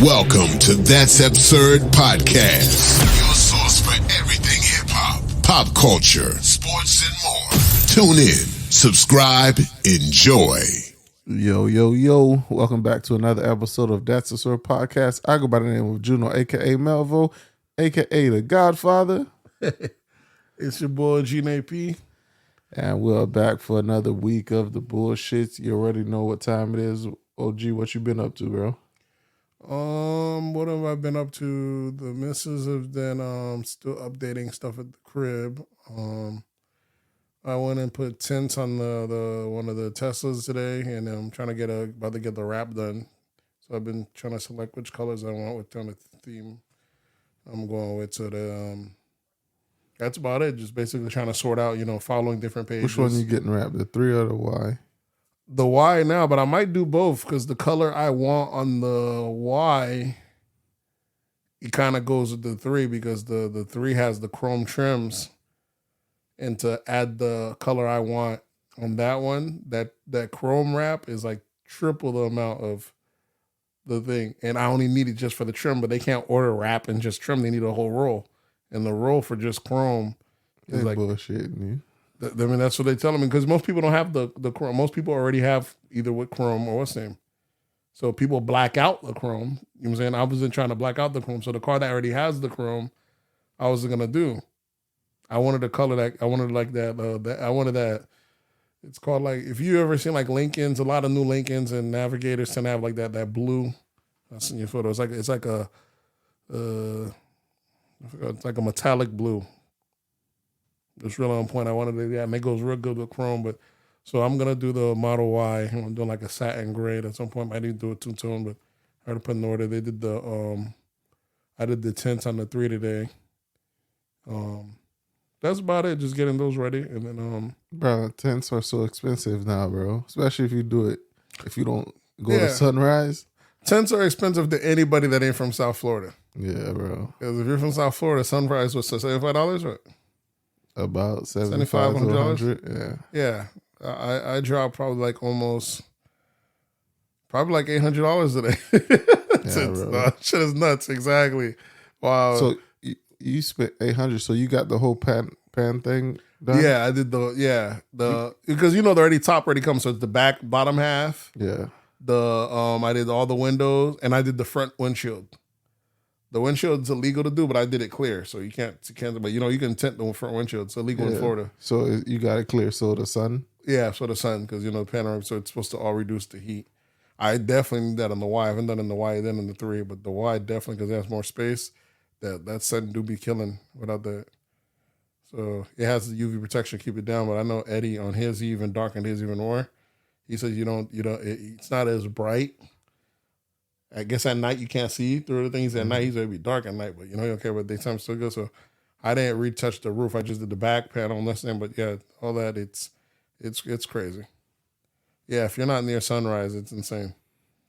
Welcome to That's Absurd Podcast, your source for everything hip-hop, pop culture, sports, and more. Tune in, subscribe, enjoy. Yo. Welcome back to another episode of That's Absurd Podcast. I go by the name of Juno, a.k.a. Melvo, a.k.a. The Godfather. It's your boy, G-N-A-P. And we're back for another week of the bullshit. You already know what time it is. OG, what you been up to, bro? What have I been up to? The missus have been still updating stuff at the crib. I went and put tints on the one of the Teslas today, and I'm trying to about to get the wrap done. So I've been trying to select which colors I want with kind of theme I'm going with. So that's about it. Just basically trying to sort out, following different pages. Which one you getting wrapped? The 3 or the Y? The Y now, but I might do both because the color I want on the Y, it kind of goes with the 3 because the 3 has the chrome trims, and to add the color I want on that one, that chrome wrap is like triple the amount of the thing, and I only need it just for the trim, but they can't order wrap and just trim. They need a whole roll, and the roll for just chrome is like bullshitting you. I mean, that's what they tell me because most people don't have the chrome. Most people already have either with chrome or what's the name. So people black out the chrome. You know what I'm saying? I wasn't trying to black out the chrome. So the car that already has the chrome, I wasn't gonna do. I wanted a color that I wanted like that. I wanted that. It's called like if you ever seen like Lincolns, a lot of new Lincolns and Navigators tend to have like that blue. I've seen your photo. It's like a metallic blue. It's really on point. I wanted it, and it goes real good with chrome. But so I'm gonna do the Model Y. I'm doing like a satin gray. At some point, I need to do a two-tone, but I had to put in order. They did I did the tints on the 3 today. That's about it. Just getting those ready, and then Bro, tints are so expensive now, bro. Especially if you do it. If you don't go to Sunrise. Tints are expensive to anybody that ain't from South Florida. Yeah, bro. Because if you're from South Florida, Sunrise was $75, right? About $75 to $100. Yeah. I dropped probably like $800 today. No, shit is nuts. Exactly. Wow. So you spent $800. So you got the whole pan thing done? Yeah, I did because the already top already comes. So it's the bottom half. Yeah. I did all the windows and I did the front windshield. The windshield's illegal to do, but I did it clear, so you can't. But you can tint the front windshield. It's illegal in Florida. So you got it clear. So the sun. Yeah, so the sun, because panoramic, so it's supposed to all reduce the heat. I definitely need that on the Y. I haven't done it in the Y, then in the 3, but the Y definitely because it has more space. That sun do be killing without that. So it has the UV protection to keep it down. But I know Eddie on his, he even darkened his even more. He says it's not as bright. I guess at night you can't see through the things. At night he's gonna be dark at night, but you don't care about daytime still good. So I didn't retouch the roof. I just did the back panel and listening. But yeah, all that it's crazy. Yeah, if you're not near Sunrise, it's insane.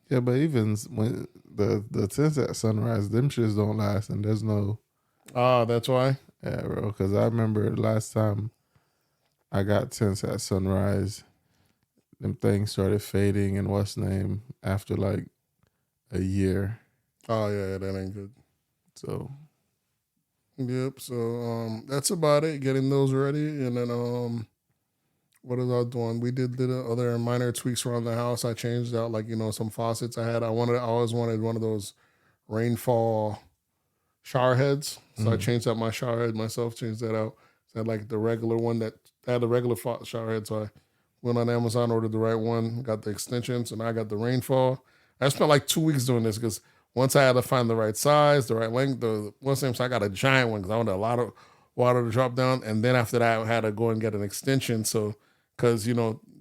Yeah, but even when the tints at Sunrise, them shits don't last, and there's no. Oh, that's why. Yeah, bro. Because I remember last time I got tints at Sunrise, them things started fading and what's name after like a year. Oh yeah, that ain't good. So yep. So that's about it. Getting those ready, and then what is I doing? We did other minor tweaks around the house. I changed out some faucets I had. I always wanted one of those rainfall shower heads. So I changed out my shower head myself. Changed that out. So I had like the regular one that had the regular shower head. So I went on Amazon, ordered the right one, got the extensions, and I got the rainfall. I spent like 2 weeks doing this because once I had to find the right size, the right length, so I got a giant one because I wanted a lot of water to drop down. And then after that, I had to go and get an extension. So, because,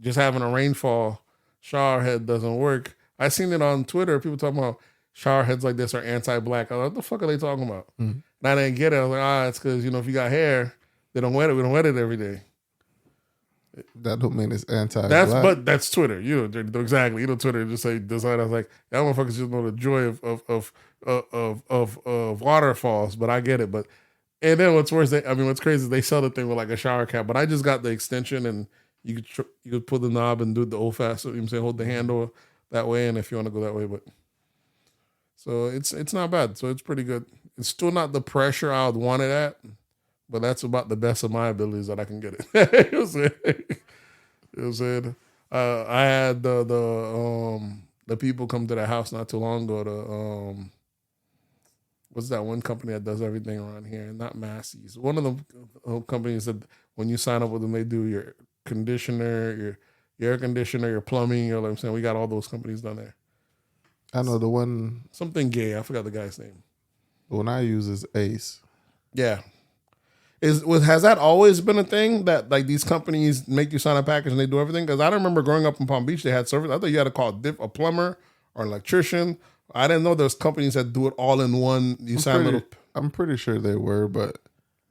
just having a rainfall shower head doesn't work. I seen it on Twitter. People talking about shower heads like this are anti-black. I was like, what the fuck are they talking about? And I didn't get it. I was like, it's because, if you got hair, they don't wet it. We don't wet it every day. That don't mean it's anti-black. But that's Twitter. Exactly. Twitter just say design. I was like, that motherfuckers just know the joy of waterfalls. But I get it. And then what's worse? What's crazy is they sell the thing with like a shower cap. But I just got the extension, and you could pull the knob and do the old fashioned. Hold the handle that way, and if you want to go that way, but So it's not bad. So it's pretty good. It's still not the pressure I would want it at, but that's about the best of my abilities that I can get it. You know what I'm saying? You know what I'm saying? I had the people come to the house not too long ago to what's that one company that does everything around here? Not Massey's. One of the companies that when you sign up with them, they do your conditioner, your air conditioner, your plumbing. You know what I'm saying? We got all those companies down there. I know the one. Something gay. I forgot the guy's name. The one I use is Ace. Yeah. Has that always been a thing that like these companies make you sign a package and they do everything? Because I don't remember growing up in Palm Beach, they had service. I thought you had to call a plumber or an electrician. I didn't know there's companies that do it all in one. I'm pretty sure they were, but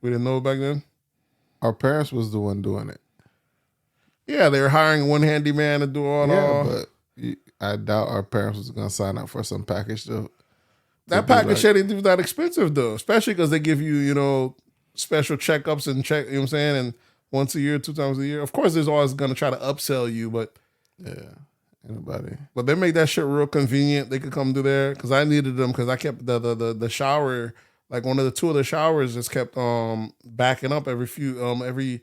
we didn't know back then. Our parents was the one doing it. Yeah, they were hiring one handyman to do all. But I doubt our parents was gonna sign up for some package that package ain't even that expensive though, especially because they give you, special checkups and you know what I'm saying, and once a year, 2 times a year. Of course, there's always gonna try to upsell you, but anybody. But they make that shit real convenient. They could come to there because I needed them because I kept the shower, like one of the 2 of the showers just kept backing up every week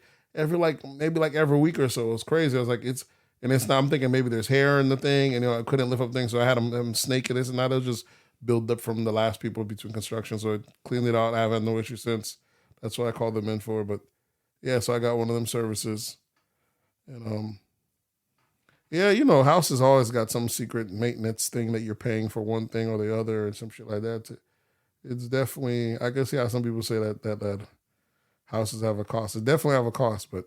or so. It was crazy. I was like, it's not. I'm thinking maybe there's hair in the thing, and I couldn't lift up things, so I had them snaking this and that. It was just build up from the last people between construction, so I cleaned it out. I haven't had no issue since. That's what I called them in for. But yeah, so I got one of them services, and houses always got some secret maintenance thing that you're paying for one thing or the other, and some shit like that. It's definitely, I can see how some people say that houses have a cost. It definitely have a cost, but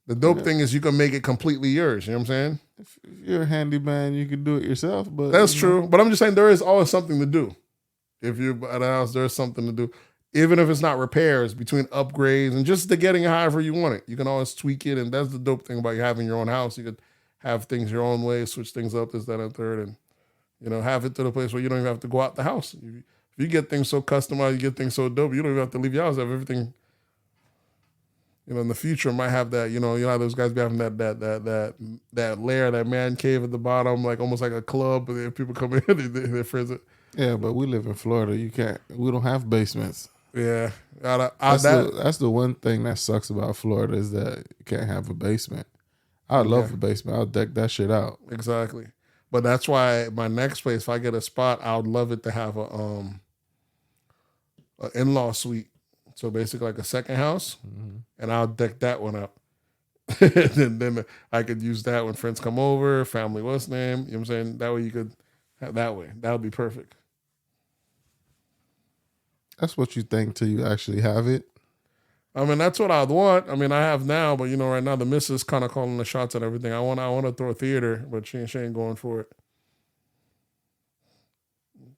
the dope thing is you can make it completely yours. You know what I'm saying? If you're a handyman, you can do it yourself. But that's true. But I'm just saying there is always something to do. If you're at a house, there's something to do. Even if it's not repairs, between upgrades and just to getting it however you want it. You can always tweak it, and that's the dope thing about you having your own house. You could have things your own way, switch things up, this, that, and third, and have it to the place where you don't even have to go out the house. If you get things so customized, you get things so dope, you don't even have to leave your house. Have everything. In the future, might have that. How those guys be having that lair, that man cave at the bottom, like almost like a club. But if people come in, they're friends. Yeah, but we live in Florida. We don't have basements. Yeah, that's the one thing that sucks about Florida is that you can't have a basement. I love a basement. I'll deck that shit out. Exactly. But that's why my next place, if I get a spot, I would love it to have a in-law suite. So basically like a second house, and I'll deck that one up. then I could use that when friends come over, family, what's name, you know what I'm saying? That way you could have that way. That would be perfect. That's what you think till you actually have it. I mean, that's what I'd want. I mean, I have now, but right now the missus kind of calling the shots and everything. I want to throw a theater, but she ain't going for it.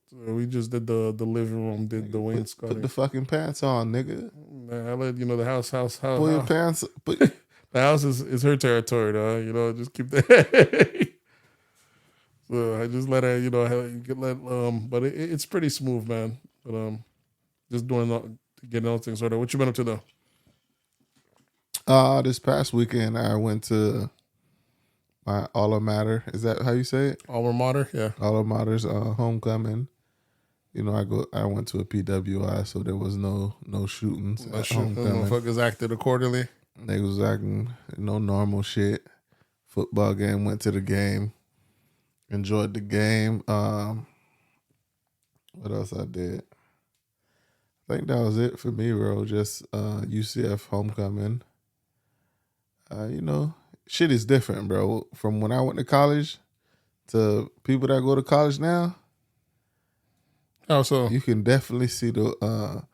So we just did the living room, did the wainscoting. Put the fucking pants on, nigga. Nah, I let the house. Pull your pants. The house is her territory, though. Just keep that. So I just let her, but it's pretty smooth, man. But just getting all things sorted. What you been up to though? This past weekend I went to my alma mater. Is that how you say it? Alma mater, yeah. Alma mater's homecoming. I went to a PWI, so there was no shootings. Motherfuckers acted accordingly. They was acting normal shit. Football game, went to the game. Enjoyed the game. What else I did? I think that was it for me, bro. Just UCF homecoming. Shit is different, bro. From when I went to college to people that go to college now. How so? You can definitely see the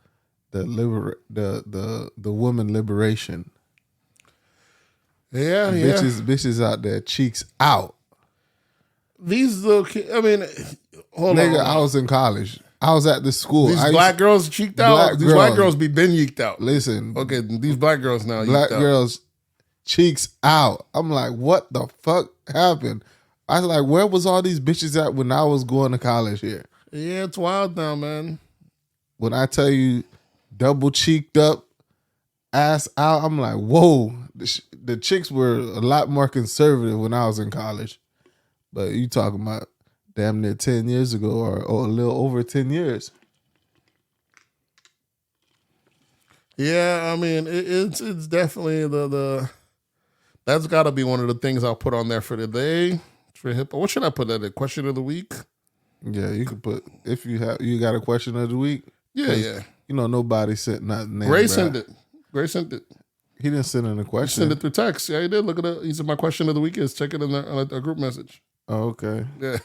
woman liberation. Yeah, bitches out there, cheeks out. These little kids, I mean, hold Nigga, on. I was in college. I was at the school. These black girls cheeked out? These white girls be been yeeked out. Listen. Okay, these black girls now black yeeked out. Girls, cheeks out. I'm like, what the fuck happened? I was like, where was all these bitches at when I was going to college here? Yeah, it's wild now, man. When I tell you double cheeked up, ass out, I'm like, whoa. The chicks were a lot more conservative when I was in college. But you talking about damn near 10 years ago or a little over 10 years. Yeah, I mean, it's definitely the that's got to be one of the things I'll put on there for today for hip. What should I put that? The question of the week. Yeah, you could put if you got a question of the week. Yeah. You know, nobody sent nothing. Gray sent it. He didn't send in a question. He sent it through text. Yeah, he did. Look at it. He said my question of the week is check it in a group message. Oh, okay. Yeah.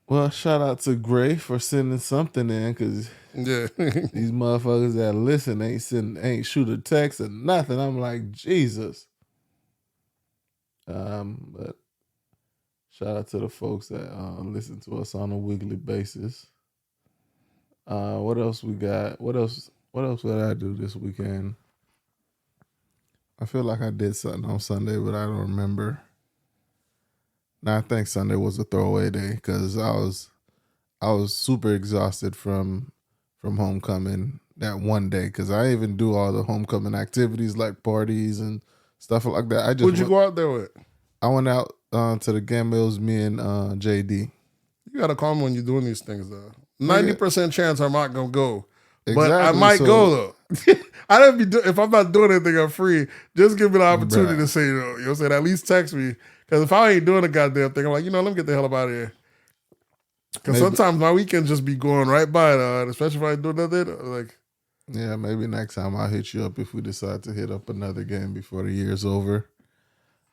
Well, shout out to Gray for sending something in because these motherfuckers that listen ain't shoot a text or nothing. I'm like, Jesus. But shout out to the folks that listen to us on a weekly basis. What else we got? What else did I do this weekend? I feel like I did something on Sunday, but I don't remember. Now I think Sunday was a throwaway day because I was super exhausted from homecoming that one day because I didn't even do all the homecoming activities like parties and stuff like that. Who'd you go out there with? I went out to the game. It was me and JD. You gotta call me when you're doing these things though. 90% chance I'm not gonna go. Exactly, but I might go though. I don't be if I'm not doing anything, I'm free. Just give me the opportunity to say, you know what I'm saying? At least text me. Because if I ain't doing a goddamn thing, I'm like, let me get the hell up out of here. Because sometimes my weekend just be going right by, especially if I ain't doing nothing. Like, yeah, maybe next time I'll hit you up if we decide to hit up another game before the year's over.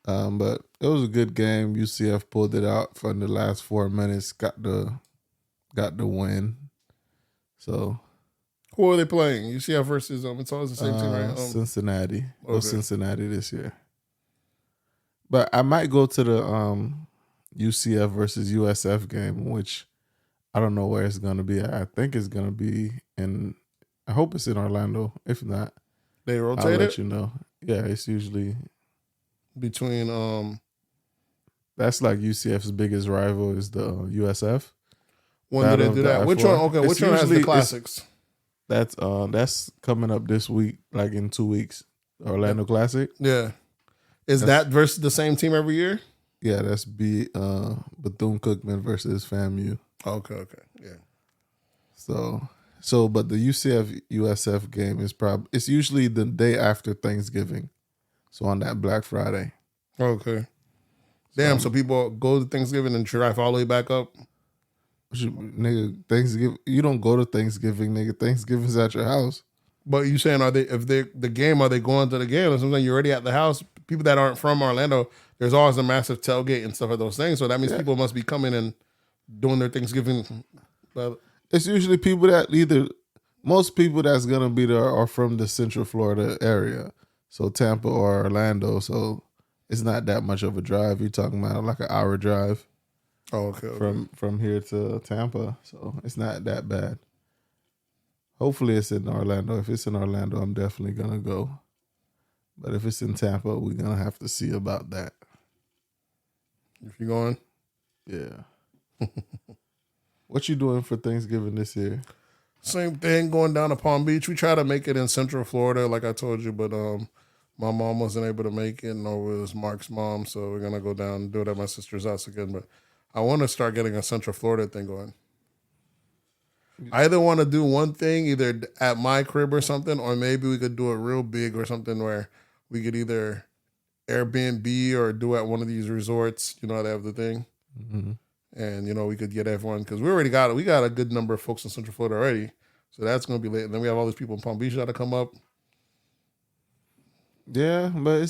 But it was a good game. UCF pulled it out for the last 4 minutes, got the win. So, who are they playing? UCF versus it's always the same team, right? Cincinnati. Okay. Go Cincinnati this year. But I might go to the UCF versus USF game, which I don't know where it's going to be. I think it's going to be I hope it's in Orlando. If not, they rotate I'll let you know. Yeah, it's usually between that's like UCF's biggest rival is the USF. When do they do that? Which one? Okay, which one has the classics? That's coming up this week, like in 2 weeks. Orlando Classic. Yeah. Is that versus the same team every year? Yeah, that's Bethune-Cookman versus FAMU. Okay, yeah. So, but the UCF USF game it's usually the day after Thanksgiving, so on that Black Friday. Okay. Damn. So people go to Thanksgiving and drive all the way back up. Nigga, Thanksgiving. You don't go to Thanksgiving, nigga. Thanksgiving's at your house. But you saying are they going to the game or something? You're already at the house. People that aren't from Orlando, there's always a massive tailgate and stuff like those things. So that means people must be coming and doing their Thanksgiving. It's usually people that most people that's gonna be there are from the Central Florida area, so Tampa or Orlando. So it's not that much of a drive. You're talking about like an hour drive. Oh, okay. From here to Tampa, so it's not that bad. Hopefully it's in Orlando. If it's in Orlando, I'm definitely gonna go. But if it's in Tampa, we're gonna have to see about that. If you're going? Yeah. What you doing for Thanksgiving this year? Same thing, going down to Palm Beach. We try to make it in Central Florida, like I told you, but my mom wasn't able to make it, nor was Mark's mom, so we're gonna go down and do it at my sister's house again. But I want to start getting a Central Florida thing going. I either want to do one thing either at my crib or something, or maybe we could do it real big or something where we could either Airbnb or do at one of these resorts. You know, they have the thing. Mm-hmm. And, we could get everyone, because we already got it. We got a good number of folks in Central Florida already. So that's going to be late. And then we have all these people in Palm Beach that come up. Yeah, but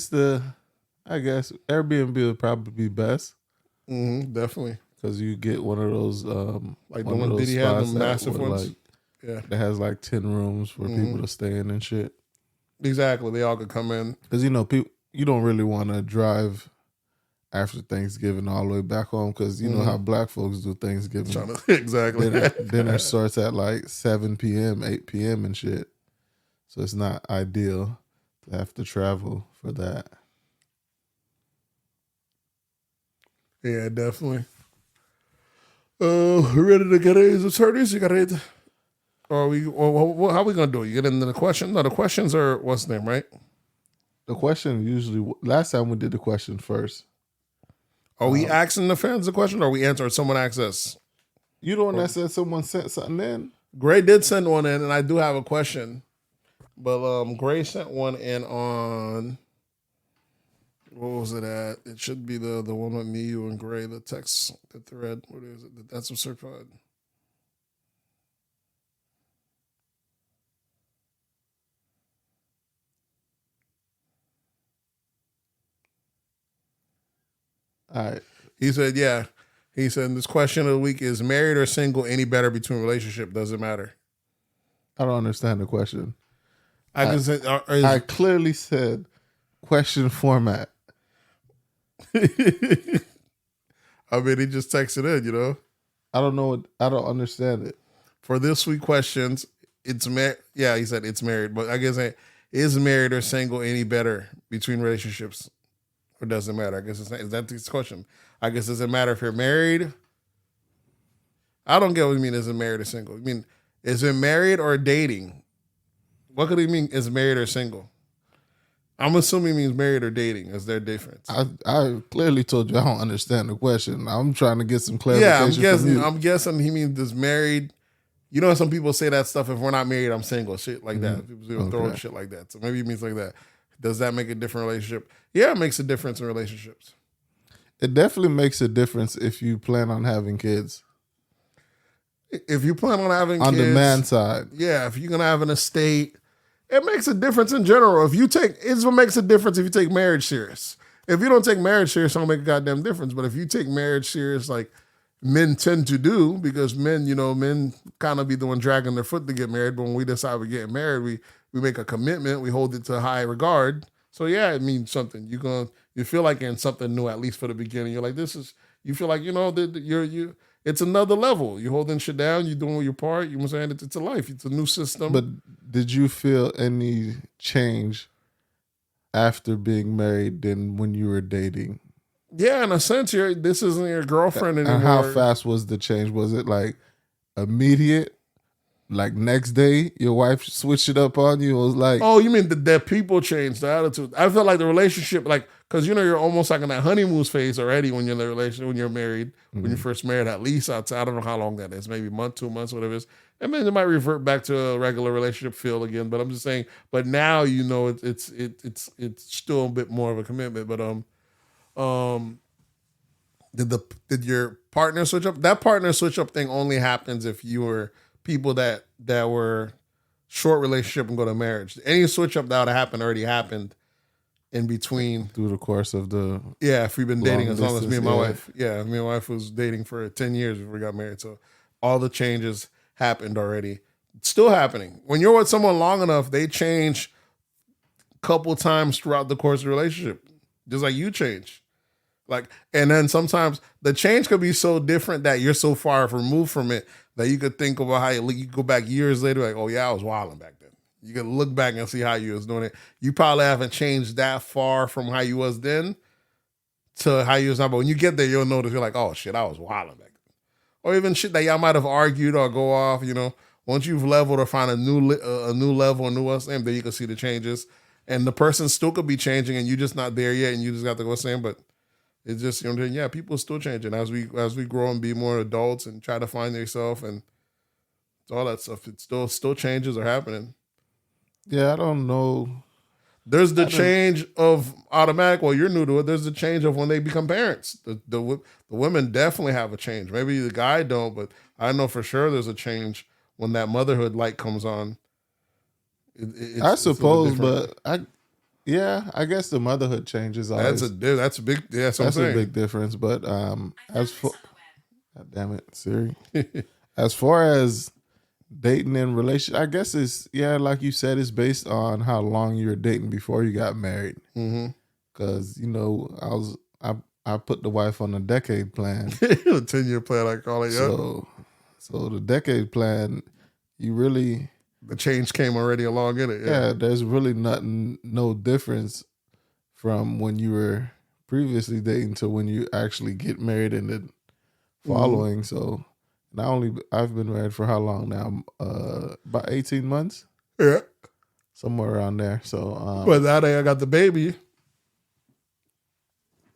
I guess Airbnb would probably be best. Mm-hmm, definitely. Because you get one of those like the one Diddy had, the massive ones. That has like 10 rooms for people to stay in and shit. Exactly. They all could come in. Because, people, you don't really want to drive after Thanksgiving all the way back home because you know how black folks do Thanksgiving. Exactly. Dinner starts at like 7 p.m., 8 p.m. and shit. So it's not ideal to have to travel for that. Yeah, definitely. Ready to get his attorneys? You got it. How are we gonna do it? You get into the question? No, the questions are what's the name, right? The question usually last time we did the question first. Are we asking the fans the question, or are we answering? Someone asked us. You the one that said someone sent something in? Gray did send one in, and I do have a question. But Gray sent one in on, what was it at? It should be the one with me, you, and Gray, the text, the thread. What is it? That's a certified. All right. He said, yeah. He said, this question of the week is, married or single, any better between relationship? Doesn't matter. I don't understand the question. I clearly said question format. I mean, he just texted in, you know? I don't know. I don't understand it. For this week questions, it's yeah, he said it's married, but I guess is married or single any better between relationships, or doesn't matter? I guess is that the question? I guess does it matter if you're married? I don't get what you mean. Is it married or single? I mean, is it married or dating? What could he mean? Is married or single? I'm assuming he means married or dating. Is there a difference? I clearly told you I don't understand the question. I'm trying to get some clarification. Yeah, I'm guessing he means does married. You know, some people say that stuff. If we're not married, I'm single. Shit like that. People throw shit like that. So maybe he means like that. Does that make a different relationship? Yeah, it makes a difference in relationships. It definitely makes a difference if you plan on having kids. If you plan on having on kids, the man side, yeah. If you're gonna have an estate, it makes a difference in general. It's what makes a difference if you take marriage serious. If you don't take marriage serious, it don't make a goddamn difference. But if you take marriage serious, like men tend to do, because men kind of be the one dragging their foot to get married. But when we decide we're getting married, we make a commitment, we hold it to high regard. So yeah, it means something. You feel like you're in something new, at least for the beginning. You're like, you feel like, that it's another level. You're holding shit down, you're doing your part, you know what I'm saying? It's a life, it's a new system. But did you feel any change after being married than when you were dating? Yeah, in a sense, this isn't your girlfriend anymore. And how fast was the change? Was it like immediate? Like next day, your wife switched it up on you? It was like, oh, you mean that people changed the attitude? I felt like the relationship, like, because you're almost like in that honeymoon phase already when you're in the relationship, when you're married, when you're first married. At least I don't know how long that is, maybe a month, 2 months, whatever it is. And then it might revert back to a regular relationship feel again. But I'm just saying. But now it's still a bit more of a commitment. But did your partner switch up? That partner switch up thing only happens if you were people that were short relationship and go to marriage. Any switch up that would have happened already happened in between. Through the course of the if we've been dating as long as me and my wife. Yeah, me and my wife was dating for 10 years before we got married. So all the changes happened already. It's still happening. When you're with someone long enough, they change a couple times throughout the course of the relationship. Just like you change. And then sometimes the change could be so different that you're so far removed from it that you could think about how you go back years later, like, oh yeah, I was wilding back then. You could look back and see how you was doing it. You probably haven't changed that far from how you was then to how you was now. But when you get there, you'll notice you're like, oh shit, I was wilding back then. Or even shit that y'all might have argued or go off, Once you've leveled or find a new level, a new then you can see the changes. And the person still could be changing and you're just not there yet and you just got to go same, but it's just, people are still changing as we grow and be more adults and try to find yourself and all that stuff. It still changes are happening. Yeah, I don't know. There's the change of automatic. Well, you're new to it. There's the change of when they become parents. The women definitely have a change. Maybe the guy don't, but I know for sure there's a change when that motherhood light comes on. I suppose, but I guess the motherhood changes. That's a big. Yeah, that's a big difference. But as for, God damn it, Siri. As far as dating and relationship, I guess it's like you said, it's based on how long you were dating before you got married. Because I put the wife on a decade plan, a 10-year plan, I call it. So the decade plan, you really. The change came already along in it. Yeah, there's really no difference from when you were previously dating to when you actually get married and then following. So not only I've been married for how long now? About 18 months? Yeah. Somewhere around there. So but that day I got the baby.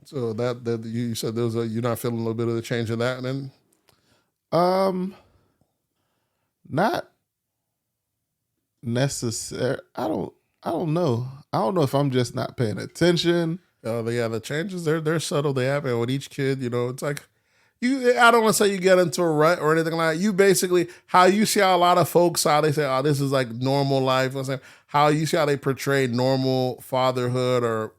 So that you said you're not feeling a little bit of the change in that, and then not necessary. I don't know. I don't know if I'm just not paying attention. the changes they're subtle. They happen with each kid. It's like I don't want to say you get into a rut or anything like that. You basically how you see how a lot of folks how they say, oh, this is like normal life. I'm saying how you see how they portray normal fatherhood or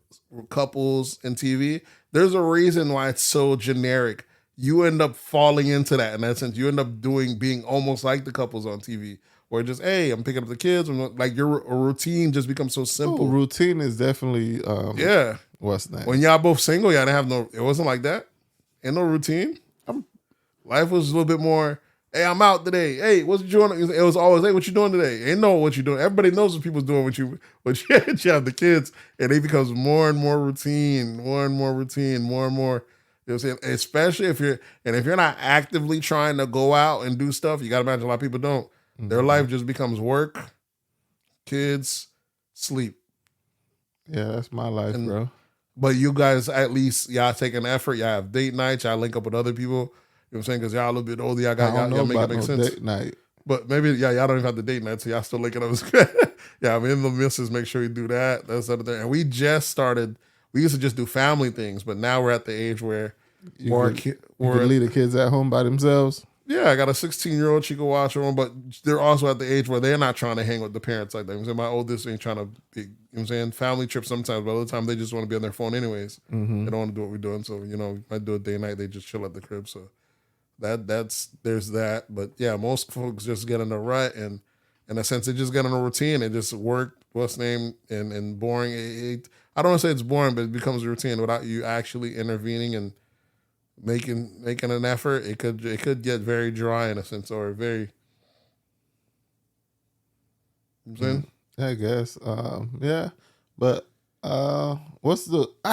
couples in TV. There's a reason why it's so generic. You end up falling into that in that sense. You end up being almost like the couples on TV. Or just, hey, I'm picking up the kids. Like your routine just becomes so simple. Routine is definitely what's that? When y'all both single, y'all didn't have it wasn't like that. Ain't no routine. Life was a little bit more, hey, I'm out today. Hey, what you doing? It was always, hey, what you doing today? Ain't know what you doing. Everybody knows what people's doing when you have the kids, and it becomes more and more routine, more and more routine, more and more. You know what I'm saying? Especially if you're not actively trying to go out and do stuff, you gotta imagine a lot of people don't. Their life just becomes work, kids, sleep. Yeah, that's my life, bro. But you guys, at least, y'all take an effort. Y'all have date nights. Y'all link up with other people. You know what I'm saying? Because y'all a little bit older. Y'all make it make sense. Date night. But maybe, y'all don't even have the date night, so y'all still linking up. Yeah, I mean, the missus, make sure you do that. That's the other thing. And we just started, we used to just do family things, but now we're at the age where you can leave the kids at home by themselves. Yeah, I got a 16-year-old. She can watch them, but they're also at the age where they're not trying to hang with the parents like that. I'm saying my oldest ain't trying to be, you know what I'm saying, family trips sometimes, but other time they just want to be on their phone anyways. They don't want to do what we're doing. So, we might do a day night, they just chill at the crib. So there's that. But yeah, most folks just get in a rut, and in a sense, they just get in a routine and just work, and boring. I don't want to say it's boring, but it becomes a routine without you actually intervening and making an effort. It could get very dry in a sense, or very, you know what I'm saying? I guess. Yeah. But I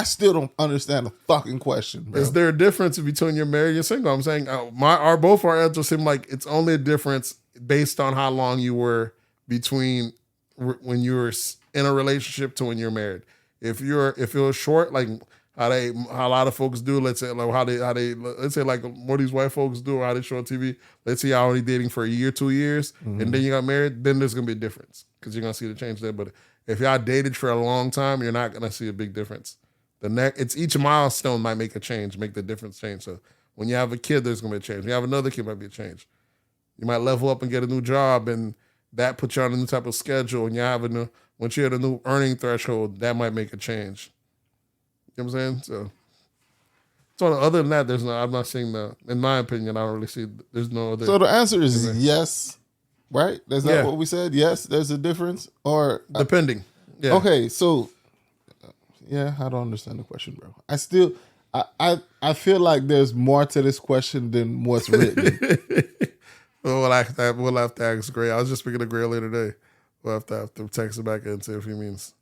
still don't understand the fucking question, bro. Is there a difference between you're married and you're single? I'm saying both our answers seem like it's only a difference based on how long you were between when you were in a relationship to when you're married. If it was short, like how a lot of folks do, let's say like let's say like what these white folks do or how they show on TV. Let's say y'all only dating for a year, 2 years, and then you got married, then there's gonna be a difference because you're gonna see the change there. But if y'all dated for a long time, you're not gonna see a big difference. It's each milestone might make a change, make the difference change. So when you have a kid, there's gonna be a change. When you have another kid, might be a change. You might level up and get a new job, and that puts you on a new type of schedule. And you have once you hit a new earning threshold, that might make a change. You know what I'm saying? So other than that, I'm not seeing in my opinion, I don't really see, there's no other. So the answer is yes, right? Is that what we said? Yes, there's a difference? Or depending. Yeah. Okay, so yeah, I don't understand the question, bro. I feel like there's more to this question than what's written. We'll have to ask Gray. I was just speaking to Gray later today. We'll have to text him back and see if he means.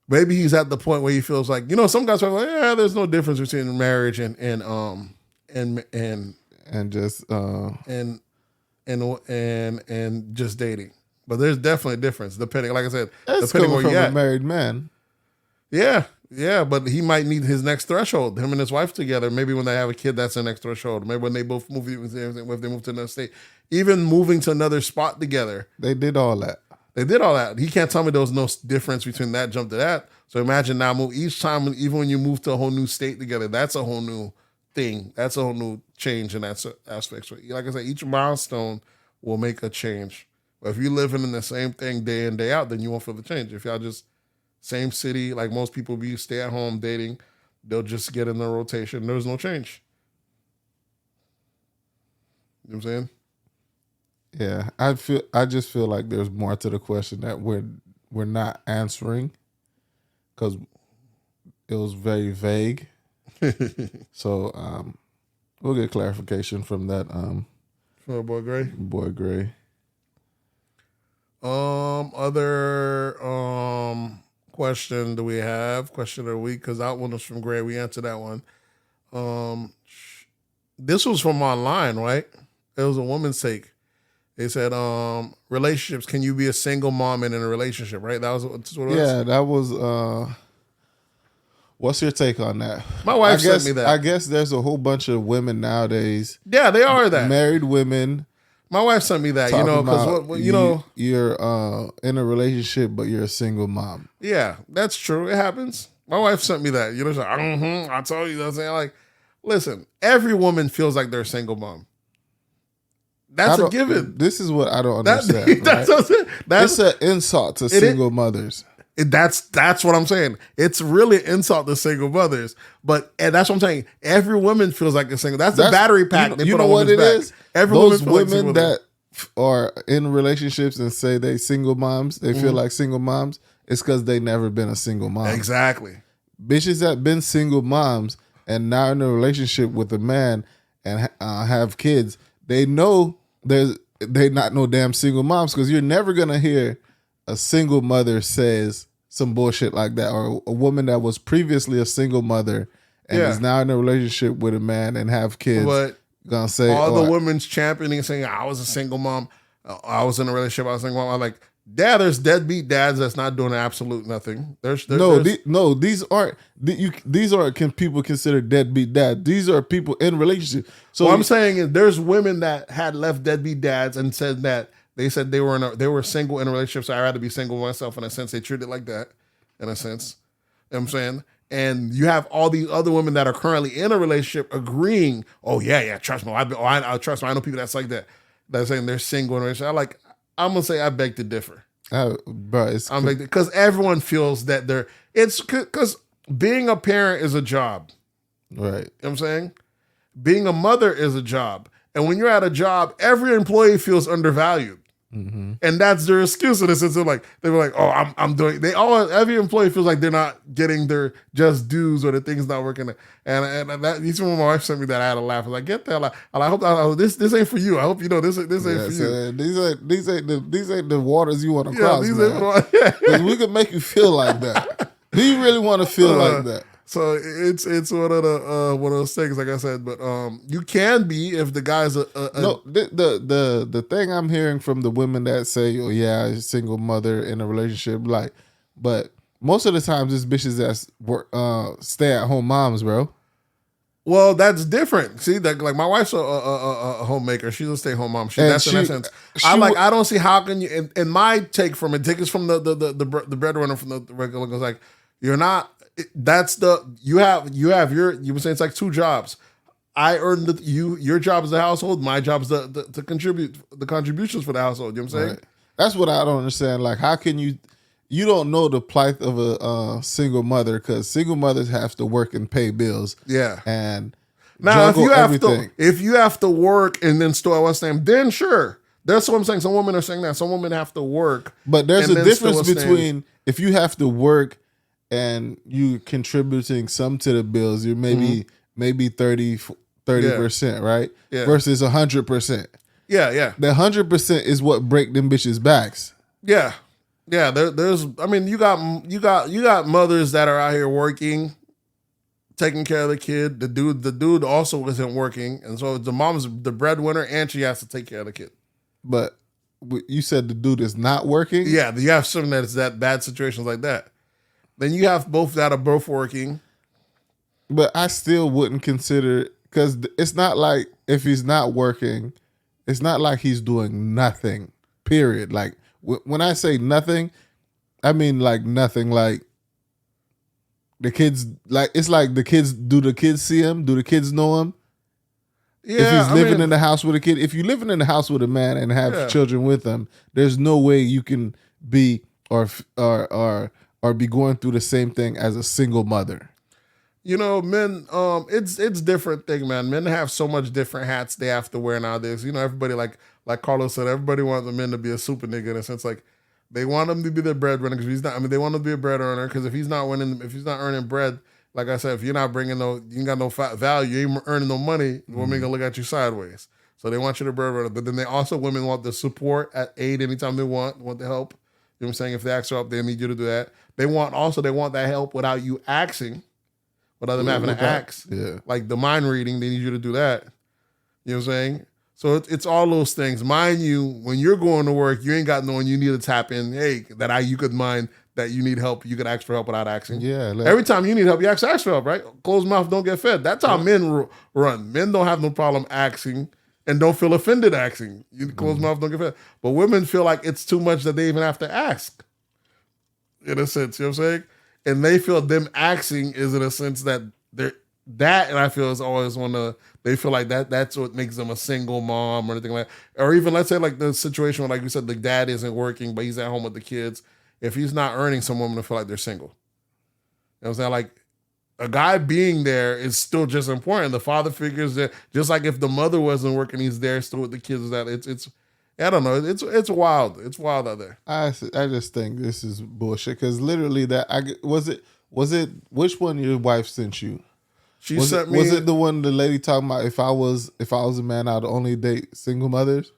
Maybe he's at the point where he feels like, some guys are like, yeah, there's no difference between marriage and just dating. But there's definitely a difference depending, like I said, that's depending coming where you're from at. A married man. Yeah, but he might need his next threshold. Him and his wife together. Maybe when they have a kid, that's the next threshold. Maybe when they both move, if they move to another state, even moving to another spot together. They did all that. He can't tell me there was no difference between that jump to that. So imagine now, each time, even when you move to a whole new state together, that's a whole new thing. That's a whole new change in that aspect. So like I said, each milestone will make a change. But if you're living in the same thing day in, day out, then you won't feel the change. If y'all just same city, like most people be stay at home dating, they'll just get in the rotation. There's no change. You know what I'm saying? Yeah, I just feel like there's more to the question that we're not answering because it was very vague. So we'll get clarification from that. From Boy Gray. Boy Gray. Other question do we have? Question of the week, because that one was from Gray. We answered that one. This was from online, right? It was a woman's take. They said, relationships, can you be a single mom and in a relationship, right? That was what it was? Yeah, that was What's your take on that? My wife sent me that. I guess there's a whole bunch of women nowadays. Yeah, they are that. Married women. My wife sent me that, because you're in a relationship, but you're a single mom. Yeah, that's true. It happens. My wife sent me that. She's like, I told you. That's like, listen, every woman feels like they're a single mom. That's a given. This is what I don't understand. It's an insult to single mothers. That's what I'm saying. It's really an insult to single mothers. And that's what I'm saying. Every woman feels like a single. That's the battery pack they put on women's back. Is? Every those women that are in relationships and say they single moms, they feel like single moms, it's because they never been a single mom. Exactly. Bitches that been single moms and now in a relationship with a man and have kids, they know they not no damn single moms, because you're never gonna hear a single mother says some bullshit like that, or a woman that was previously a single mother and is now in a relationship with a man and have kids. But gonna say all the women's championing saying I was a single mom, I was in a relationship, I was a single mom. I'm like, there's deadbeat dads that's not doing absolute nothing. These aren't can people consider deadbeat dad. These are people in relationship. So what I'm saying is there's women that had left deadbeat dads and said that they said they were single in a relationship, so I'd rather be single myself. In a sense, they treat it like that. In a sense, you know what I'm saying. And you have all these other women that are currently in a relationship agreeing, oh yeah, trust me, I trust me. I know people that's like that. That's saying they're single in a relationship. I'm gonna say I beg to differ. Because everyone feels that because being a parent is a job. Right. You know what I'm saying? Being a mother is a job. And when you're at a job, every employee feels undervalued. Mm-hmm. And that's their excuse in a sense. They were like, oh, I'm doing. Every employee feels like they're not getting their just dues, or the thing's not working. And that, even when my wife sent me that, I had to laugh. I was like, get that. I hope this ain't for you. I hope you know this ain't for you. These ain't the waters you want to cross, man. Because we could make you feel like that. Do you really want to feel like that? So it's one of those things, like I said, but you can be if the guy's no. The thing I'm hearing from the women that say, oh yeah, a single mother in a relationship, but most of the times it's bitches that stay at home moms, bro. Well, that's different. See, like my wife's a homemaker. She's a stay-home mom. In that sense. I don't see how can you. And my take from it, take us from the breadwinner from the regular, goes like, you're not. That's you were saying it's like two jobs. I earn your job is the household. My job is to contribute the contributions for the household. You know what I'm saying? Right. That's what I don't understand. Like, how can you don't know the plight of a single mother, because single mothers have to work and pay bills. Yeah. And now if you have to work and then store what's name, then sure. That's what I'm saying. Some women are saying that. Some women have to work. But there's a difference between if you have to work and you contributing some to the bills, you're maybe 30%, right? Yeah. Versus 100%. Yeah. The 100% is what break them bitches' backs. Yeah. Yeah. You got mothers that are out here working, taking care of the kid. The dude also isn't working, and so the mom's the breadwinner and she has to take care of the kid. But you said the dude is not working? Yeah, you have something that is that bad situations like that. Then you have both that are both working. But I still wouldn't consider, because it's not like if he's not working, it's not like he's doing nothing, period. Like when I say nothing, I mean like nothing. Like the kids, like it's like the kids, do the kids see him? Do the kids know him? Yeah, if he's living in the house with a kid, if you're living in the house with a man and have children with him, there's no way you can be or be going through the same thing as a single mother. You know, men, it's different thing, man. Men have so much different hats they have to wear nowadays. You know, everybody like Carlos said, everybody wants the men to be a super nigga in a sense. Like they want him to be the breadwinner because he's not. I mean, they want him to be a bread earner because if he's not earning bread, like I said, if you're not bringing you ain't got no value, you ain't earning no money, women gonna look at you sideways. So they want you to bread earner, but then women want the support, aid anytime they want the help. You know what I'm saying? If they ask for help, they need you to do that. They want that help without you asking, without them having to ask. Yeah. Like the mind reading, they need you to do that. You know what I'm saying? So it's all those things. Mind you, when you're going to work, you ain't got no one you need to tap in. Hey, you could mind that you need help, you can ask for help without asking. Yeah. Every time you need help, you ask for help, right? Closed mouth don't get fed. That's how men run. Men don't have no problem asking and don't feel offended asking. Closed mouth don't get fed. But women feel like it's too much that they even have to ask. In a sense, you know what I'm saying? And they feel them asking is in a sense that they're that, and I feel is always they feel like that's what makes them a single mom or anything like that. Or even let's say like the situation where, like you said, the dad isn't working, but he's at home with the kids. If he's not earning, some women will feel like they're single. You know what I'm saying? Like a guy being there is still just important. The father figures that just like if the mother wasn't working, he's there still with the kids. That it's I don't know. It's wild. It's wild out there. I just think this is bullshit because literally was it which one your wife sent you? She sent me. Was it the one the lady talking about if I was a man I'd only date single mothers?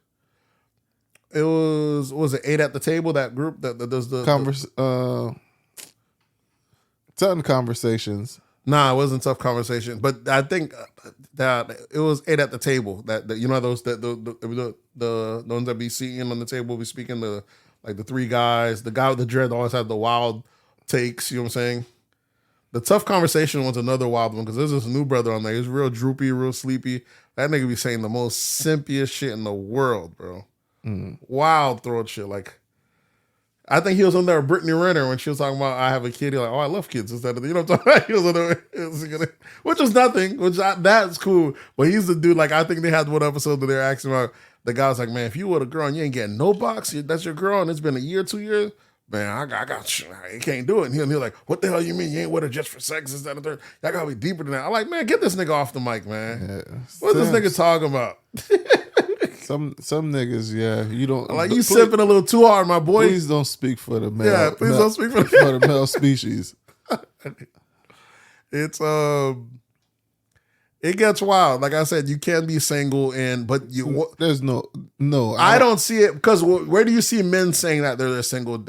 It was it 8 at the table, that group that does the ton conversations. Nah, it wasn't tough conversation, but I think that it was 8 at the table. That you know those the ones that be sitting on the table, be speaking to like the 3 guys. The guy with the dread always had the wild takes. You know what I'm saying? The tough conversation was another wild one because there's this new brother on there. He's real droopy, real sleepy. That nigga be saying the most simpiest shit in the world, bro. Wild throat shit. Like, I think he was on there with Brittany Renner when she was talking about I have a kid. He's like, oh, I love kids. Instead of, you know what I'm talking about? He was on there, which was nothing, that's cool. But he's the dude, like, I think they had one episode that they were asking about, the guy was like, man, if you were a girl and you ain't getting no box, that's your girl, and it's been a year, 2 years, man, I got you can't do it. And he'll like, what the hell you mean you ain't with her just for sex? Is that a third? Y'all gotta be deeper than that. I'm like, man, get this nigga off the mic, man. Yeah. What's this nigga talking about? Some niggas, yeah, you don't like you sipping a little too hard, my boy. Please don't speak for the male. Yeah, please don't speak for the male species. It's it gets wild. Like I said, you can be single, but there's no. I don't see it because where do you see men saying that they're single?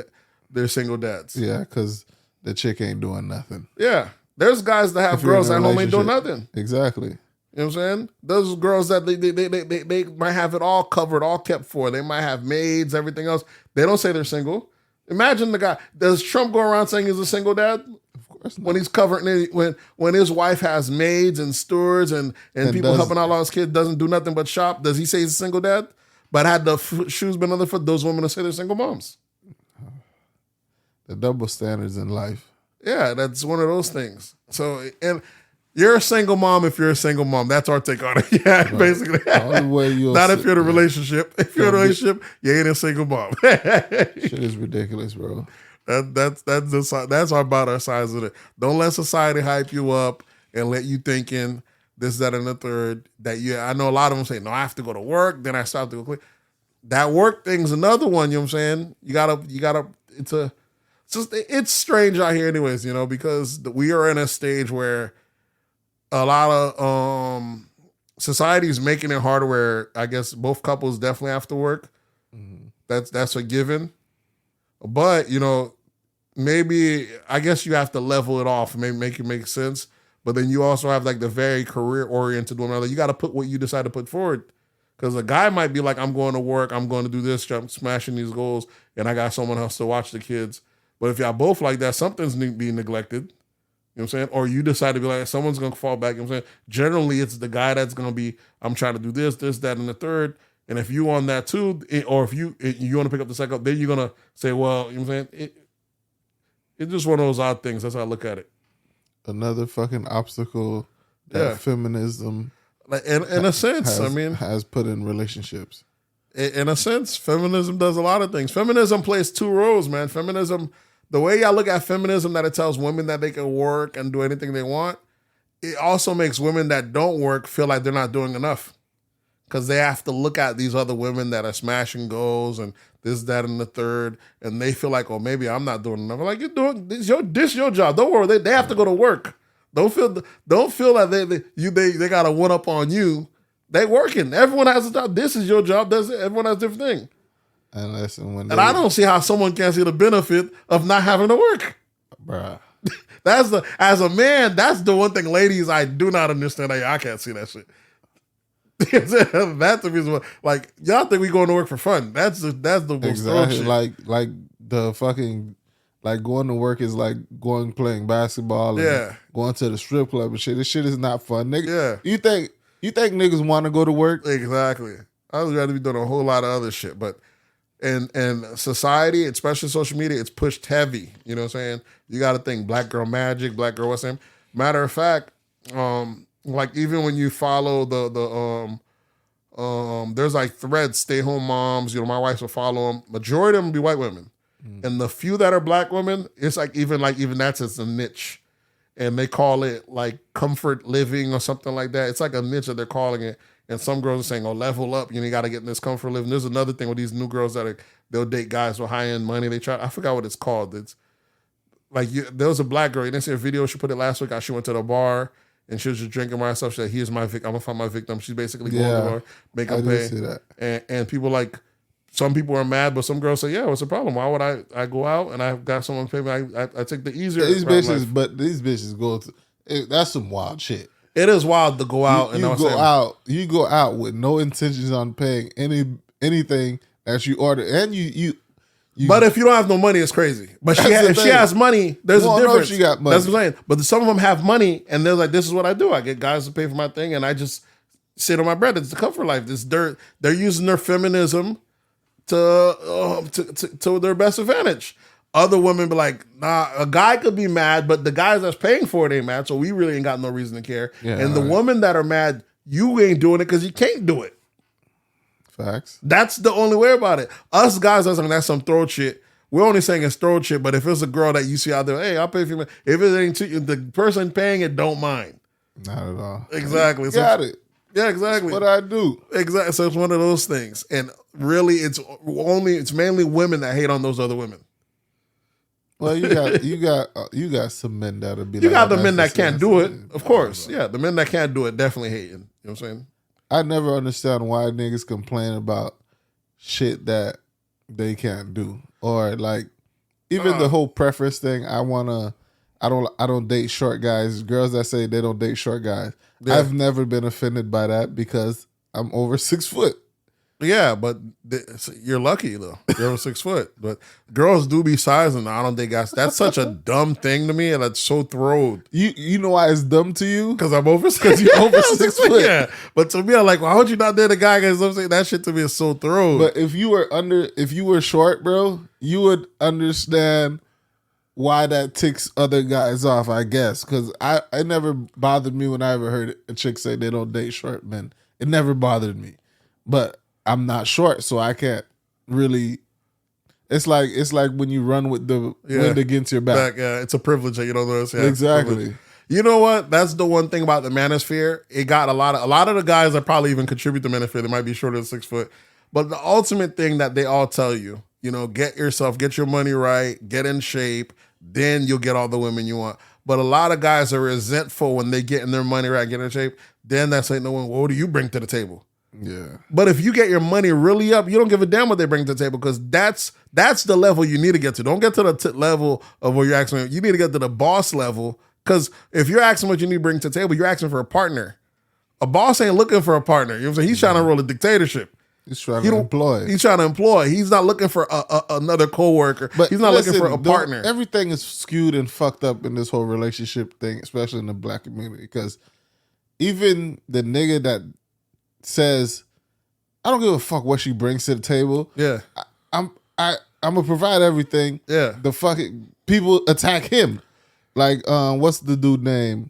They're single dads. Yeah, because the chick ain't doing nothing. Yeah, there's guys that have girls at home ain't doing nothing. Exactly. You know what I'm saying? Those girls that they might have it all covered, all kept for. They might have maids, everything else. They don't say they're single. Imagine the guy. Does Trump go around saying he's a single dad? Of course not. When he's covered, when his wife has maids and stewards and people helping out all his kids, doesn't do nothing but shop, does he say he's a single dad? But had the shoes been on the foot, those women will say they're single moms. The double standards in life. Yeah, that's one of those things. So, and you're a single mom if you're a single mom. That's our take on it. Yeah, right. Basically. Not if you're in a relationship. If you're in a relationship, you ain't a single mom. Shit is ridiculous, bro. That's about our size of it. Don't let society hype you up and let you thinking this, that, and the third. I know a lot of them say, no, I have to go to work, then I stop to go quick. That work thing's another one, you know what I'm saying? You gotta it's strange out here anyways, you know, because we are in a stage where a lot of society is making it harder where I guess both couples definitely have to work. Mm-hmm. That's a given. But, you know, maybe I guess you have to level it off and maybe make it make sense. But then you also have like the very career-oriented one. Like, you got to put what you decide to put forward. Because a guy might be like, I'm going to work, I'm going to do this, I'm smashing these goals, and I got someone else to watch the kids. But if y'all both like that, something's being neglected. You know what I'm saying? Or you decide to be like, someone's going to fall back. You know what I'm saying? Generally, it's the guy that's going to be, I'm trying to do this, that, and the third. And if you on that too, or if you want to pick up the second, then you're going to say, well, you know what I'm saying? It's just one of those odd things. That's how I look at it. Another fucking obstacle that feminism, like in a sense, has put in relationships. In a sense, feminism does a lot of things. Feminism plays 2 roles, man. Feminism, the way y'all look at feminism, that it tells women that they can work and do anything they want, it also makes women that don't work feel like they're not doing enough. Because they have to look at these other women that are smashing goals and this, that, and the third, and they feel like, oh, maybe I'm not doing enough. Like, you're doing this your job. Don't worry, they have to go to work. Don't feel like they got a one up on you. They working. Everyone has a job. This is your job. That's it. Everyone has a different thing. And I don't see how someone can't see the benefit of not having to work. Bruh. As a man, that's the one thing, ladies, I do not understand. I can't see that shit. That's the reason why. Like, y'all think we going to work for fun. That's the most exactly. Like the fucking like going to work is like playing basketball and going to the strip club and shit. This shit is not fun, nigga. Yeah. You think niggas want to go to work? Exactly. I would rather be doing a whole lot of other shit, but in society, especially social media, it's pushed heavy. You know what I'm saying? You got to think black girl magic, black girl what's name. Matter of fact, like even when you follow there's like threads, stay home moms. You know, my wife will follow them. Majority of them be white women, and the few that are black women, it's like even that's it's a niche, and they call it like comfort living or something like that. It's like a niche that they're calling it. And some girls are saying, "Oh, level up. You got to get in this comfort living." There's another thing with these new girls they'll date guys with high end money. I forgot what it's called. It's like there was a black girl. You didn't see a video. She put it last week. She went to the bar and she was just drinking by herself. She said, "Here's my victim. I'm gonna find my victim." She's basically going to the bar, make them pay. See that. And people like some people are mad, but some girls say, "Yeah, what's the problem? Why would I go out and I've got someone pay me? I take the easier." These bitches go to that's some wild shit. It is wild to go out you go out with no intentions on paying anything that you order, and you. But if you don't have no money, it's crazy. But if she has money, there's a difference. She got money. That's what I'm saying. But some of them have money, and they're like, "This is what I do. I get guys to pay for my thing, and I just sit on my bread. It's the comfort life. They're using their feminism to their best advantage." Other women be like, "Nah, a guy could be mad, but the guys that's paying for it ain't mad, so we really ain't got no reason to care." Yeah, and the women that are mad, you ain't doing it because you can't do it. Facts. That's the only way about it. Us guys, that's some throat shit. We're only saying it's throat shit, but if it's a girl that you see out there, hey, I'll pay for you. If it ain't the person paying it, don't mind. Not at all. Exactly. Got it. Yeah, exactly. That's what I do. Exactly. So it's one of those things. And really, it's mainly women that hate on those other women. Well, you got some men that'll be. You got the men that can't do it, of course. Yeah, the men that can't do it definitely hating. You know what I'm saying? I never understand why niggas complain about shit that they can't do, or like even the whole preference thing. I don't date short guys. Girls that say they don't date short guys. Yeah. I've never been offended by that because I'm over 6 foot. Yeah, but you're lucky though. You're over 6 foot. But girls do be sizing. I don't think that's such a dumb thing to me, and that's so throwed. You know why it's dumb to you? Because I'm over 6. You're over 6 foot. Yeah, but to me, I'm like, why would you not date a guy? Because I'm saying that shit to me is so throwed. But if you were short, bro, you would understand why that ticks other guys off. I guess because it never bothered me when I ever heard a chick say they don't date short men. It never bothered me, but I'm not short, so I can't really. It's like when you run with the wind against your back. Yeah, it's a privilege that you don't notice. Yeah, exactly. You know what? That's the one thing about the manosphere. It got a lot of the guys that probably even contribute to manosphere. They might be shorter than 6 foot, but the ultimate thing that they all tell you, get your money right, get in shape, then you'll get all the women you want. But a lot of guys are resentful when they get in their money right, get in shape. Then that's like, no one. What do you bring to the table? Yeah. But if you get your money really up, you don't give a damn what they bring to the table because that's the level you need to get to. Don't get to the level of where you're asking. You need to get to the boss level because if you're asking what you need to bring to the table, you're asking for a partner. A boss ain't looking for a partner. You know what I'm saying? He's trying to roll a dictatorship. He's trying to employ. He's trying to employ. He's not looking for another coworker. But he's not looking for a partner. Everything is skewed and fucked up in this whole relationship thing, especially in the black community. Because even the nigga that says, I don't give a fuck what she brings to the table. Yeah. I'm gonna provide everything. Yeah. The fucking people attack him. Like, what's the dude name?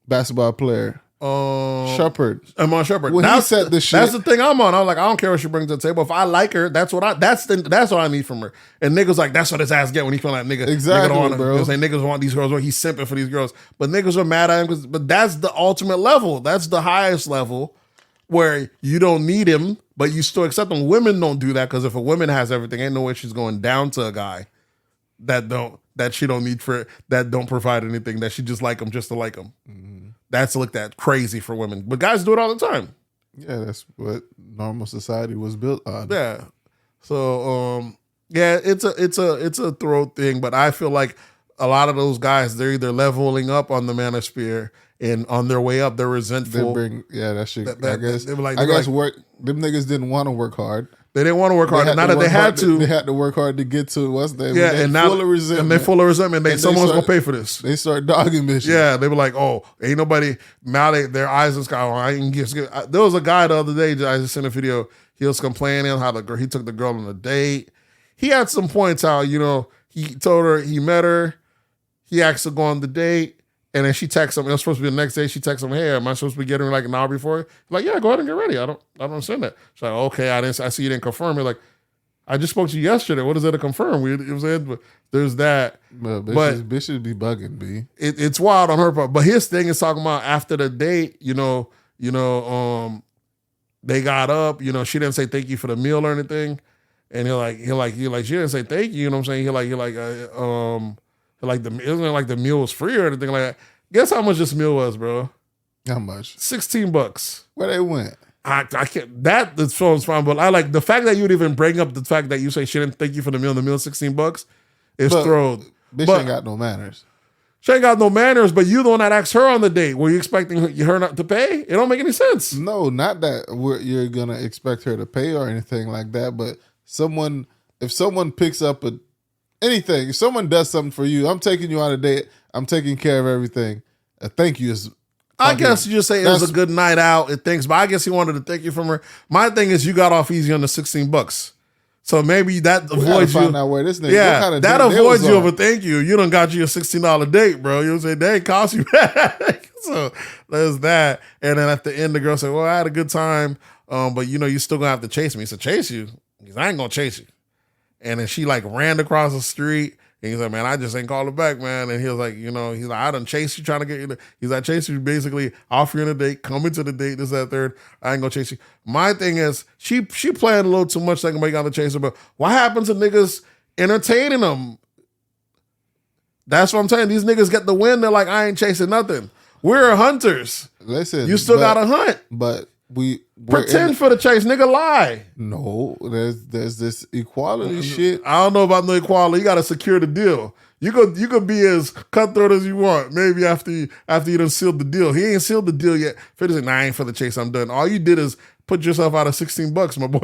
Basketball player. Shepard. I'm on Shepard. When he said the shit. That's the thing I'm on. I'm like, I don't care what she brings to the table. If I like her, that's what I need from her. And niggas like, that's what his ass get when he feel like nigga. Exactly, nigga bro. Niggas want these girls. He's simping for these girls. But niggas are mad at him. But that's the ultimate level. That's the highest level where you don't need him, but you still accept him. Women don't do that because if a woman has everything, ain't no way she's going down to a guy that she don't need that don't provide anything, that she just like him just to like him. Mm-hmm. That's looked at crazy for women, but guys do it all the time. Yeah, that's what normal society was built on. Yeah, so yeah, it's a throat thing, but I feel like a lot of those guys, they're either leveling up on the manosphere and on their way up, they're resentful. That shit. I guess work. Them niggas didn't want to work hard. They didn't want to work hard. Now that they had to. They had to work hard to get to what's their Yeah, and now full of resentment. And they full of resentment. Someone's going to pay for this. They start dogging bitches. Yeah, they were like, oh, ain't nobody. Now their eyes is kind of, I can get. There was a guy the other day, I just sent a video. He was complaining how he took the girl on a date. He had some points how, he told her he met her. He asked to go on the date. And then she texts him. It was supposed to be the next day. She texts him, "Hey, am I supposed to be getting like an hour before?" He's like, "Yeah, go ahead and get ready. I don't understand that." She's like, "Okay, I see you didn't confirm." He's like, "I just spoke to you yesterday. What is there to confirm?" But there's that. But bitches be bugging, B. It's wild on her part. But his thing is talking about after the date. They got up. She didn't say thank you for the meal or anything. And he she didn't say thank you. You know what I'm saying? It wasn't like the meal was free or anything like that. Guess how much this meal was, bro? How much? $16. Where they went? I can't. The phone's fine, but I like the fact that you would even bring up the fact that you say she didn't thank you for the meal. And the meal $16 is thrown. Bitch ain't got no manners. She ain't got no manners, but you the one that asked her on the date. Were you expecting her not to pay? It don't make any sense. No, not that you're gonna expect her to pay or anything like that. But if someone picks up anything, if someone does something for you, I'm taking you on a date, I'm taking care of everything. A thank you is. I guess you just say it was a good night out and things, but I guess he wanted to thank you from her. My thing is you got off easy on the $16. So maybe that avoids you. Find out where this nigga, yeah, what kind of that avoids you of a thank you. You done got you a $16 date, bro. You know what I'm saying? They ain't cost you back. So there's that. And then at the end, the girl said, well, I had a good time, but you still gonna have to chase me. He said, chase you? Because I ain't gonna chase you. And then she like ran across the street. And he's like, man, I just ain't called her back, man. And he was like, he's like, I done chased you trying to get you. He's like, chase you, basically offering a date, coming to the date, this, that, third. I ain't gonna chase you. My thing is, she playing a little too much like somebody got to chase her. But what happens to niggas entertaining them? That's what I'm saying. These niggas get the win. They're like, I ain't chasing nothing. We're hunters. Listen, you still got to hunt. But we're pretend for the chase, nigga. Lie. No, there's this equality shit. I don't know about no equality. You got to secure the deal. You could be as cutthroat as you want. Maybe after you done sealed the deal. He ain't sealed the deal yet. Fitty said, nah, I ain't for the chase. I'm done. All you did is put yourself out of $16, my boy.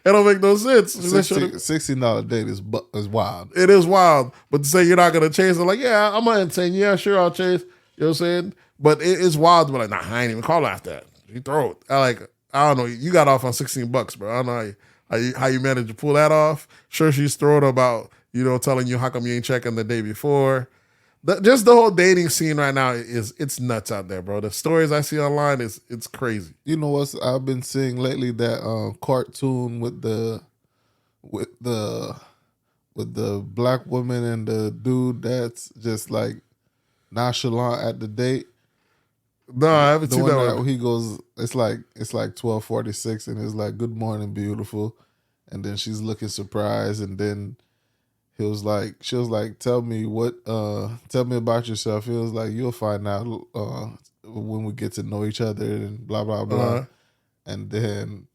It don't make no sense. $16 date is wild. It is wild. But to say you're not gonna chase, I'm like, yeah, I'm gonna entertain. Yeah, sure, I'll chase. You know what I'm saying? But it's wild to be like, nah, I ain't even call after that. You throw it. I don't know. You got off on $16, bro. I don't know how you managed to pull that off. Sure, she's throwing about, telling you how come you ain't checking the day before. Just the whole dating scene right now it's nuts out there, bro. The stories I see online it's crazy. You know what I've been seeing lately? That cartoon with the black woman and the dude that's just like nonchalant at the date. No, I haven't seen that one. He goes, it's like 12:46, and it's like, good morning, beautiful, and then she's looking surprised, and then she was like, tell me about yourself. He was like, you'll find out when we get to know each other, and blah blah blah, and then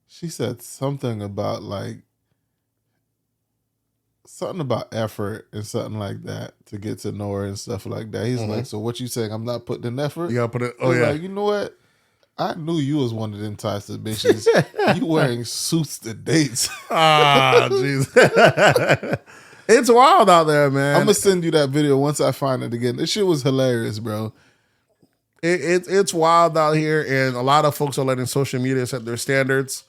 she said something about effort and something like that to get to know her and stuff like that. He's like, so what you saying? I'm not putting in effort? You gotta put it. Like, you know what? I knew you was one of them types of bitches. You wearing suits to dates. Jeez. It's wild out there, man. I'm gonna send you that video once I find it again. This shit was hilarious, bro. It's wild out here, and a lot of folks are letting social media set their standards.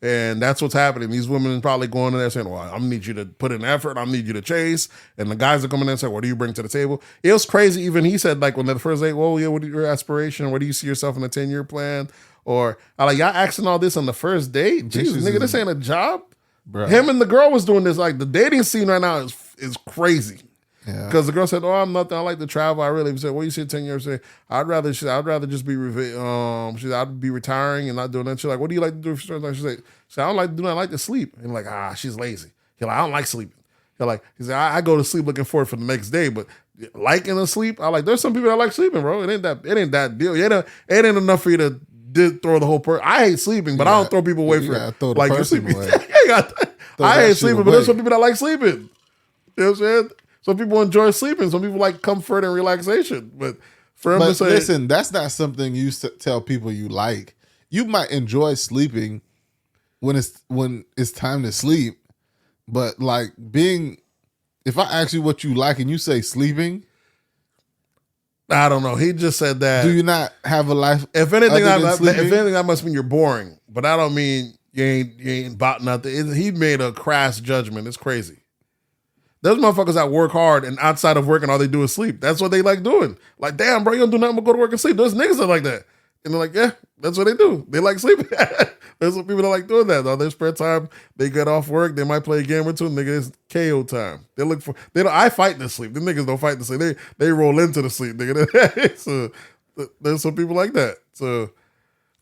And that's what's happening. These women are probably going in there saying, well, I need you to put in effort. I need you to chase. And the guys are coming in and saying, what do you bring to the table? It was crazy. Even he said, like, when the first date, well, yeah, what is your aspiration? Where do you see yourself in a 10-year plan? Or, y'all asking all this on the first date? Jesus, nigga, this ain't a job. Bruh. Him and the girl was doing this. Like, the dating scene right now is crazy. Because the girl said, I'm nothing. I like to travel. I really said, well, you said 10 years. I'd rather just be I'd be retiring and not doing that. She's like, what do you like to do for She said, I don't like to do that. I like to sleep. And like, she's lazy. He's like, I don't like sleeping. He said, I go to sleep looking forward for the next day, but liking to sleep, there's some people that like sleeping, bro. It ain't that deal. It ain't enough for you to throw the whole person. I hate sleeping, but I don't throw people away for it. Like you're sleeping. I hate sleeping, but there's some people that like sleeping. You know what I'm saying? Some people enjoy sleeping. Some people like comfort and relaxation. But For him But to say, listen, that's not something you tell people you like. You might enjoy sleeping when it's time to sleep, but like if I ask you what you like and you say sleeping, I don't know. He just said that. do you not have a life? If anything, sleeping? that must mean you're boring. But I don't mean you ain't about nothing. He made a crass judgment. It's crazy. Those motherfuckers that work hard and outside of working, all they do is sleep. That's what they like doing. Like, damn, bro, you don't do nothing but go to work and sleep. Those niggas are like that. And they're like, yeah, that's what they do. They like sleeping. There's some people that like doing that. On their spare time, they get off work, they might play a game or two, nigga, it's KO time. I fight to sleep. The niggas don't fight to sleep. They roll into the sleep, nigga. So there's some people like that. So,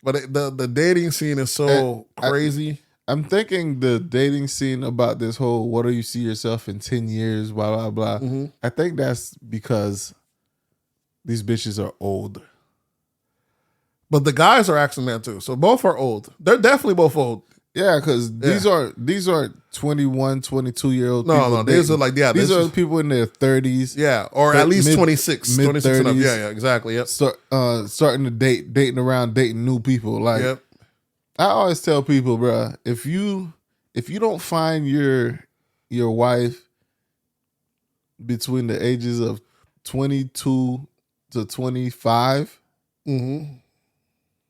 but the dating scene is so crazy. I'm thinking the dating scene about this whole what do you see yourself in 10 years, blah, blah, blah. Mm-hmm. I think that's because these bitches are old. But the guys are asking that too. So both are old. They're definitely both old. Yeah, because these are 21, 22-year-old people. No, these are like, yeah. These are people in their 30s. Yeah, or at least 26. 26 and up. Yeah, exactly. Yep. Starting to dating around, dating new people. Like, yep. I always tell people, bro, if you don't find your wife between the ages of 22 to 25, mm-hmm.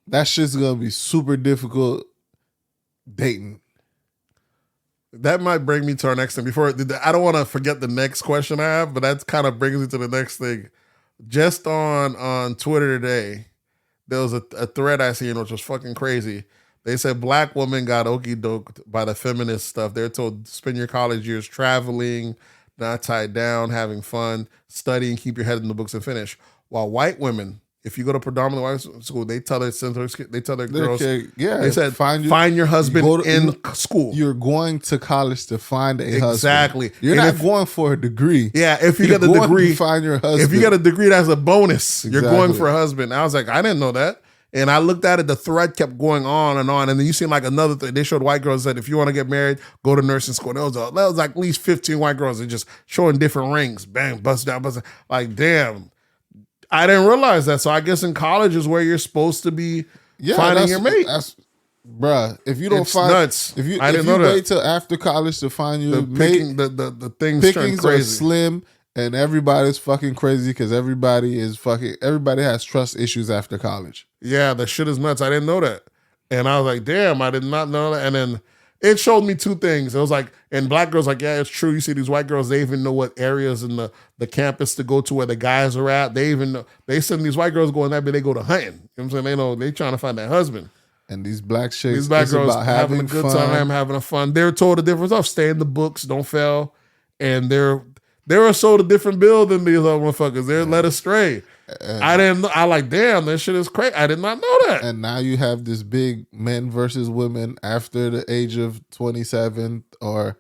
that shit's gonna be super difficult dating. That might bring me to our next thing. I don't want to forget the next question I have, but that kind of brings me to the next thing. Just on Twitter today, there was a thread I seen which was fucking crazy. They said black women got okey doked by the feminist stuff. They're told spend your college years traveling, not tied down, having fun, studying, keep your head in the books and finish. While white women, if you go to predominantly white school, they tell their girls, they said find your husband in school. You're going to college to find a husband. Exactly. You're not going for a degree. Yeah, if you get a degree, find your husband. If you get a degree, that's a bonus. Exactly. You're going for a husband. I was like, I didn't know that. And I looked at it, the thread kept going on. And then you seen like another thing. They showed white girls that if you want to get married, go to nursing school. There was like at least 15 white girls that just showing different rings. Bang, bust down, bust down. Like, damn. I didn't realize that. So I guess in college is where you're supposed to be finding your mate. Bruh, if you don't find nuts. If you wait till after college to find your mate, the things pickings turn crazy. Are slim. And everybody's fucking crazy because everybody has trust issues after college. Yeah, the shit is nuts. I didn't know that. And I was like, damn, I did not know that. And then it showed me two things. It was like, and black girls like, yeah, it's true. You see these white girls, they even know what areas in the campus to go to where the guys are at. They even know, they send these white girls going that, but they go to hunting. You know what I'm saying? They know they trying to find that husband. And these black chicks, these black girls about having a good time, having a fun. They're told the difference of stay in the books, don't fail. And they're sold a different bill than these other motherfuckers. They're led astray. I didn't know. I like, damn, this shit is crazy. I did not know that. And now you have this big men versus women after the age of 27 or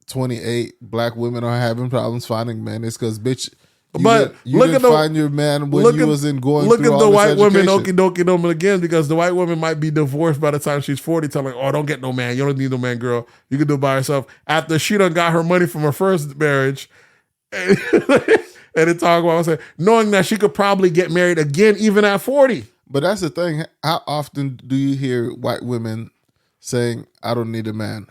28. Black women are having problems finding men. It's because, bitch, you didn't find your man when you was in going through all this education. Look at the white women, okie dokie again, because the white woman might be divorced by the time she's 40, telling, oh, don't get no man. You don't need no man, girl. You can do it by yourself. After she done got her money from her first marriage, and then talk about saying, knowing that she could probably get married again even at 40. But that's the thing. How often do you hear white women saying, I don't need a man?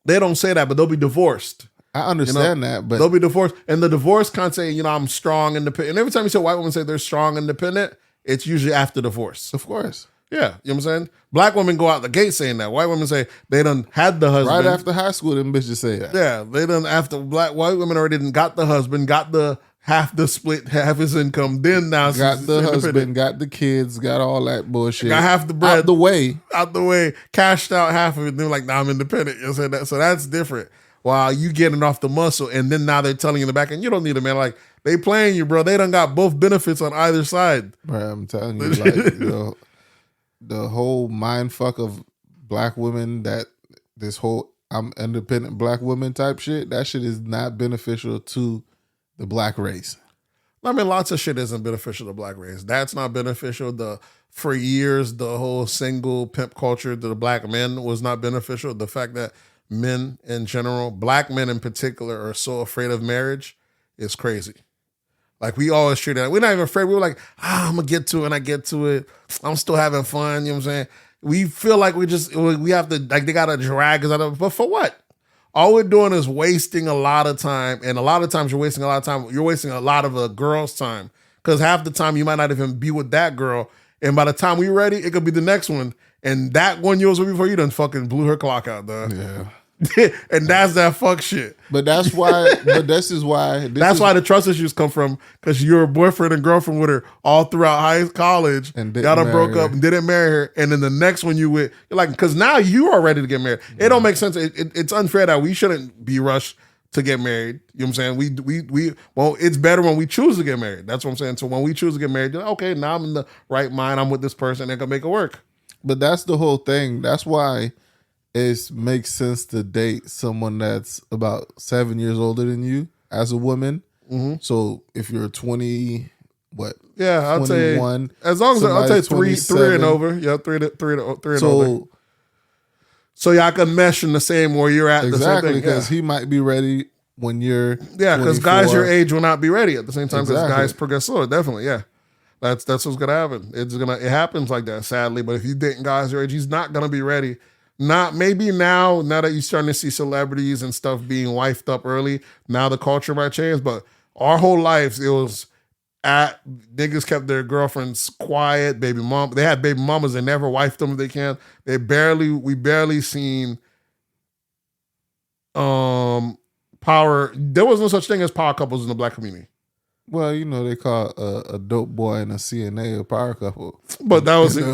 They don't say that, but they'll be divorced. I understand that, but they'll be divorced. And the divorce can't say, I'm strong, independent. And every time you say white women say they're strong, independent, it's usually after divorce. Of course. Yeah. You know what I'm saying? Black women go out the gate saying that. White women say they done had the husband. Right after high school, them bitches say that. Yeah. They done after white women already done got the husband, got the half the split, half his income. Then now got the husband, got the kids, got all that bullshit. Got half the bread. Out the way. Cashed out half of it. They're like, I'm independent. You know what I'm saying? So that's different. While you getting off the muscle, and then now they're telling you in the back, and you don't need a man. Like, they playing you, bro. They done got both benefits on either side. Bro, I'm telling you, like, the whole mind fuck of black women, that this whole I'm independent black woman type shit, that shit is not beneficial to the black race. I mean, lots of shit isn't beneficial to the black race. That's not beneficial. For years, the whole single pimp culture to the black men was not beneficial. The fact that men in general, black men in particular, are so afraid of marriage is crazy. Like we always treat it. We're not even afraid. We were like, I'm gonna get to it, and I get to it. I'm still having fun. You know what I'm saying? We feel like we have to, like, they gotta drag us out of it. But for what? All we're doing is wasting a lot of time, and a lot of times you're wasting a lot of time. You're wasting a lot of a girl's time, because half the time you might not even be with that girl, and by the time we're ready, it could be the next one, and that one you was with before, you done fucking blew her clock out, dog. Yeah. And that's that fuck shit. But that's why. But this is why. That's why the trust issues come from, because you're a boyfriend and girlfriend with her all throughout college. And y'all done broke up and didn't marry her, and then the next one you with, you're like, because now you are ready to get married. It don't make sense. It's unfair that we shouldn't be rushed to get married. You know what I'm saying? Well, it's better when we choose to get married. That's what I'm saying. So when we choose to get married, you're like, okay, now I'm in the right mind. I'm with this person that can make it work. But that's the whole thing. That's why it makes sense to date someone that's about 7 years older than you as a woman. Mm-hmm. So if you're 20, what? Yeah, I'd say, as long as I'll say three and over. Yeah, three and over. So y'all can mesh in the same where you're at. Exactly, because he might be ready when you're because guys your age will not be ready at the same time, because guys progress slower. Definitely, yeah. That's what's gonna happen. It happens like that, sadly. But if you dating guys your age, he's not gonna be ready. Not maybe now that you're starting to see celebrities and stuff being wifed up early, now the culture might change. But our whole lives, it was niggas kept their girlfriends quiet, baby mom. They had baby mamas, they never wifed them if they can. We barely seen power. There was no such thing as power couples in the black community. Well, they call a dope boy and a CNA a power couple. But that was it.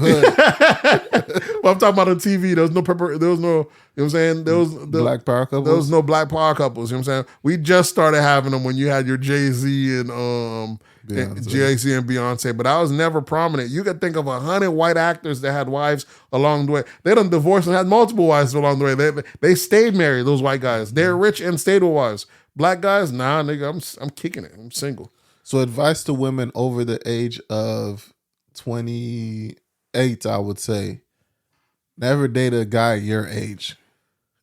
Well, I'm talking about on TV. There was no you know what I'm saying? Black power couples? There was no black power couples, you know what I'm saying? We just started having them when you had your Jay-Z and Jay-Z and Beyonce, but I was never prominent. You could think of 100 white actors that had wives along the way. They done divorced and had multiple wives along the way. They stayed married, those white guys. They're rich and stayed with wives. Black guys, nah, nigga, I'm kicking it. I'm single. So advice to women over the age of 28, I would say, never date a guy your age.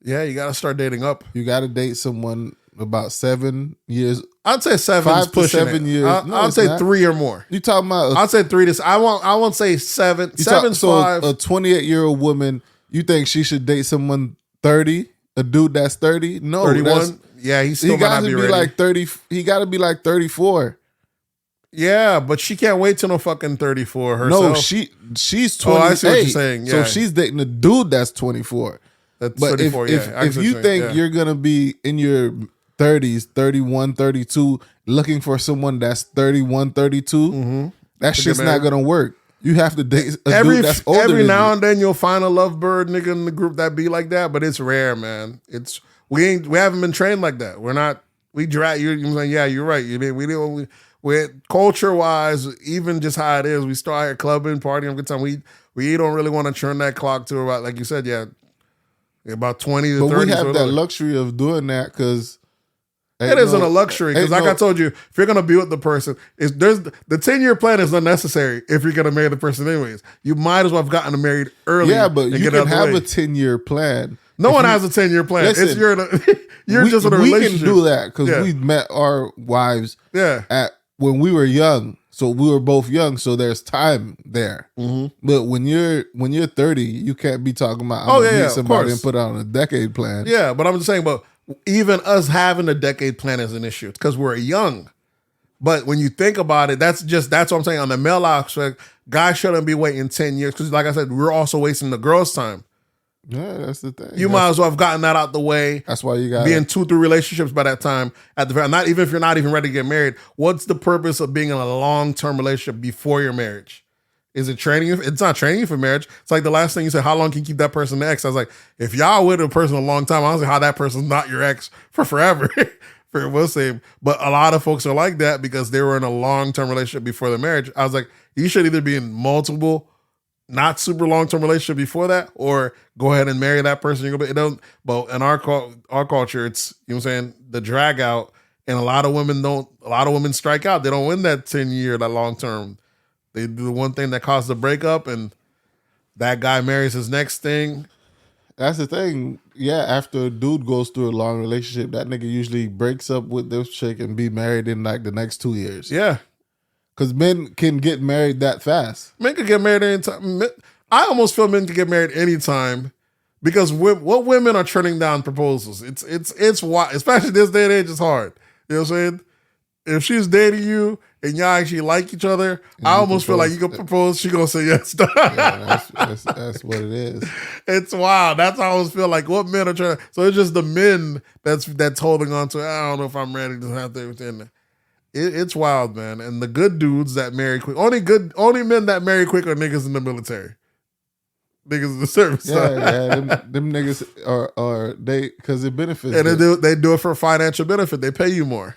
Yeah, you got to start dating up. You got to date someone about 7 years. I'd say 7 5 to 7 years. I'd say 3 or more. You talking about? I'd say 3 to. I won't say 7. 7's 5. A 28-year-old woman, you think she should date someone 30? A dude that's 30? No, 31. Yeah, he got to be ready. Like 30. He got to be like 34. Yeah, but she can't wait till no fucking 34 herself. No, she's 28. Oh, I see what you're saying. Yeah. So she's dating a dude that's 24. That's but 34, if you think you're going to be in your 30s, 31, 32, looking for someone that's 31, 32, that shit's not going to work. You have to date a dude that's older every than now you. and then you'll find a lovebird nigga in the group that be like that, but it's rare, man. We haven't been trained like that. We drag you. You're saying, yeah, you're right. We're culture wise, even just how it is, we start here clubbing, partying, good time. We don't really want to turn that clock to about, like you said, about 20 to 30. But we have that luxury of doing that because it isn't a luxury. Because like I told you, if you're gonna be with the person, the 10-year plan is unnecessary if you're gonna marry the person anyways. You might as well have gotten married early. Yeah, but you can have a 10-year plan. No one has a 10-year plan. Listen, it's you're just in a relationship. We can do that because we met our wives when we were young. So we were both young, so there's time there. Mm-hmm. But when you're 30, you can't be talking about I'm gonna meet somebody and put out a decade plan. Yeah, but I'm just saying, but even us having a decade plan is an issue because we're young. But when you think about it, that's what I'm saying. On the male aspect, guys shouldn't be waiting 10 years because, like I said, we're also wasting the girls' time. Yeah, that's the thing. You might as well have gotten that out the way. That's why you got be in 2-3 relationships by that time. At the very, not even if you're not even ready to get married. What's the purpose of being in a long-term relationship before your marriage? Is it training you? It's not training you for marriage. It's like the last thing you said. How long can you keep that person the ex? I was like, if y'all with a person a long time, I don't see how that person's not your ex for forever. We'll say, but a lot of folks are like that because they were in a long-term relationship before the marriage. I was like, you should either be in multiple, not super long-term relationship before that, or go ahead and marry that person. But in our culture, it's, you know what I'm saying, the drag out, and a lot of women strike out. They don't win that 10-year, that long-term. They do the one thing that caused the breakup, and that guy marries his next thing. That's the thing. Yeah, after a dude goes through a long relationship, that nigga usually breaks up with this chick and be married in like the next 2 years. Yeah. Because men can get married that fast. Men can get married anytime. I almost feel men can get married anytime because what women are turning down proposals. It's wild, especially this day and age. It's hard. You know what I'm saying? If she's dating you and y'all actually like each other, I almost feel like you can propose. She gonna say yes. Yeah, that's what it is. It's wild. That's how I always feel like what men are trying. So it's just the men that's holding on to. I don't know if I'm ready to have everything. It's wild, man. And the good dudes that marry quick, only men that marry quick are niggas in the military, niggas in the service. Yeah. Them niggas are they because it benefits. And they do it for financial benefit. They pay you more,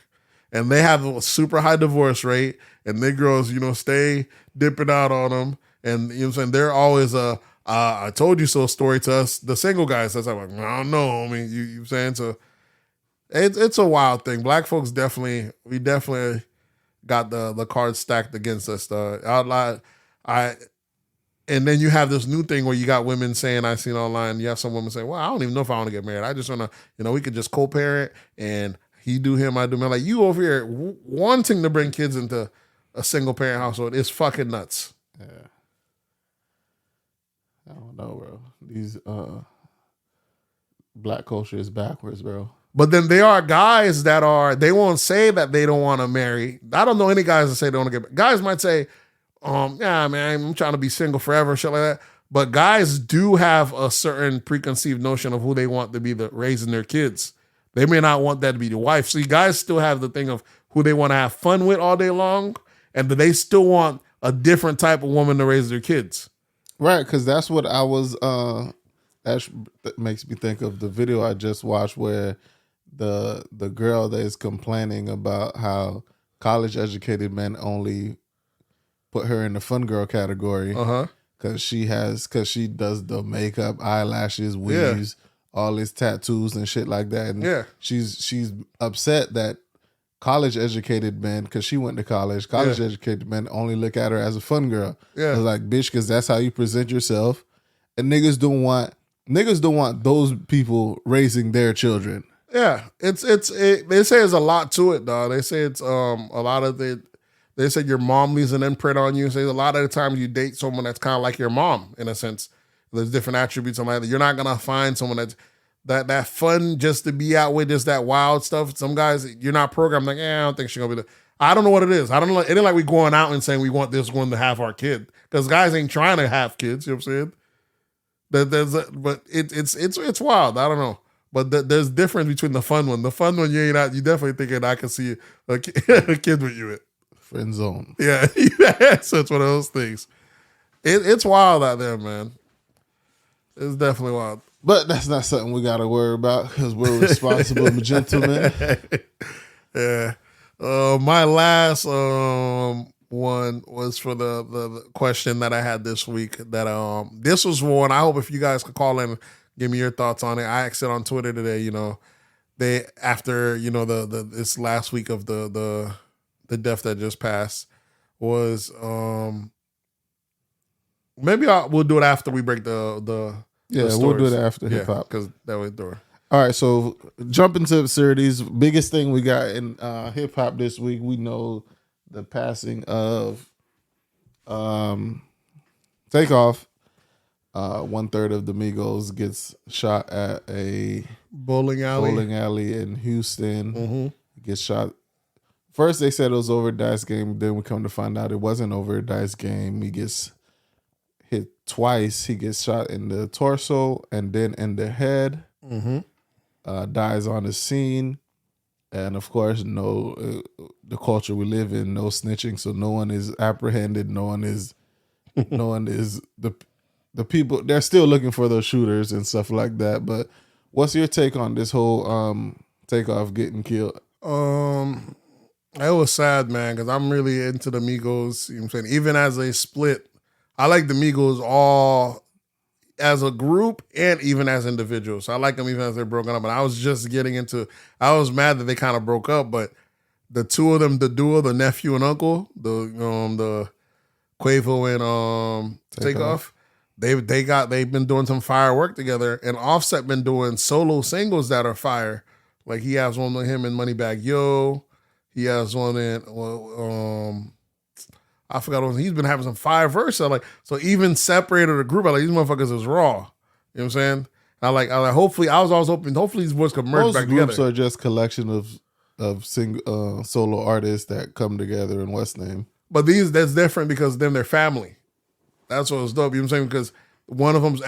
and they have a super high divorce rate. And they girls, stay dipping out on them. And you know what I'm saying? They're always I told you so story to us, the single guys. That's like, I don't know, homie. You know what I'm saying? So it's a wild thing. Black folks definitely got the cards stacked against us. And then you have this new thing where you got women saying, I seen online, you have some women saying, well, I don't even know if I want to get married. I just want to, we could just co-parent and he do him, I do me. Like you over here wanting to bring kids into a single parent household is fucking nuts. Yeah. I don't know, bro. These black culture is backwards, bro. But then there are guys they won't say that they don't want to marry. I don't know any guys that say they want to get married. Guys might say, yeah, man, I'm trying to be single forever, shit like that. But guys do have a certain preconceived notion of who they want to be raising their kids. They may not want that to be the wife. See, guys still have the thing of who they want to have fun with all day long, and they still want a different type of woman to raise their kids. Right, because that's what I was, that makes me think of the video I just watched where the girl that is complaining about how college educated men only put her in the fun girl category because she does the makeup, eyelashes, weaves, all his tattoos and shit like that. And she's upset that college educated men, because she went to college, educated men only look at her as a fun girl. Yeah, I was like, bitch, because that's how you present yourself, and niggas don't want those people raising their children. Yeah, they say there's a lot to it, dog. They say it's a lot of they say your mom leaves an imprint on you. Say a lot of the times you date someone that's kind of like your mom in a sense. There's different attributes and like that. You're not gonna find someone that fun just to be out with, just that wild stuff. Some guys you're not programmed like, I don't think she's gonna be I don't know what it is. I don't know. It ain't like we going out and saying we want this one to have our kid, because guys ain't trying to have kids. You know what I'm saying? But it's wild. I don't know. But there's difference between the fun one. The fun one, you ain't out. You definitely thinking I can see a kid with you. Friend zone. Yeah, so it's one of those things. It's wild out there, man. It's definitely wild. But that's not something we got to worry about because we're responsible gentlemen. Yeah. My last one was for the question that I had this week. That this was one. I hope if you guys could call in. Give me your thoughts on it. I asked it on Twitter today. They after this last week of the death that just passed was maybe we'll do it after we break the we'll do it after hip hop because that way door. All right, so jump into absurdities. Biggest thing we got in hip hop this week, we know the passing of Takeoff. 1/3 of the Migos gets shot at a bowling alley in Houston. Mm-hmm. Gets shot. First they said it was over a dice game. Then we come to find out it wasn't over a dice game. He gets hit twice. He gets shot in the torso and then in the head. Mm-hmm. Dies on the scene. And of course, the culture we live in, no snitching. So no one is apprehended. No one is the people, they're still looking for those shooters and stuff like that. But what's your take on this whole Takeoff getting killed? It was sad, man, because I'm really into the Migos. You know what I'm saying? Even as they split, I like the Migos all as a group and even as individuals. I like them even as they're broken up. And I was just I was mad that they kind of broke up, but the two of them, the duo, the nephew and uncle, the Quavo and Takeoff. they've been doing some fire work together, and Offset been doing solo singles that are fire. Like he has one with him in Moneybagg Yo. He has one in I forgot what he's been having some fire verses. Like, so even separated the group, I like these motherfuckers is raw. You know what I'm saying? I like hopefully I was always hoping these boys could merge back together. Most groups are just collection of solo artists that come together in what's name. But that's different because then they're family. That's what was dope. You know what I'm saying? Because one of them's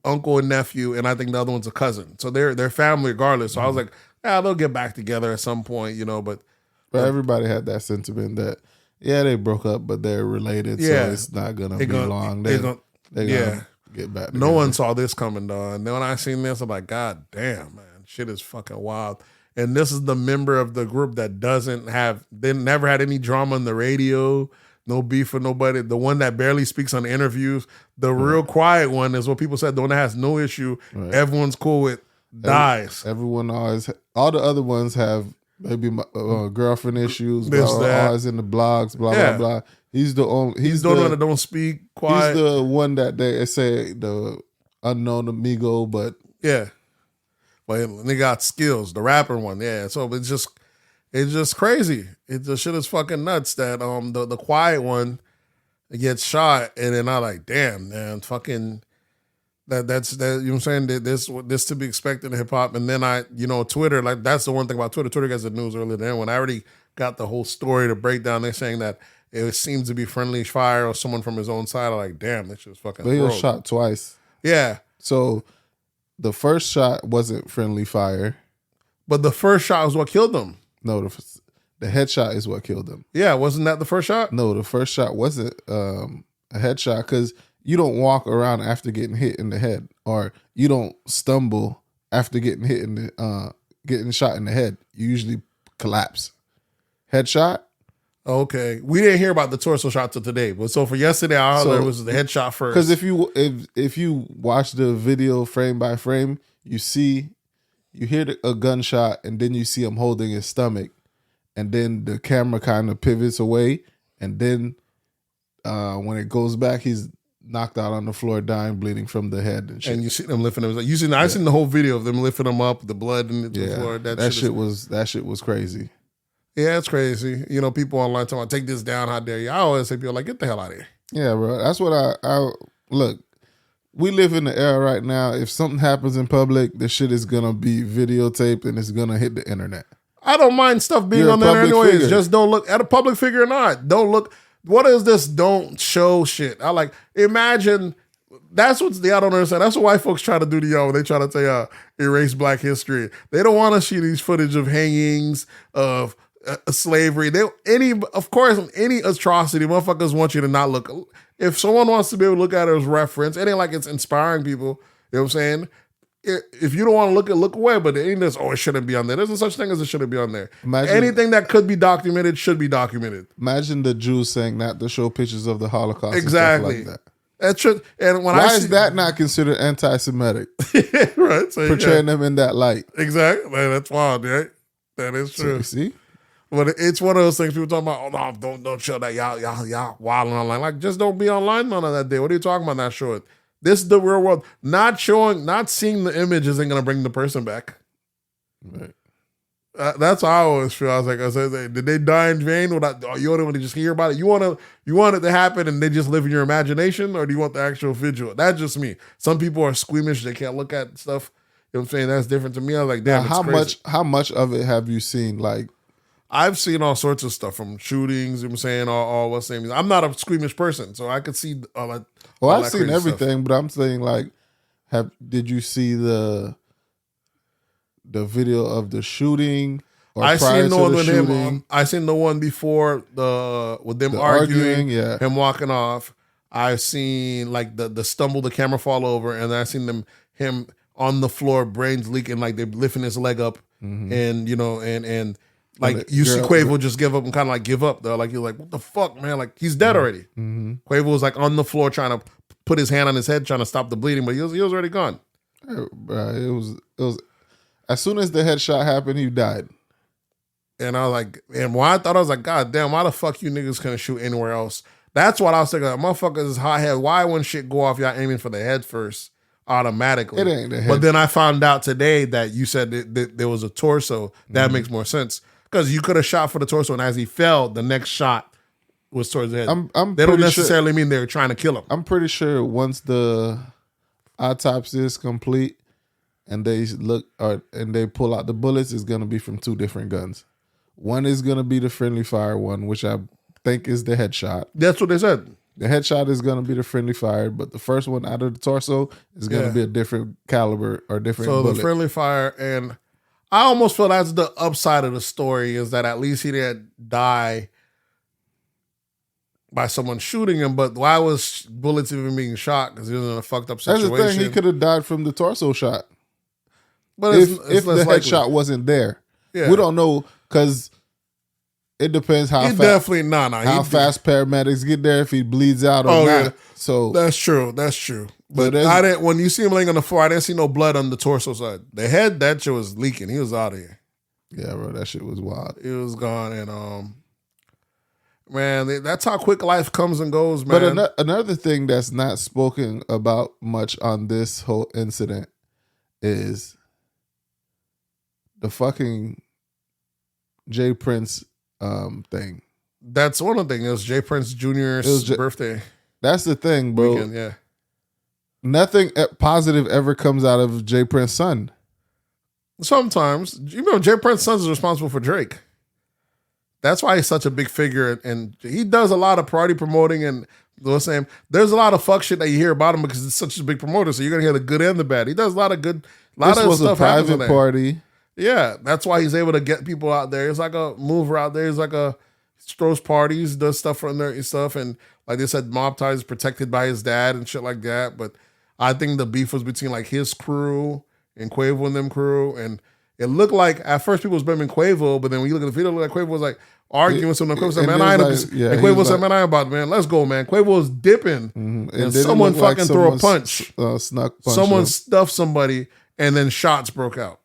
uncle and nephew, and I think the other one's a cousin. So they're family regardless. So I was like, they'll get back together at some point, you know. But everybody had that sentiment that they broke up, but they're related, so it's not gonna be long. They're gonna get back together. No one saw this coming, dog. And then when I seen this, I'm like, God damn, man, shit is fucking wild. And this is the member of the group that they never had any drama on the radio, no beef with nobody. The one that barely speaks on interviews. The real quiet one is what people said, the one that has no issue, everyone's cool with, dies. Everyone all the other ones have maybe girlfriend issues, always in the blogs, blah, blah, blah. He's the one that don't speak quiet. He's the one that they say the unknown amigo, but but they got skills. The rapper one, So it's just crazy. The shit is fucking nuts that the quiet one gets shot, and then I like, damn, man, fucking that's you know what I'm saying? This to be expected in hip hop. And then Twitter, like that's the one thing about Twitter. Twitter gets the news earlier than when I already got the whole story to break down. They're saying that it seems to be friendly fire or someone from his own side. I'm like, damn, this shit's fucking. But he was shot twice. Yeah. So the first shot wasn't friendly fire. But the first shot was what killed him. No, the headshot is what killed him. Yeah, wasn't that the first shot? No, the first shot wasn't a headshot because you don't walk around after getting hit in the head, or you don't stumble after getting hit in the getting shot in the head. You usually collapse. Headshot. Okay, we didn't hear about the torso shot till today, but so for yesterday, I heard it was the headshot first. Because if you watch the video frame by frame, you hear a gunshot, and then you see him holding his stomach, and then the camera kind of pivots away, and then when it goes back, he's knocked out on the floor, dying, bleeding from the head and shit. And you see them lifting him. I've seen the whole video of them lifting him up, the blood in the floor. That shit was crazy. Yeah, it's crazy. You know, people online talking about, take this down, how dare you? I always say people like, get the hell out of here. Yeah, bro. That's what I look. We live in the era right now. If something happens in public, the shit is gonna be videotaped and it's gonna hit the internet. I don't mind stuff being on there anyways. Figure. Just don't look at a public figure or not. Don't look. What is this? Don't show shit. I like imagine. That's what I don't understand. That's what white folks try to do to y'all when they try to say erase Black history. They don't want to see these footage of hangings of. Slavery. Any atrocity, motherfuckers want you to not look. If someone wants to be able to look at it as reference, it ain't like it's inspiring people. You know what I'm saying? If you don't want to look away. But it ain't this. Oh, it shouldn't be on there. There's no such thing as it shouldn't be on there. Anything that could be documented should be documented. Imagine the Jews saying not to show pictures of the Holocaust. Exactly. And stuff like that. That's true. And why is that not considered anti-Semitic? Right. So portraying them in that light. Exactly. That's wild, right? That is true. See. But it's one of those things people talking about, oh no, don't show that. Y'all wilding online. Like, just don't be online on that day. What are you talking about not showing? This is the real world. Not seeing the image isn't going to bring the person back. Right. That's how I always feel. I was like, did they die in vain? You don't want to just hear about it? You want it to happen and they just live in your imagination? Or do you want the actual visual? That's just me. Some people are squeamish. They can't look at stuff. You know what I'm saying? That's different to me. I was like, damn, how much of it have you seen? Like, I've seen all sorts of stuff from shootings. You know what I'm saying? All what's the name? I'm not a squeamish person, so I could see all that. Well, I've seen everything, stuff. But I'm saying, like, did you see the video of the shooting? I seen the one with him. I seen the one before with them arguing. Yeah, him walking off. I seen like the stumble, the camera fall over, and then I seen him on the floor, brains leaking, like they're lifting his leg up, and and. Like you see Quavo just give up and kind of like give up though. Like you're like, what the fuck, man? Like he's dead already. Mm-hmm. Quavo was like on the floor trying to put his hand on his head, trying to stop the bleeding, but he was already gone. It was as soon as the headshot happened, he died. And I was like, and why I thought I was like, God damn, why the fuck you niggas couldn't shoot anywhere else? That's what I was thinking. Motherfuckers is hot head. Why when shit go off, y'all aiming for the head first automatically? It ain't the head. But then I found out today that you said that there was a torso. That makes more sense. Because you could have shot for the torso, and as he fell, the next shot was towards the head. They don't necessarily mean they were trying to kill him. I'm pretty sure once the autopsy is complete and they they pull out the bullets, it's gonna be from 2 different guns. One is gonna be the friendly fire one, which I think is the headshot. That's what they said. The headshot is gonna be the friendly fire, but the first one out of the torso is gonna be a different caliber or different bullet. The friendly fire, and I almost feel that's the upside of the story, is that at least he didn't die by someone shooting him, but why was bullets even being shot? Because he was in a fucked up situation. That's the thing. He could have died from the torso shot. But if the headshot wasn't there, we don't know, because it depends how fast paramedics get there, if he bleeds out or not. Yeah. So that's true. But I didn't. When you see him laying on the floor, I didn't see no blood on the torso side. The head, that shit was leaking. He was out of here. Yeah, bro, that shit was wild. It was gone, and man, that's how quick life comes and goes, man. But another thing that's not spoken about much on this whole incident is the fucking Jay Prince thing. That's one of the things. It was Jay Prince Jr.'s birthday. That's the thing, bro. Weekend, yeah. Nothing positive ever comes out of Jay Prince's son. Sometimes. You know, Jay Prince's son is responsible for Drake. That's why he's such a big figure, and he does a lot of party promoting, and there's a lot of fuck shit that you hear about him because it's such a big promoter. So you're gonna hear the good and the bad. He does a lot of good. This was a private party. Yeah, that's why he's able to get people out there. He's like a mover out there. He's like throws parties, does stuff from there and stuff, and like they said, Mob Ties is protected by his dad and shit like that. But I think the beef was between like his crew and Quavo and them crew, and it looked like at first people was blaming Quavo, but then when you look at the video, it looked like Quavo was like arguing with someone. Quavo said, "Man, I ain't." And Quavo said, "Man, I ain't about it, man. Let's go, man." Quavo was dipping, and someone fucking threw a punch. Someone stuffed somebody, and then shots broke out.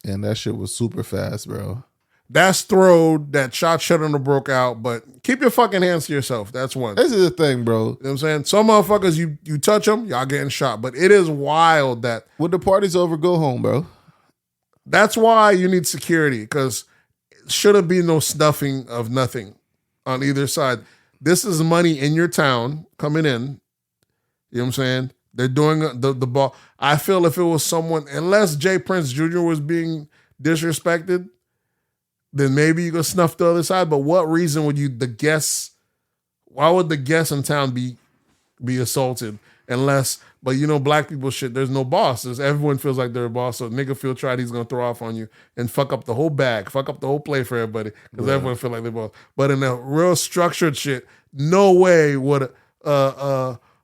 And that shit was super fast, bro. That's throwed. That shot shouldn't have broke out, but keep your fucking hands to yourself. That's one. This is the thing, bro. You know what I'm saying? Some motherfuckers, you touch them, y'all getting shot. But it is wild that when the party's over, go home, bro. That's why you need security, because it shouldn't be no snuffing of nothing on either side. This is money in your town coming in. You know what I'm saying? They're doing the ball. I feel if it was someone, unless Jay Prince Jr. was being disrespected, then maybe you could snuff the other side. But what reason would why would the guests in town be assaulted? But you know, black people shit, there's no boss. Everyone feels like they're a boss. So nigga feel tried, he's going to throw off on you and fuck up the whole bag, fuck up the whole play for everybody. Because everyone feel like they're boss. But in a real structured shit, no way would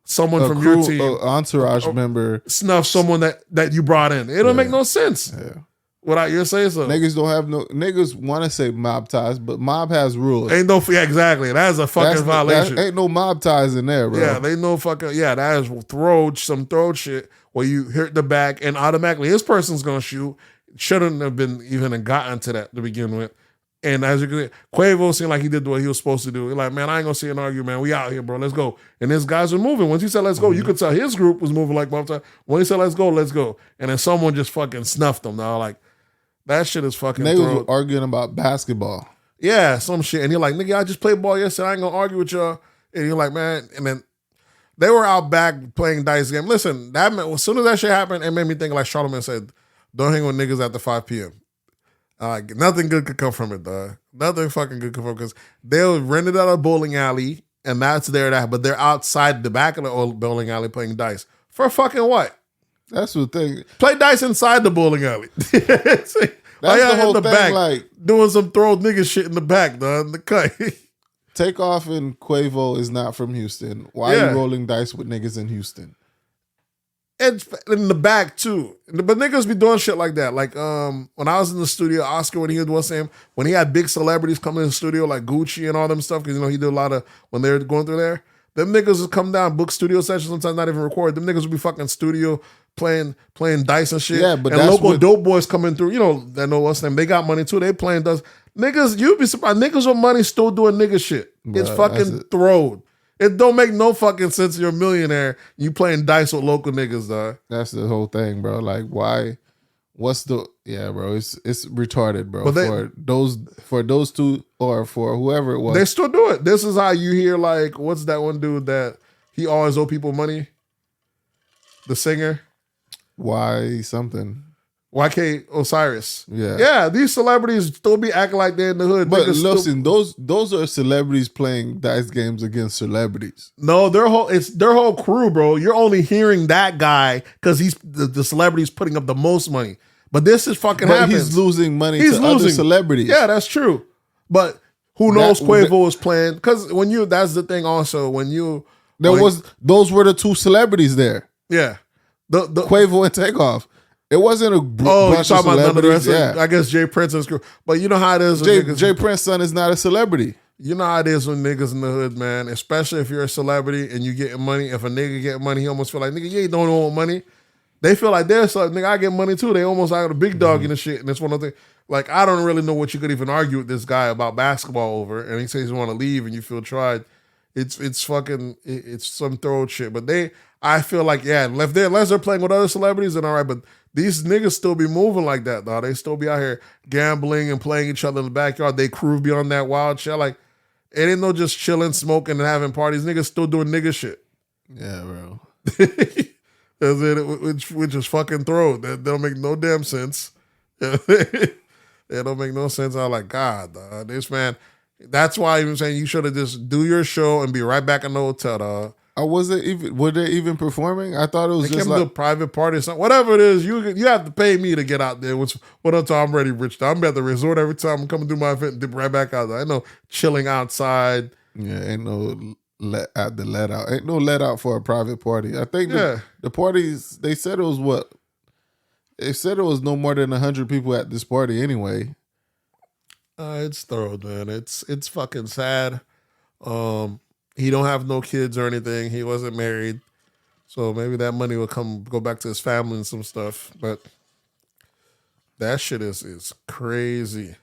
someone from your team, entourage member, snuff someone that you brought in. It don't make no sense. Yeah. Without your say so. Niggas want to say mob ties, but mob has rules. Exactly. That is a fucking violation. Ain't no mob ties in there, bro. Yeah, they know fucking, that is some throw shit where you hit the back and automatically his person's gonna shoot. Shouldn't have been even gotten to that to begin with. And as you can see, Quavo seemed like he did what he was supposed to do. He's like, man, I ain't gonna see an argument, man. We out here, bro. Let's go. And his guys were moving. Once he said, let's go, you could tell his group was moving like mob ties. When he said, let's go, let's go. And then someone just fucking snuffed them. Now, like, that shit is fucking. Niggas were arguing about basketball. Yeah, some shit. And you're like, nigga, I just played ball yesterday. I ain't gonna argue with y'all. And you're like, man. And then they were out back playing dice game. Listen, as soon as that shit happened, it made me think like Charlamagne said, don't hang with niggas after 5 p.m. Nothing good could come from it, dog. Nothing fucking good could come from it. Because they'll rent it out of a bowling alley, and that's but they're outside the back of the old bowling alley playing dice. For fucking what? That's the thing. Play dice inside the bowling alley. That's the whole thing. Back, like doing some throw nigga shit in the back, dog. In the cut. Takeoff and Quavo is not from Houston. Why are you rolling dice with niggas in Houston? It's in the back too. But niggas be doing shit like that. Like when I was in the studio, Oscar, when he was saying, when he had big celebrities come in the studio like Gucci and all them stuff, because you know he did a lot of when they were going through there. Them niggas would come down, book studio sessions, sometimes not even record. Them niggas would be fucking studio playing dice and shit. Yeah, but and local dope boys coming through, you know, that know what's name. They got money too. They playing dice. Niggas, you'd be surprised. Niggas with money still doing nigga shit. It's Bruh, fucking throwed. It don't make no fucking sense. You're a millionaire. You playing dice with local niggas, dog. That's the whole thing, bro. Like, why? What's the bro? It's retarded, bro. But for those two or for whoever it was, they still do it. This is how you hear like, what's that one dude that he always owe people money? The singer, why something? YK Osiris. Yeah. These celebrities still be acting like they're in the hood. But Niggas listen, those are celebrities playing dice games against celebrities. No, it's their whole crew, bro. You're only hearing that guy because he's the celebrity's putting up the most money. But this is fucking happening. He's losing money to other celebrities. Yeah, that's true. But who knows Quavo was playing? Because that's the thing also, those were the two celebrities there. Yeah. The Quavo and Takeoff. It wasn't a bunch of celebrities. I guess Jay Prince's crew. But you know how it is. Jay Prince's son is not a celebrity. You know how it is when niggas in the hood, man. Especially if you're a celebrity and you getting money. If a nigga get money, he almost feel like, nigga, you ain't don't want money. They feel like they're nigga, I get money too. They almost like a big dog in the shit. And it's one of the things. Like, I don't really know what you could even argue with this guy about basketball over. And he says he want to leave and you feel tried. It's fucking, it's some throw shit. But I feel like, unless they're playing with other celebrities, then all right. But these niggas still be moving like that, though. They still be out here gambling and playing each other in the backyard. They crew be on that wild shit. Like, it ain't no just chilling, smoking, and having parties. Niggas still doing nigga shit. Yeah, bro. That's it, which is fucking throw. That don't make no damn sense. It don't make no sense. I'm like, God, dog, this man. That's why I'm saying you should have just do your show and be right back in the hotel, dog. Were they even performing? I thought it was just like a private party or something. Whatever it is, you have to pay me to get out there. What until I'm ready, rich? I'm at the resort every time I'm coming through my event and dip right back out there. I know chilling outside. Yeah, ain't no let out. Ain't no let out for a private party. I think the parties, they said it was what? They said it was no more than 100 people at this party anyway. It's thorough, man. It's fucking sad. He don't have no kids or anything. He wasn't married. So maybe that money will go back to his family and some stuff. But that shit is crazy.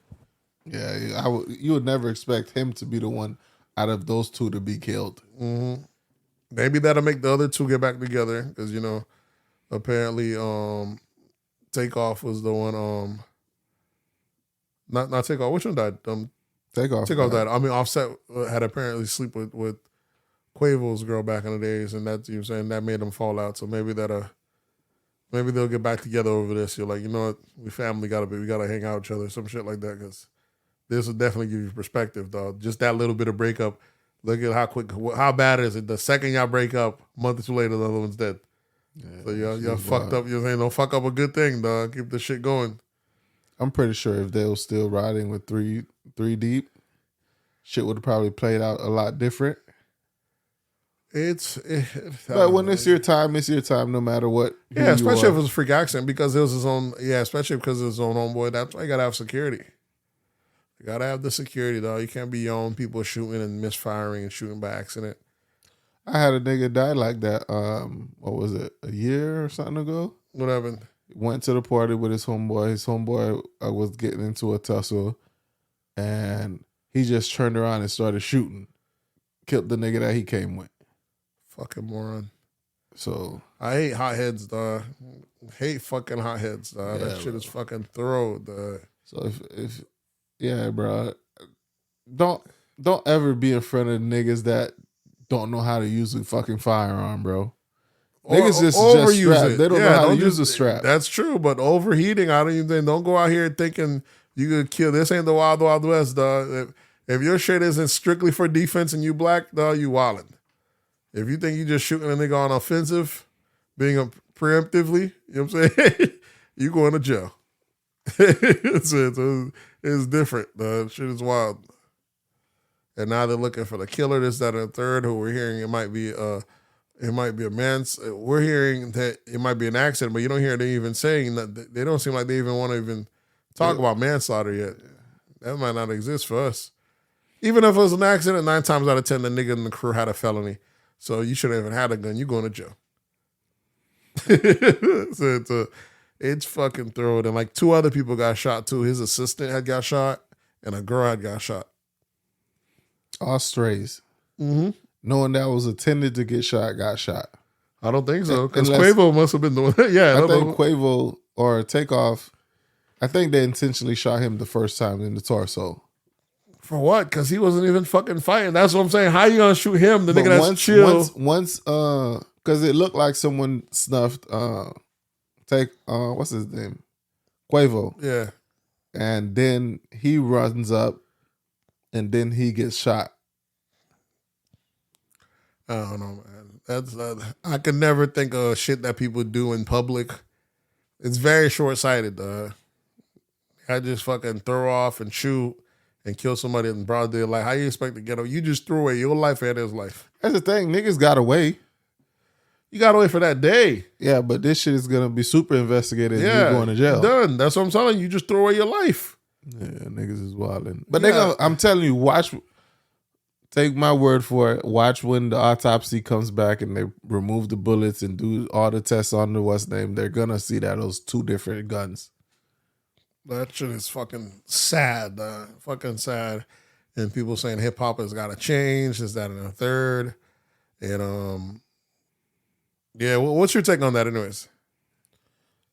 Yeah, you would never expect him to be the one out of those two to be killed. Mm-hmm. Maybe that'll make the other two get back together. Because, apparently Takeoff was the one. Not Takeoff. Which one died? Takeoff died. I mean, Offset had apparently sleep with Quavo's girl back in the days, and that that made them fall out. So maybe they'll get back together over this. You're like, you know what, we family we gotta hang out with each other, some shit like that. Because this will definitely give you perspective, dog. Just that little bit of breakup. Look at how bad is it? The second y'all break up, a month or two later, the other one's dead. Yeah, so y'all fucked up. You're saying don't fuck up a good thing, dog. Keep the shit going. I'm pretty sure if they were still riding with three deep, shit would have probably played out a lot different. But when it's your time no matter what. Yeah, especially if it was a freak accident because it was his own. Yeah, especially because it was his own homeboy. That's why you gotta have security. You gotta have the security, dog. You can't be your own people shooting and misfiring and shooting by accident. I had a nigga die like that. What was it? A year or something ago? What happened? Went to the party with his homeboy. His homeboy was getting into a tussle, and he just turned around and started shooting. Killed the nigga that he came with. Fucking moron. So I hate hotheads, dog. Hate fucking hotheads, dog. That shit is fucking throw, dog. So if bro, don't ever be in front of niggas that don't know how to use a fucking firearm, bro. Niggas just strap. They don't know how to use a strap. That's true, but overheating, I don't even think. Don't go out here thinking you could kill. This ain't the Wild Wild West, dog. If your shit isn't strictly for defense and you black, dog, you wildin'. If you think you just shooting a nigga on offensive, being preemptively, you know what I'm saying? You going to jail. It's different. The shit is wild. And now they're looking for the killer, this, that, and the third, who we're hearing it might be a man's. We're hearing that it might be an accident, but you don't hear they even saying that. They don't seem like they even want to even talk about manslaughter yet. That might not exist for us. Even if it was an accident, 9 times out of 10, the nigga in the crew had a felony. So you shouldn't even had a gun. You going to jail. So it's fucking thrown. And like 2 other people got shot too. His assistant had got shot and a girl had got shot. All strays. Knowing that was intended to get shot, got shot. I don't think so, because Quavo must have been doing it. Yeah, I think Quavo or Takeoff, I think they intentionally shot him the first time in the torso. For what? Because he wasn't even fucking fighting. That's what I'm saying. How you gonna shoot him? The nigga that's chill. Once, because it looked like someone snuffed. What's his name? Quavo. Yeah. And then he runs up, and then he gets shot. I don't know, man. That's I could never think of shit that people do in public. It's very short sighted. I just fucking throw off and shoot and kill somebody in broad daylight. How you expect to get away? You just threw away your life and his life. That's the thing. Niggas got away. You got away for that day. Yeah, but this shit is gonna be super investigated. Yeah, and you're going to jail. Done. That's what I'm telling you. You just throw away your life. Yeah, niggas is wilding. But they gonna. I'm telling you, watch. Take my word for it. Watch when the autopsy comes back and they remove the bullets and do all the tests on the what's name. They're gonna see that those two different guns. That shit is fucking sad. Fucking sad. And people saying hip hop has got to change. Is that in a third? And yeah. What's your take on that, anyways?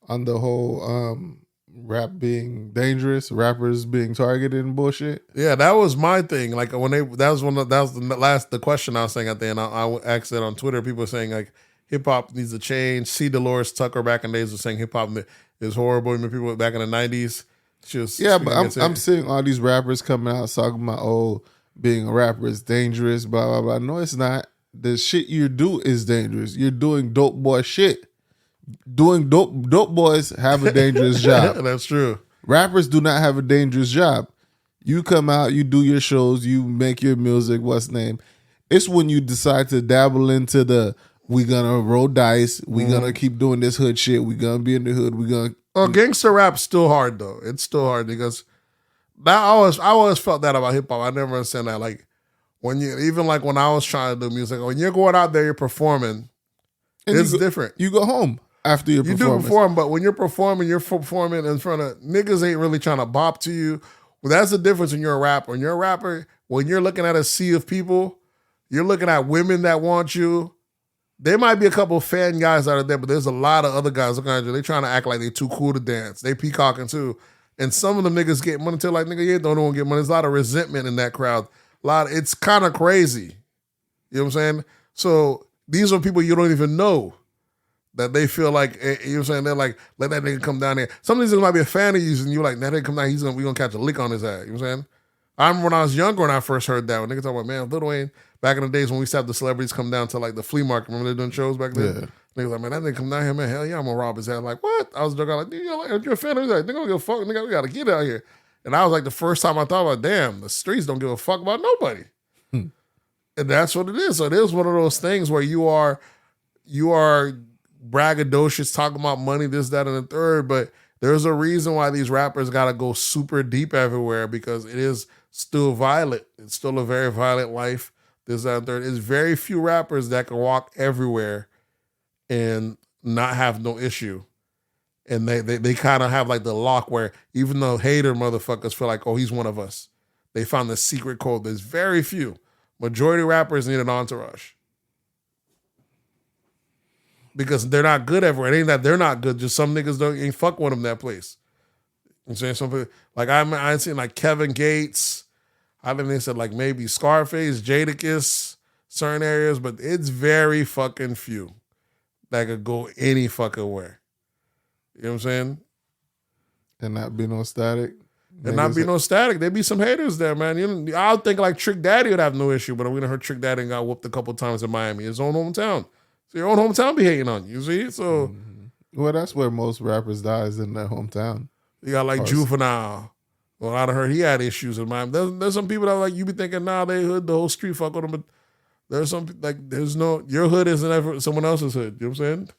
On the whole rap being dangerous, rappers being targeted and bullshit. Yeah, that was my thing. Like when the question I was saying at the end. I asked it on Twitter. People were saying like hip hop needs to change. See Dolores Tucker back in the days was saying hip hop is horrible. I mean, people back in the 90s. But I'm seeing all these rappers coming out talking about being a rapper is dangerous, blah blah blah. No, it's not. The shit you do is dangerous. You're doing dope boy shit. Doing dope boys have a dangerous job. That's true. Rappers do not have a dangerous job. You come out, you do your shows, you make your music, what's name. It's when you decide to dabble into we gonna roll dice, we gonna keep doing this hood shit, we gonna be in the hood, gangster rap's still hard though. It's still hard because I always felt that about hip hop. I never understand that. Like when I was trying to do music, when you're going out there, you're performing, and it's different. You go home after your performance. You do perform, but when you're performing in front of niggas ain't really trying to bop to you. Well, that's the difference when you're a rapper. When you're a rapper, when you're looking at a sea of people, you're looking at women that want you. There might be a couple of fan guys out there, but there's a lot of other guys looking at you. They trying to act like they too cool to dance. They peacocking too. And some of them niggas get money too. Like, nigga, you don't want to get money. There's a lot of resentment in that crowd. It's kind of crazy. You know what I'm saying? So these are people you don't even know that they feel like, you know what I'm saying? They're like, let that nigga come down there. Some of these niggas might be a fan of you and you're like, that nigga come down, we gonna catch a lick on his ass. You know what I'm saying? I remember when I was younger when I first heard that. When niggas talk about, man, Lil Wayne, back in the days when we used to have the celebrities come down to like the flea market. Remember they doing shows back then? Yeah. Niggas like, man, that nigga come down here, man, hell yeah, I'm gonna rob his ass. Like, what? I was joking, like, you're a fan of his ass. Nigga don't give a fuck. Nigga, we gotta get out here. And I was like, the first time I thought about, damn, the streets don't give a fuck about nobody. And that's what it is. So it is one of those things where you are braggadocious, talking about money, this, that, and the third, but there's a reason why these rappers gotta go super deep everywhere because it is still violent. It's still a very violent life. This, that, and third. There's very few rappers that can walk everywhere and not have no issue. And they kind of have like the lock where even though hater motherfuckers feel like, oh, he's one of us. They found the secret code. There's very few. Majority of rappers need an entourage. Because they're not good everywhere. It ain't that they're not good. Just some niggas ain't fuck with them that place. I'm saying something like I seen like Kevin Gates. I think they said like maybe Scarface, Jadakiss, certain areas, but it's very fucking few that could go any fucking where. You know what I'm saying? And not be no static. And not be no static. There be some haters there, man. I would think like Trick Daddy would have no issue, but we done heard Trick Daddy got whooped a couple times in Miami, his own hometown. So your own hometown be hating on you, see? So, well, that's where most rappers die is in their hometown. You got like Juvenile. Well, I done heard he had issues in Miami. There's some people that like you be thinking, nah, they hood, the whole street fuck with them, but there's some like your hood isn't ever someone else's hood. You know what I'm saying?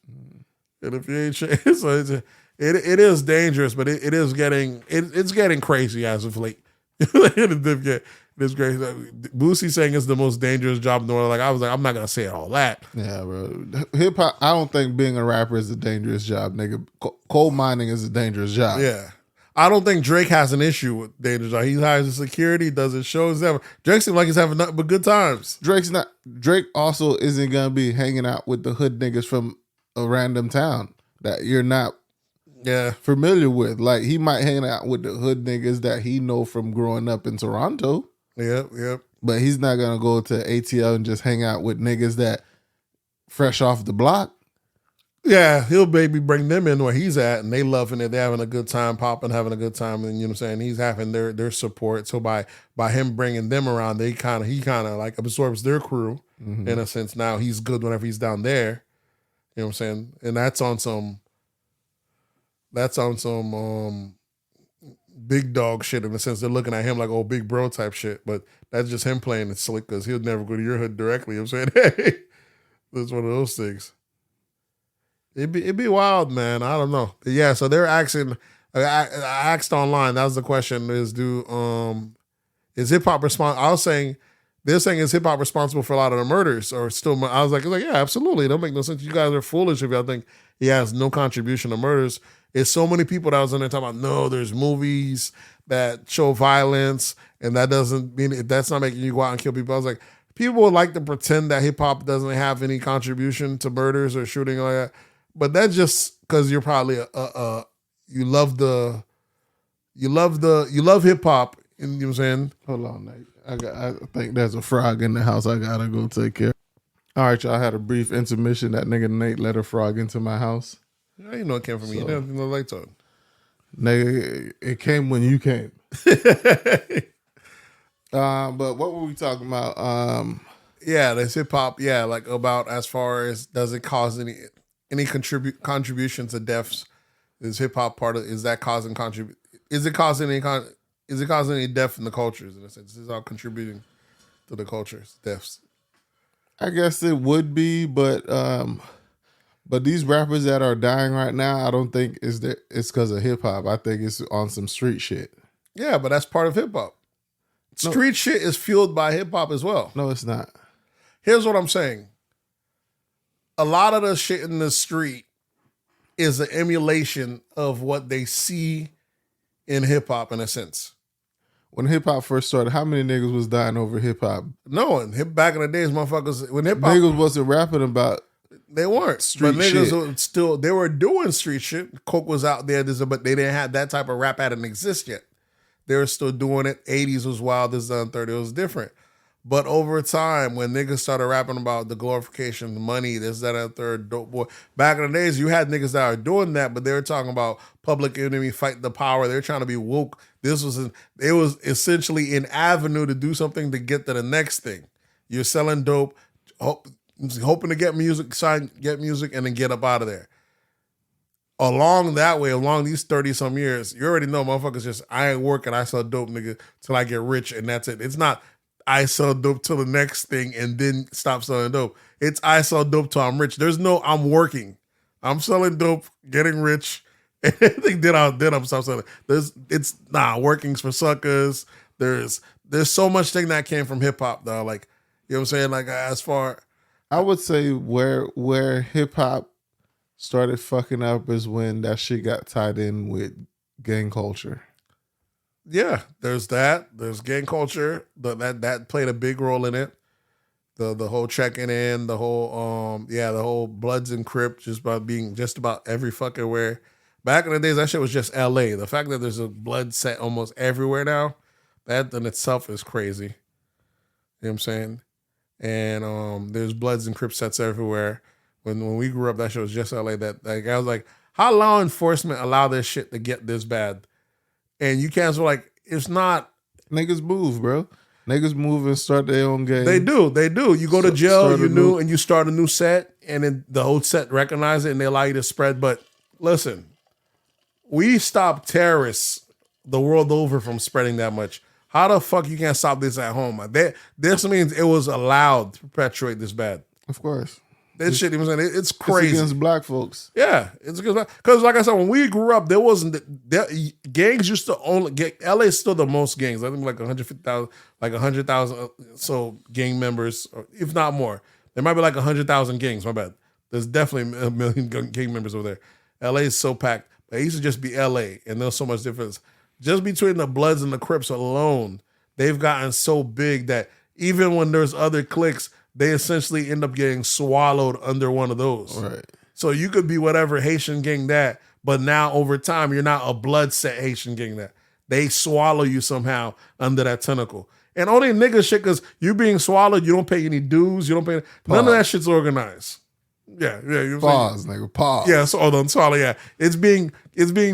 And if you ain't so it is dangerous, but it is getting crazy as of late. It's crazy. Boosie saying it's the most dangerous job in the world. Like I was like, I'm not gonna say all that. Yeah, bro. Hip hop. I don't think being a rapper is a dangerous job, nigga. Coal mining is a dangerous job. Yeah, I don't think Drake has an issue with Danger John. He hires the security, does his shows. Drake seems like he's having nothing but good times. Drake also isn't gonna be hanging out with the hood niggas from a random town that you're not familiar with. Like, he might hang out with the hood niggas that he know from growing up in Toronto. Yep. But he's not gonna go to ATL and just hang out with niggas that fresh off the block. Yeah, he'll maybe bring them in where he's at, and they loving it. They're having a good time, popping, having a good time, and you know what I'm saying. He's having their support. So by him bringing them around, he kind of like absorbs their crew in a sense. Now he's good whenever he's down there. You know what I'm saying, and that's on some big dog shit in the sense they're looking at him like old big bro type shit. But that's just him playing it slick because he'll never go to your hood directly. You know what I'm saying, hey, that's one of those things. It'd be wild, man. I don't know. Yeah, so they're asking. I asked online. That was the question: is hip hop responsible? I was saying they're saying is hip hop responsible for a lot of the murders, or still? I was like, yeah, absolutely. It don't make no sense. You guys are foolish if y'all think he has no contribution to murders. It's so many people that was in there talking about no. There's movies that show violence, and that doesn't mean that's not making you go out and kill people. I was like, people would like to pretend that hip hop doesn't have any contribution to murders or shooting like that. But that's just because you're probably you love hip hop. You know what I'm saying? Hold on, Nate. I think there's a frog in the house. I gotta go take care. All right, y'all. I had a brief intermission. That nigga Nate let a frog into my house. I didn't know it came from me. You didn't have no lights on. Nigga, it came when you came. But what were we talking about? Yeah, there's hip hop. Yeah, like about as far as does it cause any contribution to deaths? Is hip hop part of? Is that causing Is it causing any death in the cultures? In a sense, is it all contributing to the cultures deaths? I guess it would be, but these rappers that are dying right now, I don't think it's because of hip hop. I think it's on some street shit. Yeah, but that's part of hip hop. Street shit is fueled by hip hop as well. No, it's not. Here's what I'm saying. A lot of the shit in the street is an emulation of what they see in hip hop in a sense. When hip hop first started, how many niggas was dying over hip hop? No, and back in the days, motherfuckers, when hip hop niggas wasn't rapping about. They weren't. Street but niggas shit. Still, they were doing street shit. Coke was out there, but they didn't have that type of rap hadn't exist yet. They were still doing it. 80s was wild, this done 30. It was different. But over time, when niggas started rapping about the glorification, the money, this, that, and third, dope boy. Back in the days, you had niggas that were doing that, but they were talking about public enemy, fight the power. They were trying to be woke. It was essentially an avenue to do something to get to the next thing. You're selling dope, hoping to get music, and then get up out of there. Along that way, along these 30-some years, you already know motherfuckers just, I ain't working, I sell dope, nigga, till I get rich, and that's it. It's not, I sell dope till the next thing and then stop selling dope. It's I sell dope till I'm rich. There's no I'm working. I'm selling dope, getting rich, and then I'm stop selling. Working's for suckers. There's so much thing that came from hip hop though. Like, you know what I'm saying? Like as far I would say where hip hop started fucking up is when that shit got tied in with gang culture. Yeah, there's that. There's gang culture. That played a big role in it. The whole checking in, the whole the whole Bloods and Crips just about every fucking where. Back in the days, that shit was just LA. The fact that there's a blood set almost everywhere now, that in itself is crazy. You know what I'm saying? And there's Bloods and Crips sets everywhere. When we grew up, that shit was just LA. That like I was like, how law enforcement allow this shit to get this bad? And you can't like it's not niggas move, bro. Niggas move and start their own game. They do. You go to jail, and you start a new set, and then the whole set recognize it and they allow you to spread. But listen, we stop terrorists the world over from spreading that much. How the fuck you can't stop this at home? This means it was allowed to perpetuate this bad. Of course. That shit, you know what I'm saying? It's crazy. It's against black folks. Yeah, it's because like I said, when we grew up, there wasn't gangs used to only get LA is still the most gangs. I think like 150,000, like 100,000 so gang members, or if not more. There might be like 100,000 gangs. My bad. There's definitely a million gang members over there. LA is so packed, It used to just be LA, and there's so much difference. Just between the Bloods and the Crips alone, they've gotten so big that even when there's other cliques, they essentially end up getting swallowed under one of those. Right. So you could be whatever Haitian gang that, but now over time, you're not a blood set Haitian gang that. They swallow you somehow under that tentacle. And only nigga shit, because you being swallowed, you don't pay any dues, you don't pay, none of that shit's organized. Yeah. You know pause, nigga, pause. Yeah, so hold on, swallow, yeah. It's being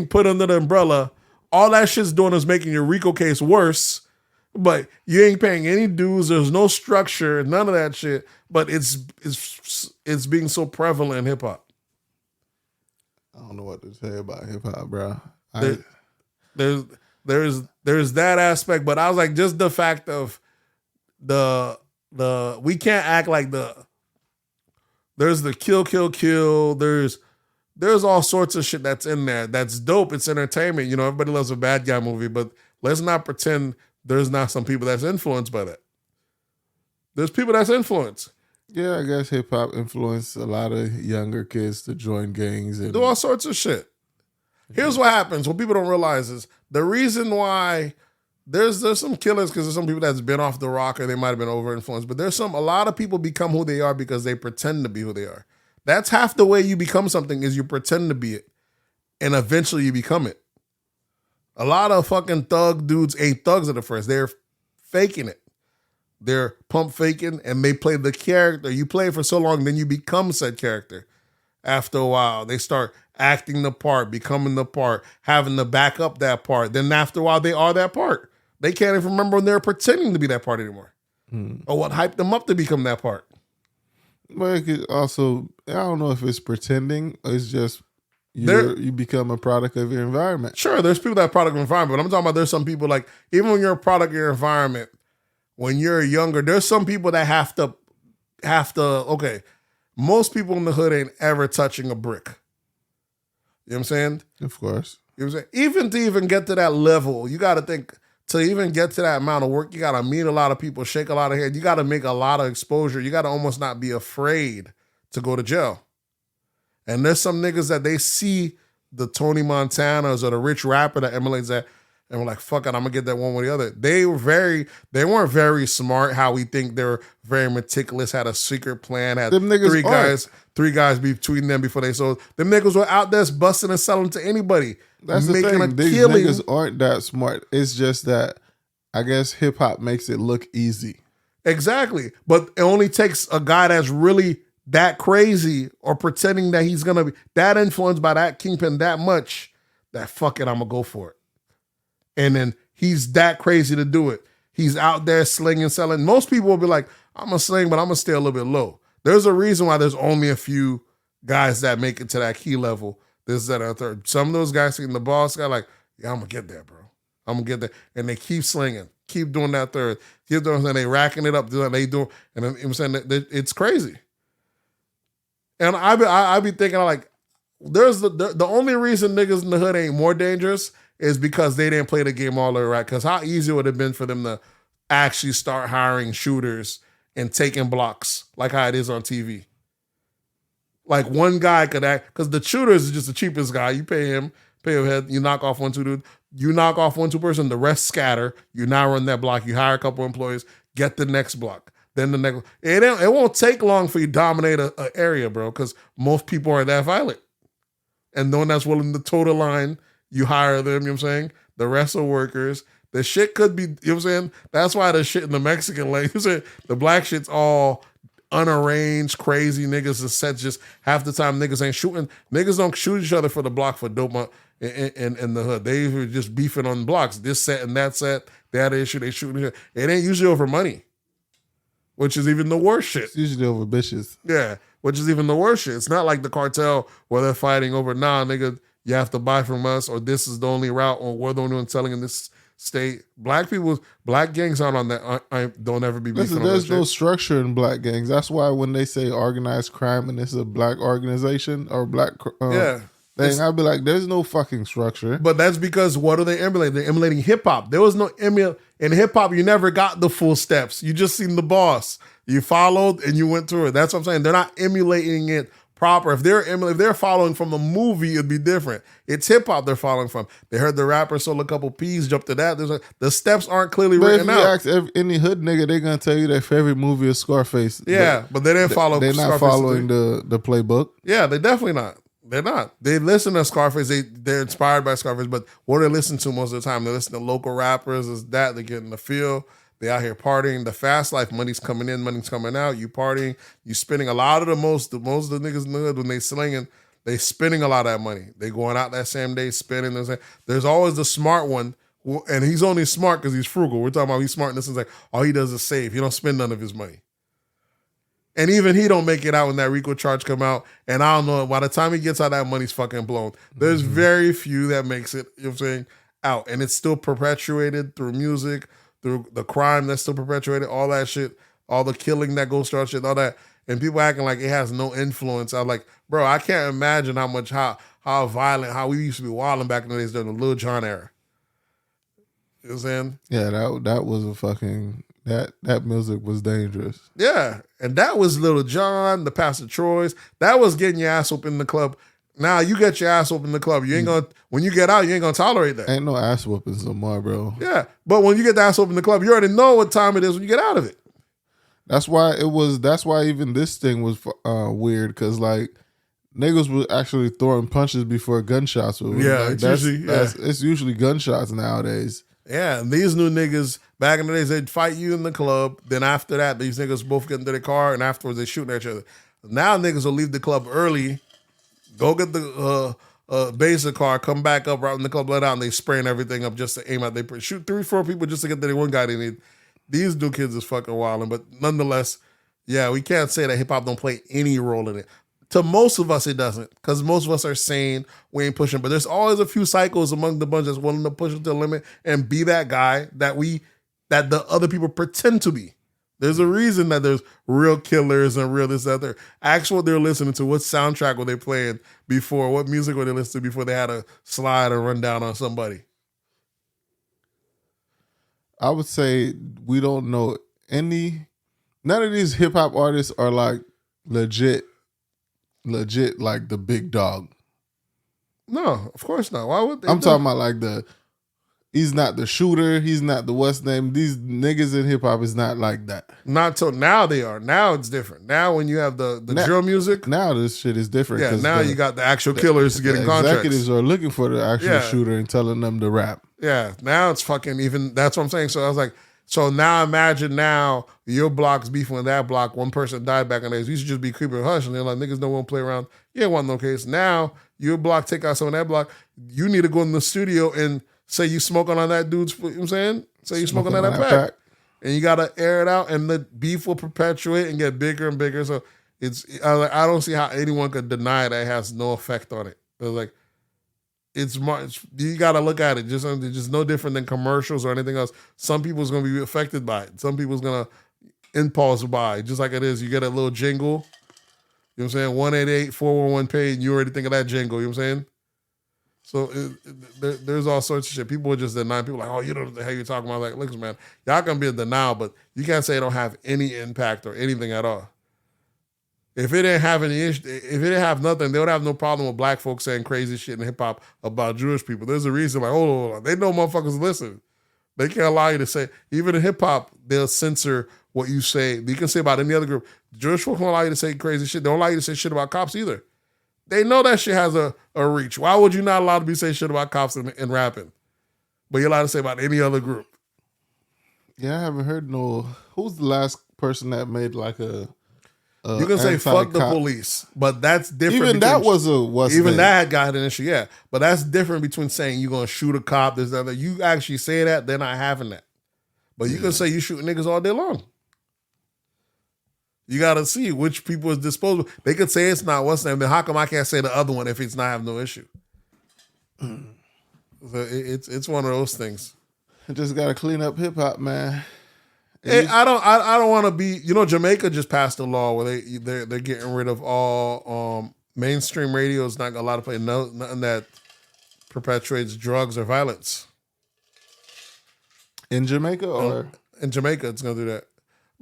put under the umbrella. All that shit's doing is making your RICO case worse, but you ain't paying any dues, there's no structure, none of that shit, but it's being so prevalent in hip-hop. I don't know what to say about hip hop, bro. There's that aspect, but I was like, just the fact of the we can't act like there's the kill. There's all sorts of shit that's in there. That's dope. It's entertainment. You know, everybody loves a bad guy movie, but let's not pretend there's not some people that's influenced by that. There's people that's influenced. Yeah, I guess hip hop influenced a lot of younger kids to join gangs and do all sorts of shit. Here's what happens. What people don't realize is the reason why there's some killers, because there's some people that's been off the rock or they might have been over influenced, but a lot of people become who they are because they pretend to be who they are. That's half the way you become something, is you pretend to be it, and eventually you become it. A lot of fucking thug dudes ain't thugs at the first. They're faking it. They're pump faking, and they play the character. You play it for so long, then you become said character. After a while, they start acting the part, becoming the part, having to back up that part. Then after a while, they are that part. They can't even remember when they're pretending to be that part anymore. Or what hyped them up to become that part. But it could also, I don't know if it's pretending, or it's just you become a product of your environment. Sure, there's people that are product of environment, but I'm talking about there's some people, like, even when you're a product of your environment, when you're younger, there's some people that have to, okay, most people in the hood ain't ever touching a brick. You know what I'm saying? Of course. You know what I'm saying? Even to get to that level, you got to think, to even get to that amount of work, you got to meet a lot of people, shake a lot of hands. You got to make a lot of exposure. You got to almost not be afraid to go to jail. And there's some niggas that they see the Tony Montanas or the rich rapper that emulates that, and we're like, fuck it, I'm gonna get that one or the other. They weren't very smart how we think they were very meticulous, had a secret plan, had them niggas three guys between them before they sold. Them niggas were out there busting and selling to anybody. That's the thing. These niggas aren't that smart. It's just that I guess hip hop makes it look easy. Exactly. But it only takes a guy that's really that crazy or pretending that he's gonna be that influenced by that kingpin that much that fuck it, I'm gonna go for it. And then he's that crazy to do it. He's out there slinging, selling. Most people will be like, I'm gonna sling, but I'm gonna stay a little bit low. There's a reason why there's only a few guys that make it to that key level. This, that, and third. Some of those guys seeing the boss guy like, yeah, I'm gonna get there, bro. I'm gonna get there. And they keep slinging, keep doing that third, keep doing that. They racking it up, doing they do, and then, I'm saying that it's crazy. And I be thinking like, there's the only reason niggas in the hood ain't more dangerous is because they didn't play the game all the way right. Because how easy it would have been for them to actually start hiring shooters and taking blocks like how it is on TV. Like one guy could act, because the shooter is just the cheapest guy. You pay him head, you knock off 1, 2 dude. You knock off 1, 2 person, the rest scatter. You now run that block. You hire a couple employees, get the next block. Then the next. It won't take long for you to dominate an area, bro, because most people aren't that violent. And no one that's willing to toe the line, you hire them, you know what I'm saying? The rest are workers. The shit could be, you know what I'm saying? That's why the shit in the Mexican lane, you know what I'm saying? The black shit's all unarranged, crazy niggas. The set's just half the time niggas ain't shooting. Niggas don't shoot each other for the block for dope in the hood. They were just beefing on blocks. This set and that set, they had an issue, they shooting each other. It ain't usually over money, which is even the worst shit. It's usually over bitches. Yeah, which is even the worst shit. It's not like the cartel where they're fighting over, nah, nigga, you have to buy from us, or this is the only route, or we're the only one selling in this state. Black gangs aren't on that. Don't ever be beefing on that shit. There's no structure in black gangs. That's why when they say organized crime and this is a black organization or black thing, I'd be like, there's no fucking structure. But that's because what are they emulating? They're emulating hip hop. There was no in hip hop. You never got the full steps. You just seen the boss. You followed and you went through it. That's what I'm saying. They're not emulating it proper. If they're following from the movie, it'd be different. It's hip hop they're following from. They heard the rapper sold a couple P's, jumped to that. The steps aren't clearly written out. If you ask any hood nigga, they're gonna tell you their favorite movie is Scarface. Yeah, but they didn't follow. They're not following the playbook. Yeah, they definitely not. They're not. They listen to Scarface. They're inspired by Scarface, but what they listen to most of the time, they listen to local rappers. Is that they get in the field. They out here partying. The fast life, money's coming in, money's coming out. You partying, you spending a lot of the most of the niggas in the hood when they slinging, they spending a lot of that money. They going out that same day spending. There's always the smart one, and he's only smart because he's frugal. We're talking about he's smart in this sense, like all he does is save. He don't spend none of his money. And even he don't make it out when that RICO charge come out. And I don't know, by the time he gets out, that money's fucking blown. There's very few that makes it, you know what I'm saying, out. And it's still perpetuated through music, through the crime that's still perpetuated, all that shit, all the killing that goes through shit, all that. And people acting like it has no influence. I'm like, bro, I can't imagine how violent, how we used to be wilding back in the days during the Lil Jon era. You know what I'm saying? Yeah, that was a fucking... That music was dangerous. Yeah. And that was Lil Jon, the Pastor Troy's. That was getting your ass up in the club. Now you get your ass up in the club. You ain't gonna, when you get out, you ain't gonna tolerate that. Ain't no ass whoopings no more, bro. Yeah. But when you get the ass up in the club, you already know what time it is when you get out of it. That's why even this thing was weird, because like niggas were actually throwing punches before gunshots. It's usually gunshots nowadays. Yeah, and these new niggas, back in the days, they'd fight you in the club. Then after that, these niggas both get into their car, and afterwards they shooting at each other. Now niggas will leave the club early, go get the basic car, come back up right when the club let out, and they spraying everything up just to aim at. They shoot 3-4 people just to get to the one guy they need. These new kids is fucking wilding, but nonetheless, yeah, we can't say that hip hop don't play any role in it. To most of us, it doesn't, because most of us are saying we ain't pushing. But there's always a few cycles among the bunch that's willing to push it to the limit and be that guy that the other people pretend to be. There's a reason that there's real killers and real this, that, there. Ask what they're listening to. What soundtrack were they playing before? What music were they listening to before they had to slide or run down on somebody? I would say we don't know none of these hip hop artists are like legit like the big dog. No, of course not. Why would they? I'm talking about like he's not the shooter, he's not the what's name. These niggas in hip hop is not like that. Not till now they are. Now it's different. Now when you have the drill music. Now this shit is different. Yeah, now you got the actual killers getting contracts. Executives are looking for the actual shooter and telling them to rap. Yeah, now it's fucking even, that's what I'm saying. So I was like, so now imagine now your block's beefing with that block. One person died back in the days. We should just be creeping and hush. And they're like, niggas don't want to play around. You ain't want no case. Now your block take out some of that block. You need to go in the studio and say you smoking on that dude's, you know what I'm saying? Say you smoking on that pack. And you got to air it out, and the beef will perpetuate and get bigger and bigger. So I don't see how anyone could deny that it has no effect on it. It's like, you got to look at it. It's just no different than commercials or anything else. Some people's going to be affected by it. Some people's going to impulse buy, just like it is. You get a little jingle, you know what I'm saying? 1-888-411-PAIN, you already think of that jingle, you know what I'm saying? So there's all sorts of shit. People are just denying. People are like, oh, you know what the hell you're talking about? Like, look, man, y'all can be in denial, but you can't say it don't have any impact or anything at all. If it didn't have any issue, if it didn't have nothing, they would have no problem with black folks saying crazy shit in hip hop about Jewish people. There's a reason, like, hold on, they know motherfuckers listen. They can't allow you to say, even in hip hop, they'll censor what you say. You can say about any other group. Jewish folks don't allow you to say crazy shit. They don't allow you to say shit about cops either. They know that shit has a reach. Why would you not allow to be say shit about cops and rapping? But you're allowed to say about any other group. Yeah, I haven't heard no. Who's the last person that made like a you can say fuck the police, but that's different. Even that was that got an issue, yeah. But that's different between saying you're gonna shoot a cop, this, that. You actually say that, they're not having that. But you can say you shoot niggas all day long. You gotta see which people is disposable. They could say it's not what's name. Then how come I can't say the other one if it's not have no issue? So it's one of those things. I just gotta clean up hip hop, man. Hey, I don't want to be. You know, Jamaica just passed a law where they're getting rid of all mainstream radio. Is not allowed to play nothing that perpetuates drugs or violence. In Jamaica, or in Jamaica, it's gonna do that.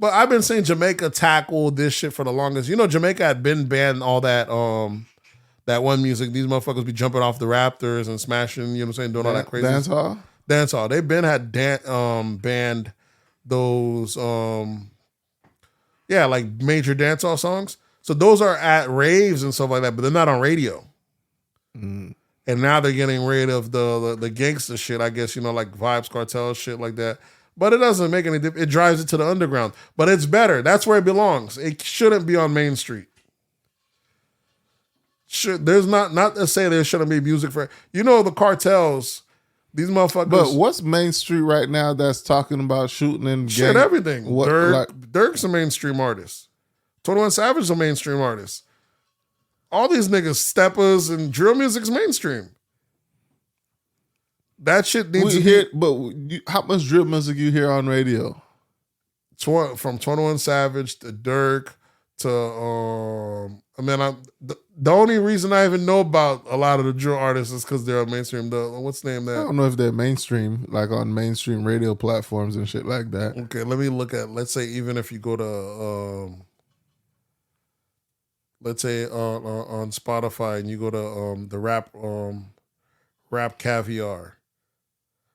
But I've been saying Jamaica tackled this shit for the longest. You know, Jamaica had been banned all that that one music. These motherfuckers be jumping off the Raptors and smashing, you know what I'm saying, doing all that crazy dance hall. They've been had banned those like major dance hall songs. So those are at raves and stuff like that, but they're not on radio. And now they're getting rid of the gangster shit, I guess, you know, like Vibes Cartel shit like that. But it doesn't make any difference. It drives it to the underground. But it's better. That's where it belongs. It shouldn't be on Main Street. There's not to say there shouldn't be music for, you know, the cartels, these motherfuckers. But what's Main Street right now that's talking about shooting and shit, everything. Dirk's a mainstream artist. 21 Savage is a mainstream artist. All these niggas, steppers and drill music's mainstream. That shit needs to hear. But how much drill music you hear on radio? From 21 Savage to Dirk to the only reason I even know about a lot of the drill artists is because they're mainstream. What's the name? I don't know if they're mainstream, like on mainstream radio platforms and shit like that. Okay, let me look at. Let's say even if you go to let's say on Spotify and you go to the rap caviar,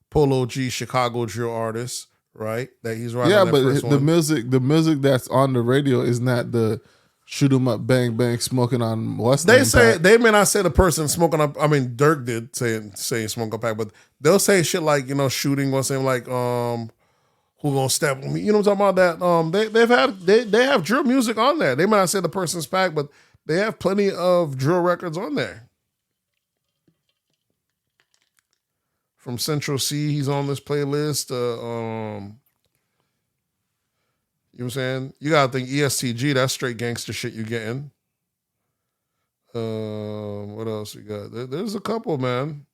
Polo G, Chicago drill artist, right? That he's writing. Yeah, but the music that's on the radio is not the shoot 'em up, bang bang, smoking on what's they say pack. They may not say the person smoking up. I mean, Dirk did say smoke up pack, but they'll say shit like, you know, shooting what's saying like who gonna step with me? You know what I'm talking about? That they have drill music on there. They might not say the person's pack, but they have plenty of drill records on there. From Central C, he's on this playlist. You know what I'm saying? You gotta think ESTG, that's straight gangster shit you getting. What else we got? There's a couple, man.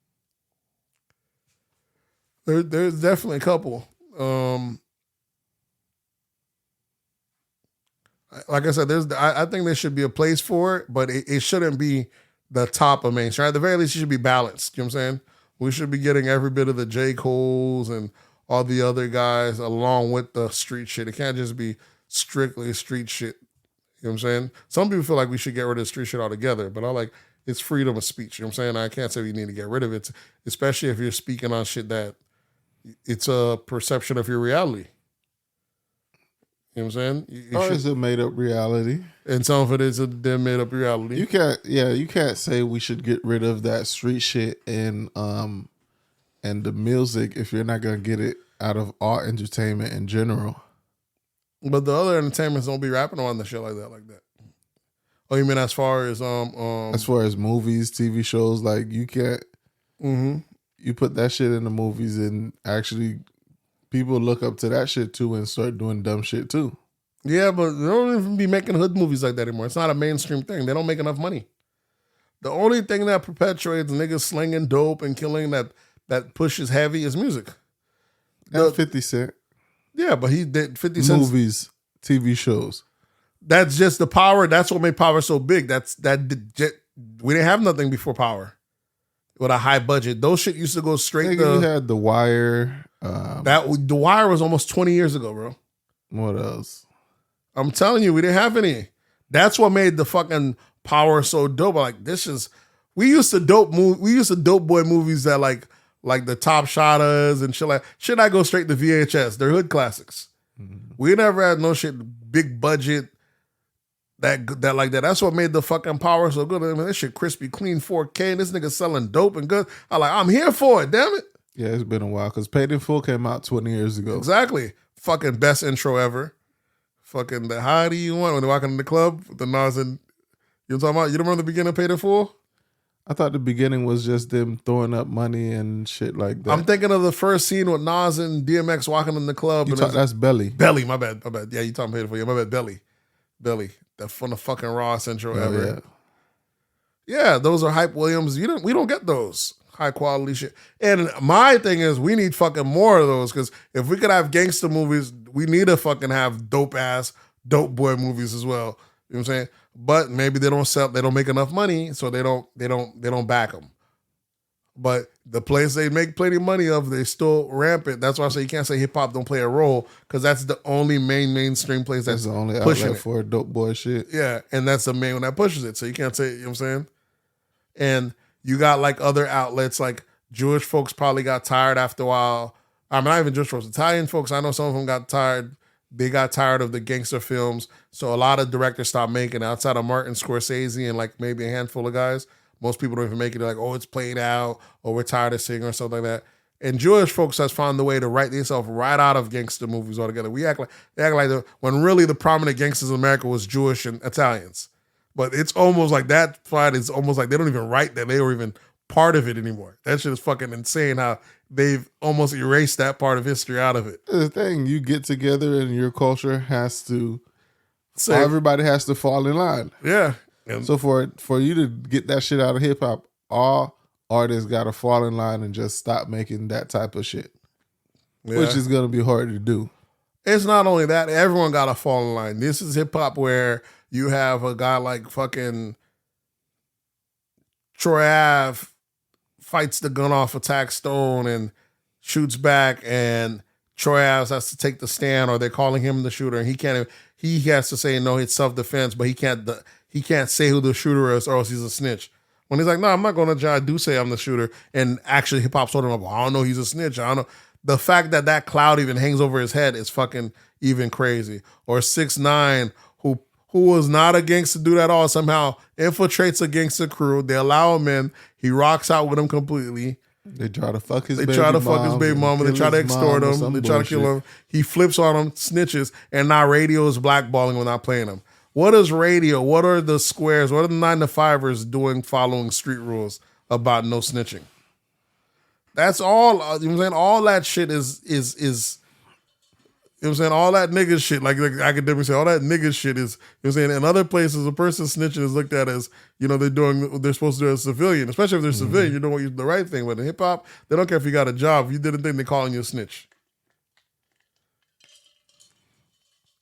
There's definitely a couple. Like I said, I think there should be a place for it, but it shouldn't be the top of mainstream. At the very least, it should be balanced. You know what I'm saying? We should be getting every bit of the J. Coles and all the other guys along with the street shit. It can't just be strictly street shit. You know what I'm saying? Some people feel like we should get rid of street shit altogether, but I like it's freedom of speech. You know what I'm saying? I can't say we need to get rid of it, especially if you're speaking on shit that it's a perception of your reality. You know what I'm saying? Or is it made up reality? And some of it is a damn made up reality. You can't say we should get rid of that street shit and the music if you're not gonna get it out of art entertainment in general. But the other entertainments don't be rapping on the shit like that. Oh, you mean as far as movies, TV shows, like you can't you put that shit in the movies and actually people look up to that shit too and start doing dumb shit too. Yeah, but they don't even be making hood movies like that anymore. It's not a mainstream thing. They don't make enough money. The only thing that perpetuates niggas slinging dope and killing that pushes heavy is music. That's 50 Cent. Yeah, but he did 50 Cent. Movies, TV shows. That's just the Power. That's what made Power so big. We didn't have nothing before Power with a high budget. Those shit used to go straight to... You had The Wire. The Wire was almost 20 years ago, bro. What else? I'm telling you, we didn't have any. That's what made the fucking Power so dope. Like, we used to dope boy movies that like the Top Shotters and shit that go straight to VHS. They're hood classics. Mm-hmm. We never had no shit big budget that like that. That's what made the fucking Power so good. I mean, this shit crispy, clean 4K. And this nigga selling dope and good. I'm here for it, damn it. Yeah, it's been a while because Paid in Full came out 20 years ago. Exactly. Fucking best intro ever. Fucking the how do you want when they're walking in the club with the Nas and you know what I'm talking about? You don't remember the beginning of Paid in Full? I thought the beginning was just them throwing up money and shit like that. I'm thinking of the first scene with Nas and DMX walking in the club. That's Belly. Belly, my bad. Yeah, you talking Paid in Full. Yeah, my bad, Belly. The fucking rawest intro ever. Yeah, those are Hype Williams. We don't get those high quality shit. And my thing is, we need fucking more of those because if we could have gangster movies, we need to fucking have dope boy movies as well. You know what I'm saying? But maybe they don't make enough money, so they don't back them. But the place they make plenty of money of, they still rampant. That's why I say you can't say hip hop don't play a role, because that's the only mainstream place that's the only pushing outlet it. for dope boy shit. Yeah, and that's the main one that pushes it. So you can't say, you know what I'm saying? And you got like other outlets, like Jewish folks probably got tired after a while. I mean, not even Jewish folks, Italian folks, I know some of them got tired. They got tired of the gangster films. So a lot of directors stopped making it. Outside of Martin Scorsese and like maybe a handful of guys, most people don't even make it. They're like, oh, it's played out, or we're tired of seeing, or something like that. And Jewish folks has found the way to write themselves right out of gangster movies altogether. They act like when really the prominent gangsters in America was Jewish and Italians. But it's almost like that fight is almost like they don't even write that. They were even part of it anymore. That shit is fucking insane how they've almost erased that part of history out of it. The thing, you get together and your culture has to, everybody has to fall in line. Yeah. And so for you to get that shit out of hip hop, all artists got to fall in line and just stop making that type of shit, which is going to be hard to do. It's not only that, everyone got to fall in line. This is hip hop where you have a guy like fucking Troy Ave fights the gun off, attacks Stone, and shoots back, and Troy Ave has to take the stand, or they're calling him the shooter, and he has to say no, it's self-defense, but he can't say who the shooter is, or else he's a snitch. When he's like, no, I'm not going to jail. I do say I'm the shooter. And actually hip hop told him, well, I don't know, he's a snitch. I don't know. The fact that cloud even hangs over his head is fucking even crazy. Or 6ix9ine, who was not a gangster dude at all, somehow infiltrates a gangster crew. They allow him in. He rocks out with him completely. They try to fuck his baby mama. They try to extort him. They try to kill him. He flips on him, snitches, and now radio is blackballing when not playing him. What is radio? What are the squares? What are the 9-to-5ers doing following street rules about no snitching? That's all. You know what I'm saying? All that shit is you know what I'm saying? All that nigga shit, like academics say, all that nigga shit is, you know what I'm saying? In other places, a person snitching is looked at as, you know, they're supposed to do as a civilian, especially if they're civilian, you're doing the right thing. But in hip hop, they don't care if you got a job. If you did a thing, they're calling you a snitch.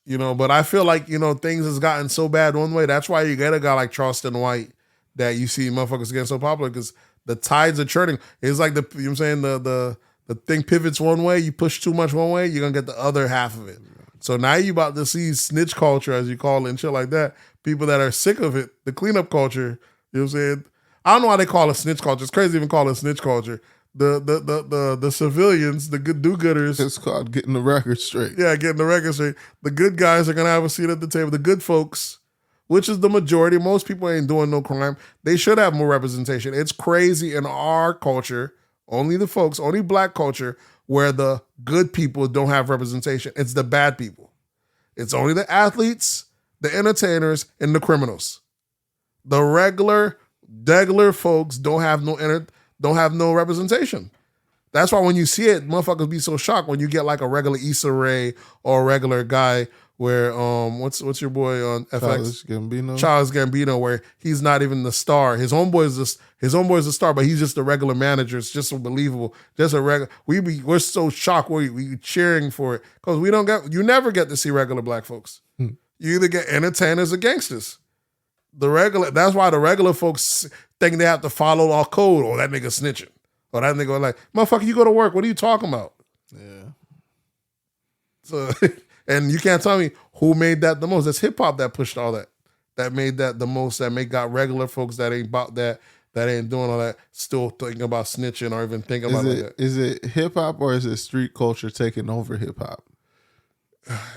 You know, but I feel like, you know, things has gotten so bad one way. That's why you get a guy like Charleston White that you see motherfuckers getting so popular, because the tides are churning. It's like you know what I'm saying, the thing pivots one way, you push too much one way, you're gonna get the other half of it. So now you about to see snitch culture, as you call it, and shit like that. People that are sick of it, the cleanup culture, you know what I'm saying? I don't know why they call it snitch culture. It's crazy to even call it snitch culture. The civilians, the good do-gooders. It's called getting the record straight. Yeah, getting the record straight. The good guys are going to have a seat at the table. The good folks, which is the majority, most people ain't doing no crime. They should have more representation. It's crazy in our culture, only the folks, only black culture, where the good people don't have representation. It's the bad people. It's only the athletes, the entertainers, and the criminals. The regular folks don't have no representation. That's why when you see it, motherfuckers be so shocked when you get like a regular Issa Rae or a regular guy where what's your boy on FX? Childish Gambino, where he's not even the star. His homeboy is the star, but he's just a regular manager. It's just so believable. Just a regular. We're so shocked. We cheering for it because you never get to see regular black folks. You either get entertainers or gangsters. That's why the regular folks think they have to follow our code, or that nigga snitching, or that nigga like, motherfucker, you go to work. What are you talking about? Yeah. So, and you can't tell me who made that the most. That's hip hop that pushed all that. That made that the most. Got regular folks that ain't about that ain't doing all that, still thinking about snitching or even thinking about that. Is it hip hop or is it street culture taking over hip hop?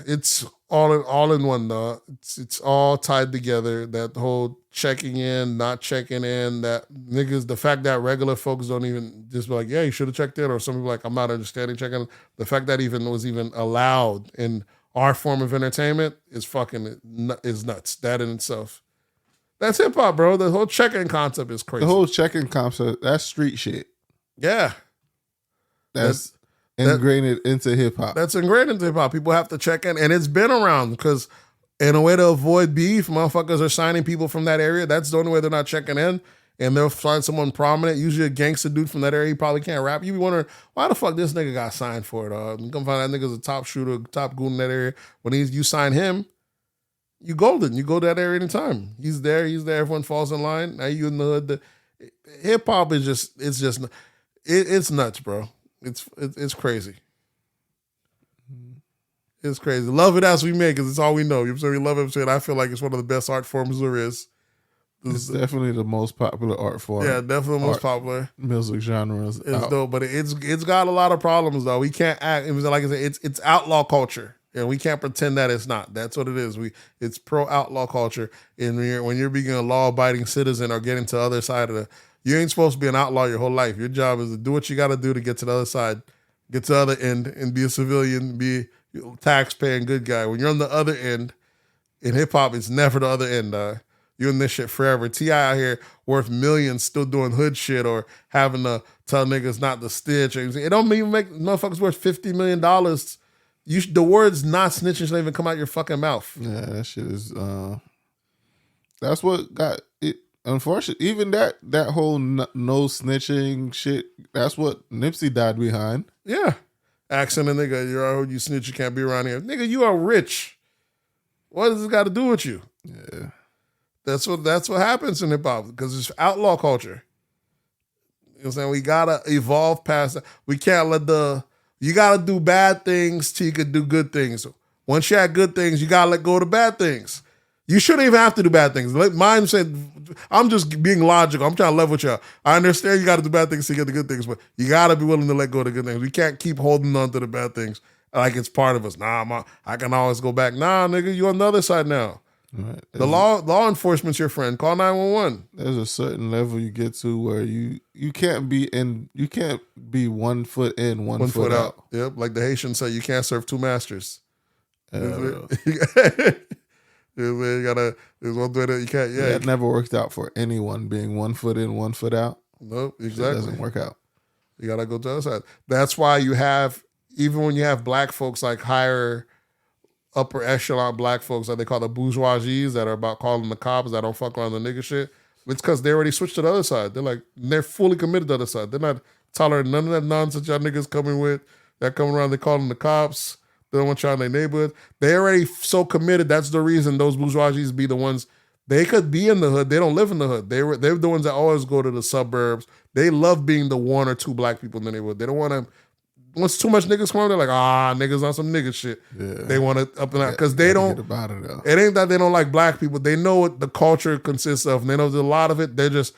It's all in one, though. It's all tied together. That whole checking in, not checking in, that niggas, the fact that regular folks don't even just be like, yeah, you should have checked in, or some people like, I'm not understanding checking in. The fact that was even allowed in our form of entertainment is nuts. That in itself. That's hip hop, bro. The whole check-in concept is crazy. The whole check-in concept, that's street shit. Yeah. That's ingrained into hip hop. That's ingrained into hip hop. People have to check in, and it's been around because in a way to avoid beef, motherfuckers are signing people from that area. That's the only way they're not checking in, and they'll find someone prominent, usually a gangster dude from that area. He probably can't rap. You be wondering why the fuck this nigga got signed for it. You come find that nigga's a top shooter, top goon in that area. When you sign him, you golden. You go to that area anytime. He's there. Everyone falls in line. Now you in the hood. hip hop is it's nuts, bro. It's crazy. It's crazy. Love it as we make, because it's all we know. You know what I'm saying? We love it. And I feel like it's one of the best art forms there is. It's definitely the most popular art form. Yeah, definitely the most popular music genres. It's dope, but it's got a lot of problems though. We can't act. It was like I said, it's outlaw culture, and we can't pretend that it's not. That's what it is. It's pro outlaw culture, and when you're being a law abiding citizen or getting to the other side of you ain't supposed to be an outlaw your whole life. Your job is to do what you got to do to get to the other side, get to the other end, and be a civilian, be a tax-paying good guy. When you're on the other end, in hip hop, it's never the other end. You're in this shit forever. T.I. out here worth millions still doing hood shit or having to tell niggas not to stitch. It don't even make motherfuckers worth $50 million. The words not snitching shouldn't even come out your fucking mouth. Yeah, that shit is... that's what got it. Unfortunately, even that whole no snitching shit, that's what Nipsey died behind. Yeah. Asking a nigga, I heard you snitch, you can't be around here. Nigga, you are rich. What does this got to do with you? Yeah. That's what happens in hip hop, because it's outlaw culture. You know what I'm saying? We gotta evolve past that. We can't you gotta do bad things till you can do good things. Once you have good things, you gotta let go of the bad things. You shouldn't even have to do bad things. Mine said, I'm just being logical. I'm trying to level with y'all. I understand you gotta do bad things to get the good things, but you gotta be willing to let go of the good things. We can't keep holding on to the bad things like it's part of us. Nah, I can always go back. Nah, nigga, you on the other side now. Right. The law enforcement's your friend. Call 911. There's a certain level you get to where you can't be 1 foot in, one foot out. Yep, like the Haitians say, you can't serve two masters. You gotta. There's one way that you can't. Yeah, that never worked out for anyone being 1 foot in, 1 foot out. Nope, exactly. It doesn't work out. You gotta go to the other side. That's why you have, even when you have black folks like higher, upper echelon black folks that they call the bourgeoisies that are about calling the cops that don't fuck around the nigga shit. It's because they already switched to the other side. They're fully committed to the other side. They're not tolerating none of that nonsense y'all niggas coming with. They're coming around, they calling the cops. They don't want y'all in their neighborhood. They're already so committed. That's the reason those bourgeoisies be the ones. They could be in the hood. They don't live in the hood. They're the ones that always go to the suburbs. They love being the one or two black people in the neighborhood. They don't want to. Once too much niggas come on, they're like, niggas on some nigga shit. Yeah. They want to up and out because they don't. About it, though. It ain't that they don't like black people. They know what the culture consists of. And they know there's a lot of it. They're just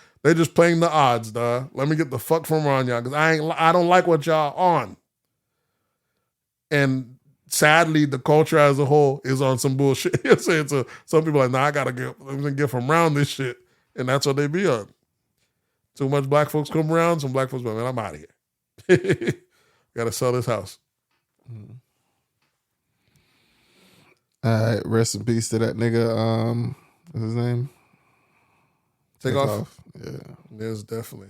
playing the odds, dawg. Let me get the fuck from around y'all because I don't like what y'all on. And sadly, the culture as a whole is on some bullshit. You know what I'm saying? So some people are like, I gotta get from around this shit, and that's what they be on. Too much black folks come around. Some black folks be like, man, I'm out of here. Gotta sell this house. All right, rest in peace to that nigga. What's his name? Takeoff. Yeah, there's definitely.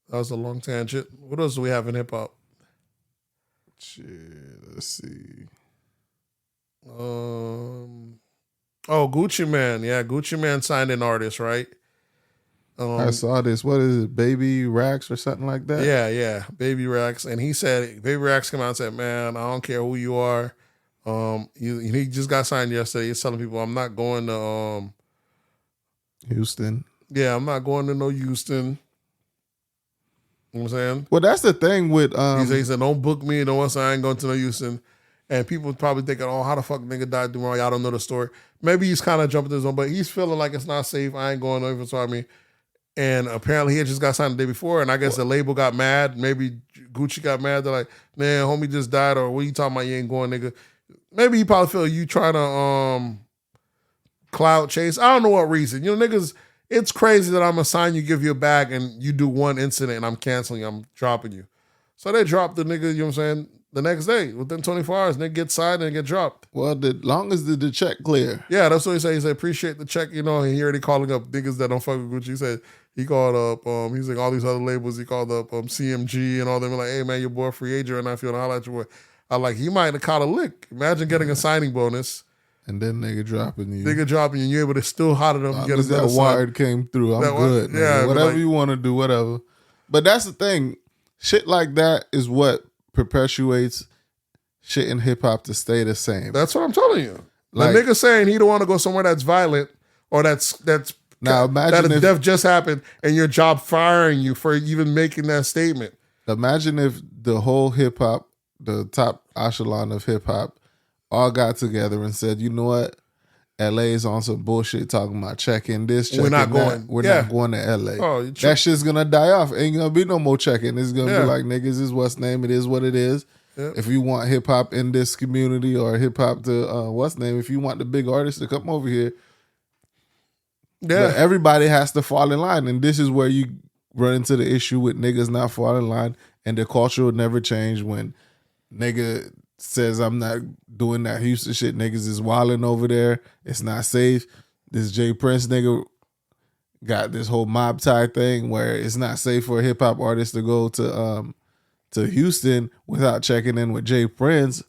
That was a long tangent. What else do we have in hip hop? Shit, let's see. Gucci Mane. Yeah, Gucci Mane signed an artist, right? I saw this. What is it? Baby Rax or something like that? Yeah. Baby Rax. And he said, Baby Rax came out and said, man, I don't care who you are. He just got signed yesterday. He's telling people, I'm not going to Houston. Yeah, I'm not going to no Houston. You know what I'm saying? Well, that's the thing with he said, don't book me. Don't want to say I ain't going to no Houston. And people probably thinking, how the fuck nigga died tomorrow? Y'all don't know the story. Maybe he's kind of jumping to his own, but he's feeling like it's not safe. I ain't going over. So I mean, and apparently he had just got signed the day before, and I guess the label got mad. Maybe Gucci got mad. They're like, man, homie just died, or what you talking about? You ain't going, nigga. Maybe he probably feel you trying to clout chase. I don't know what reason. You know, niggas, it's crazy that I'm gonna sign you, give you a bag, and you do one incident, and I'm canceling you, I'm dropping you. So they dropped the nigga, you know what I'm saying, the next day. Within 24 hours, nigga get signed and get dropped. Well, the long as the check clear. Yeah, that's what he said. He said, appreciate the check, you know, and he already calling up niggas that don't fuck with Gucci. He said, he called up, he's like all these other labels. He called up CMG and all them. Like, hey man, your boy free agent right now. If you want to holler at your boy, I like he might have caught a lick. Imagine getting a signing bonus and then nigga dropping you. And you're able to still hotter them. Get that word came through. I'm good. Yeah, whatever like, you want to do, whatever. But that's the thing. Shit like that is what perpetuates shit in hip hop to stay the same. That's what I'm telling you. Like, the nigga saying he don't want to go somewhere that's violent or that's Now imagine that if death just happened and your job firing you for even making that statement. Imagine if the whole hip hop, the top echelon of hip hop, all got together and said, you know what? LA is on some bullshit talking about checking this, checking We're not that. going. We're Yeah. not going to LA. Oh, that shit's gonna die off. Ain't gonna be no more checking. It's gonna Yeah. be like, niggas, this is what's name. It is what it is. Yep. If you want hip hop in this community or hip hop to what's name, if you want the big artists to come over here, Yeah. everybody has to fall in line. And this is where you run into the issue with niggas not falling in line, and the culture will never change when nigga says I'm not doing that Houston shit. Niggas is wilding over there. It's not safe. This Jay Prince nigga got this whole mob tie thing where it's not safe for a hip hop artist to go to Houston without checking in with Jay Prince.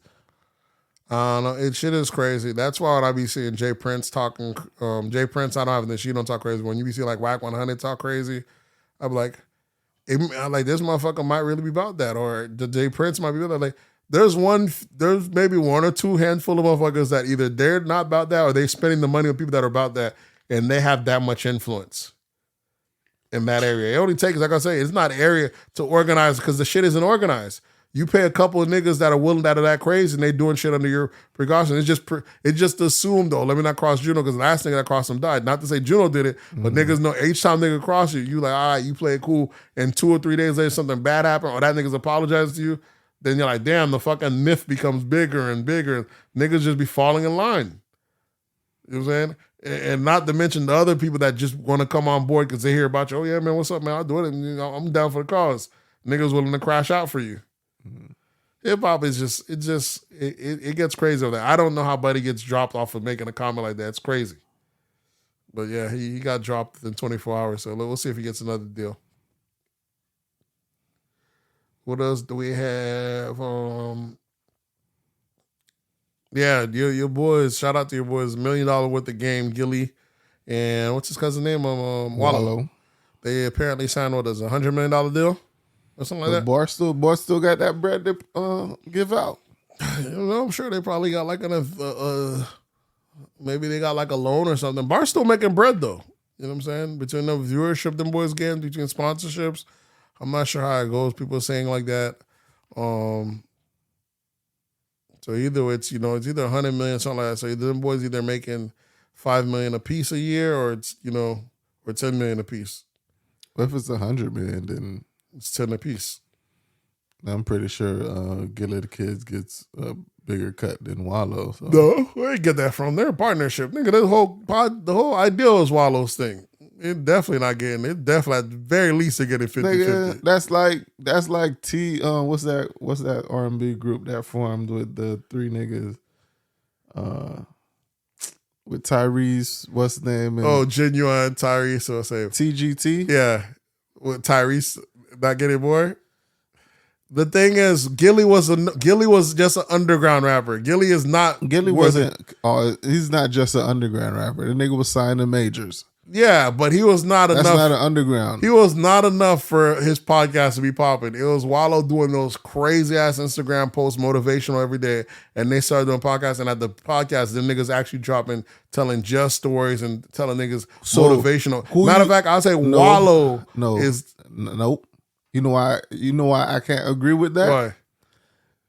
I don't know. Shit is crazy. That's why when I be seeing Jay Prince talking, Jay Prince, I don't have this. You don't talk crazy. When you be seeing like Whack 100 talk crazy, I'm like, this motherfucker might really be about that, or the Jay Prince might be about that. Like, there's maybe one or two handful of motherfuckers that either they're not about that or they spending the money on people that are about that, and they have that much influence in that area. It only takes, like I say, it's not an area to organize because the shit isn't organized. You pay a couple of niggas that are willing that are that crazy and they doing shit under your precaution. It's just assumed though. Let me not cross Juno because the last nigga that crossed him died. Not to say Juno did it, but niggas know each time nigga cross you, you like, all right, you play it cool, and 2 or 3 days later something bad happened or that nigga's apologized to you, then you're like, damn, the fucking myth becomes bigger and bigger. Niggas just be falling in line. You know what I'm saying? And not to mention the other people that just want to come on board because they hear about you. Oh yeah, man, what's up, man? I'll do it. And, you know, I'm down for the cause. Niggas willing to crash out for you. Hip hop is it gets crazy over there. I don't know how Buddy gets dropped off of making a comment like that. It's crazy. But yeah, he got dropped in 24 hours. So we'll see if he gets another deal. What else do we have? Yeah, your boys. Shout out to your boys. $1 million worth of game, Gilly, and what's his cousin's name? Wallow. They apparently signed what is $100 million deal or something like that. Bar still got that bread to give out. You know, I'm sure they probably got like maybe they got like a loan or something. Bar's still making bread though. You know what I'm saying? Between the viewership them boys getting, between sponsorships, I'm not sure how it goes. People are saying like that. So either it's either 100 million, something like that. So them boys either making $5 million a piece a year, or it's or 10 million a piece. Well, if it's 100 million, then it's 10 a piece. I'm pretty sure Gilly the Kids gets a bigger cut than Wallow. So. No, where you get that from? They're a partnership, nigga. The whole idea is Wallow's thing. It definitely not getting it. Definitely at the very least they're getting 50-50. That's like T. What's that R&B group that formed with the 3 niggas? With Tyrese, what's his name? And Genuine Tyrese. So I say TGT. Yeah, with Tyrese not getting more. The thing is, Gilly was just an underground rapper. Gilly is not. Gilly wasn't. He's not just an underground rapper. The nigga was signed to majors. Yeah, but he was not enough. That's not an underground. He was not enough for his podcast to be popping. It was Wallow doing those crazy ass Instagram posts, motivational every day, and they started doing podcasts. And at the podcast, the niggas actually telling just stories and telling niggas motivational. Matter of fact, I'll say Wallow is nope. You know why I can't agree with that? Why?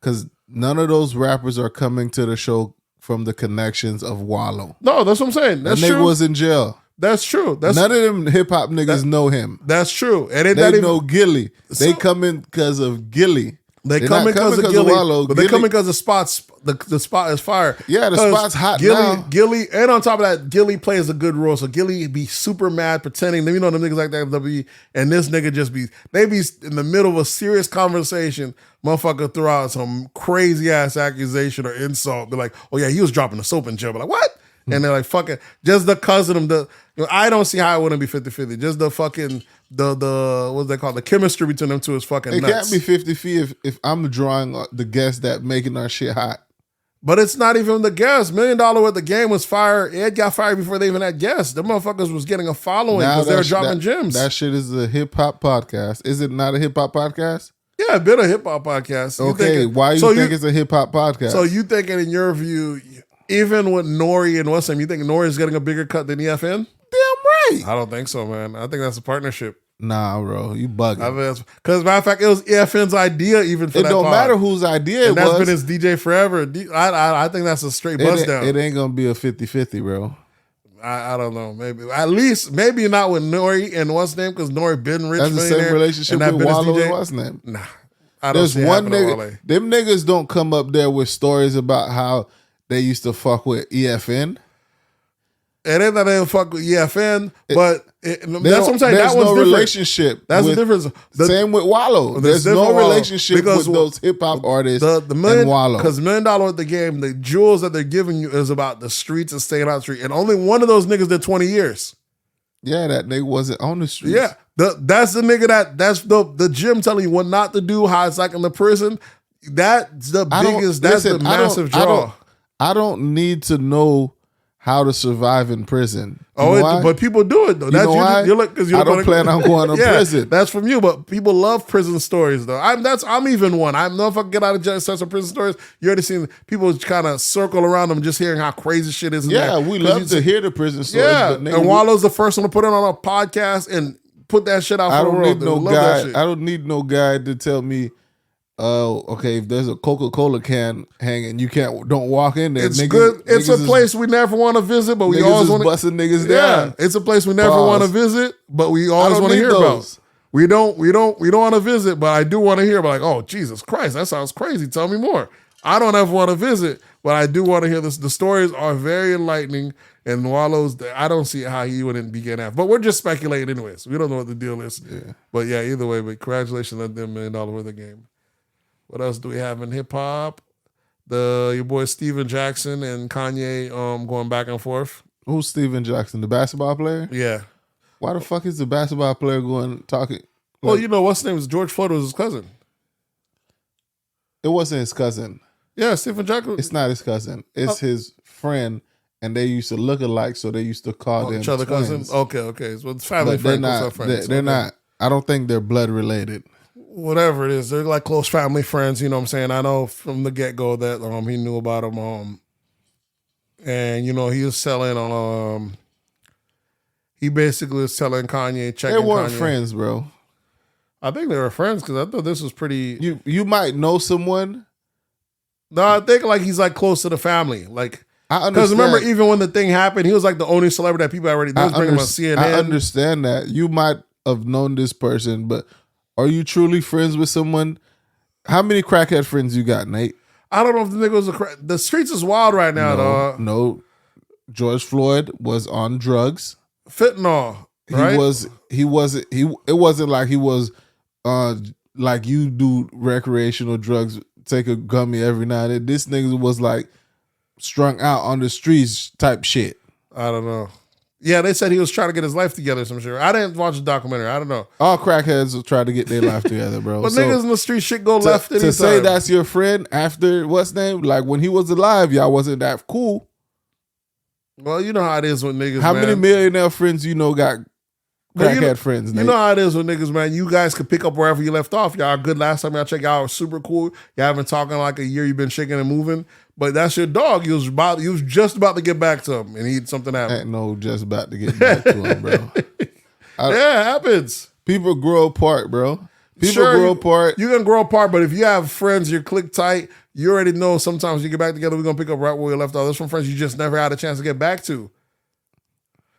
Because none of those rappers are coming to the show from the connections of Wallow. No, that's what I'm saying. That's true. Nigga was in jail. That's true. None of them hip hop niggas know him. That's true. And they know Gilly. They come in because of Gilly. They come in because of Gilly, Wallow. but they come in because the spots. The spot is fire. Yeah, the spot's hot now. Gilly, and on top of that, Gilly plays a good role. So Gilly be super mad, pretending. You know them niggas like that WWE, and this nigga they be in the middle of a serious conversation. Motherfucker throw out some crazy ass accusation or insult. Be like, oh yeah, he was dropping the soap in jail. Be like, what? And they're like, fucking, just the cousin of the, I don't see how it wouldn't be 50-50. Just the fucking, what's they called? The chemistry between them two is fucking nuts. It can't be 50-50 if I'm drawing the guest that making our shit hot. But it's not even the guest. $1 million worth of game was fired. Ed got fired before they even had guests. The motherfuckers was getting a following because they were dropping gems. That shit is a hip hop podcast. Is it not a hip hop podcast? Yeah, a bit of hip hop podcast. Okay, why you think it's a hip hop podcast? So you thinking in your view, even with Nori and what's name, you think Nori is getting a bigger cut than EFN? Damn right. I don't think so, man. I think that's a partnership. Nah, bro, you bugging. Because matter of fact, it was EFN's idea even for It that don't pod. matter whose idea it And that's was. been his DJ forever. I think that's a straight bust down. It ain't gonna be a 50-50, bro. I don't know. Maybe at least maybe not with Nori and what's his name, because Nori been rich. That's the same relationship with Wallow and what's his name. Nah, I don't There's see one happening, nigga. Wale. Them niggas don't come up there with stories about how they used to fuck with EFN. It ain't that they don't fuck with EFN, but that's what I'm saying. There's That was no different. relationship. That's the difference. Same with Wallow. There's no relationship with those hip hop artists and Wallow. Because $1 million at the game, the jewels that they're giving you is about the streets and staying on the street. And only one of those niggas did 20 years. Yeah, that nigga wasn't on the streets. Yeah. That's the nigga that's the gym telling you what not to do, how it's like in the prison. That's the biggest, that's the massive draw. I don't need to know how to survive in prison. But people do it though. That's why? I don't plan on going to prison. That's from you, but people love prison stories though. I'm even one. I know if I can get out of jail sense of prison stories, you already seen people kind of circle around them just hearing how crazy shit is in there. Yeah, we love to hear the prison stories. Yeah, but nigga, and Wallow's the first one to put it on a podcast and put that shit out for the world. I don't need no guy to tell me, okay, if there's a Coca-Cola can hanging, don't walk in there. It's good. It's a place we never want to visit, but we always want to busting niggas down. It's a place we never want to visit, but we always want to hear about. We don't want to visit, but I do want to hear about. Like, oh Jesus Christ, that sounds crazy. Tell me more. I don't ever want to visit, but I do want to hear this. The stories are very enlightening, and Wallow's, I don't see how he wouldn't be getting after. But we're just speculating anyways. We don't know what the deal is. Yeah. But yeah, either way, but congratulations on them $1 million worth of game. What else do we have in hip hop? Your boy Steven Jackson and Kanye going back and forth. Who's Steven Jackson, the basketball player? Yeah. Why the fuck is the basketball player talking? Well, you know what's his name is George Floyd was his cousin. It wasn't his cousin. Yeah, Steven Jackson. It's not his cousin. It's his friend, and they used to look alike, so they used to call them each other cousins. Okay. So it's family but friends. They're not. I don't think they're blood related. Whatever it is, they're like close family friends. You know what I'm saying? I know from the get go that he knew about him. And you know he was selling. He basically was telling Kanye, checking. They weren't Kanye. friends, bro. I think they were friends because I thought this was pretty. You might know someone. No, I think like he's like close to the family. Like, I understand. Because remember, even when the thing happened, he was like the only celebrity that people already. They was bringing him on CNN. I understand that you might have known this person, but are you truly friends with someone? How many crackhead friends you got, Nate? I don't know if the nigga was the streets is wild right now, dog. No, George Floyd was on drugs. Fentanyl. Right? It wasn't like he was like you do recreational drugs, take a gummy every now and then. This nigga was like strung out on the streets type shit. I don't know. Yeah, they said he was trying to get his life together, some shit. I didn't watch the documentary. I don't know. All crackheads will try to get their life together, bro. But niggas in the street shit go left anytime. To say that's your friend after what's name? Like when he was alive, y'all wasn't that cool. Well, you know how it is with niggas, How many millionaire friends you know got crackhead friends, Nate? You know how it is with niggas, man. You guys could pick up wherever you left off. Y'all good last time y'all checked. Y'all were super cool. Y'all been talking like a year. You've been shaking and moving. But that's your dog. You was just about to get back to him, and something happened. Ain't no just about to get back to him, bro. Yeah, it happens. People grow apart, bro. People Sure, grow apart. You can grow apart, but if you have friends, you're click tight. You already know sometimes you get back together, we're gonna pick up right where we left off. There's some friends you just never had a chance to get back to.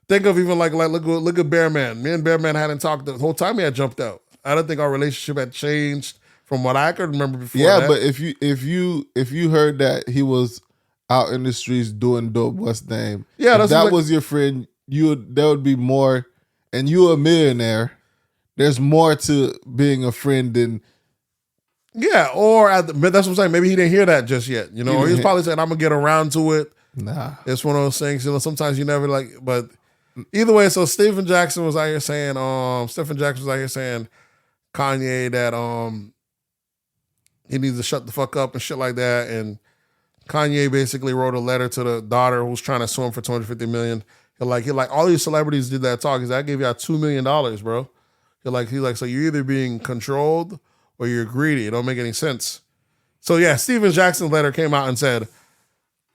Think of even like look at Bearman. Me and Bearman hadn't talked the whole time he had jumped out. I don't think our relationship had changed from what I could remember before. Yeah, that. but if you heard that he was out in the streets doing dope, what's the name? Yeah, if that was your friend, there would be more. And you're a millionaire. There's more to being a friend than. Yeah, but that's what I'm saying. Maybe he didn't hear that just yet. You know, or he was probably saying, "I'm gonna get around to it." Nah, it's one of those things. You know, sometimes you never like, but. Either way, so Stephen Jackson was out here saying Kanye that he needs to shut the fuck up and shit like that. And Kanye basically wrote a letter to the daughter who's trying to sue him for $250 million. He like all these celebrities did that talk. He's like, I gave y'all $2 million, bro. He's like, so you're either being controlled or you're greedy. It don't make any sense. So yeah, Stephen Jackson's letter came out and said,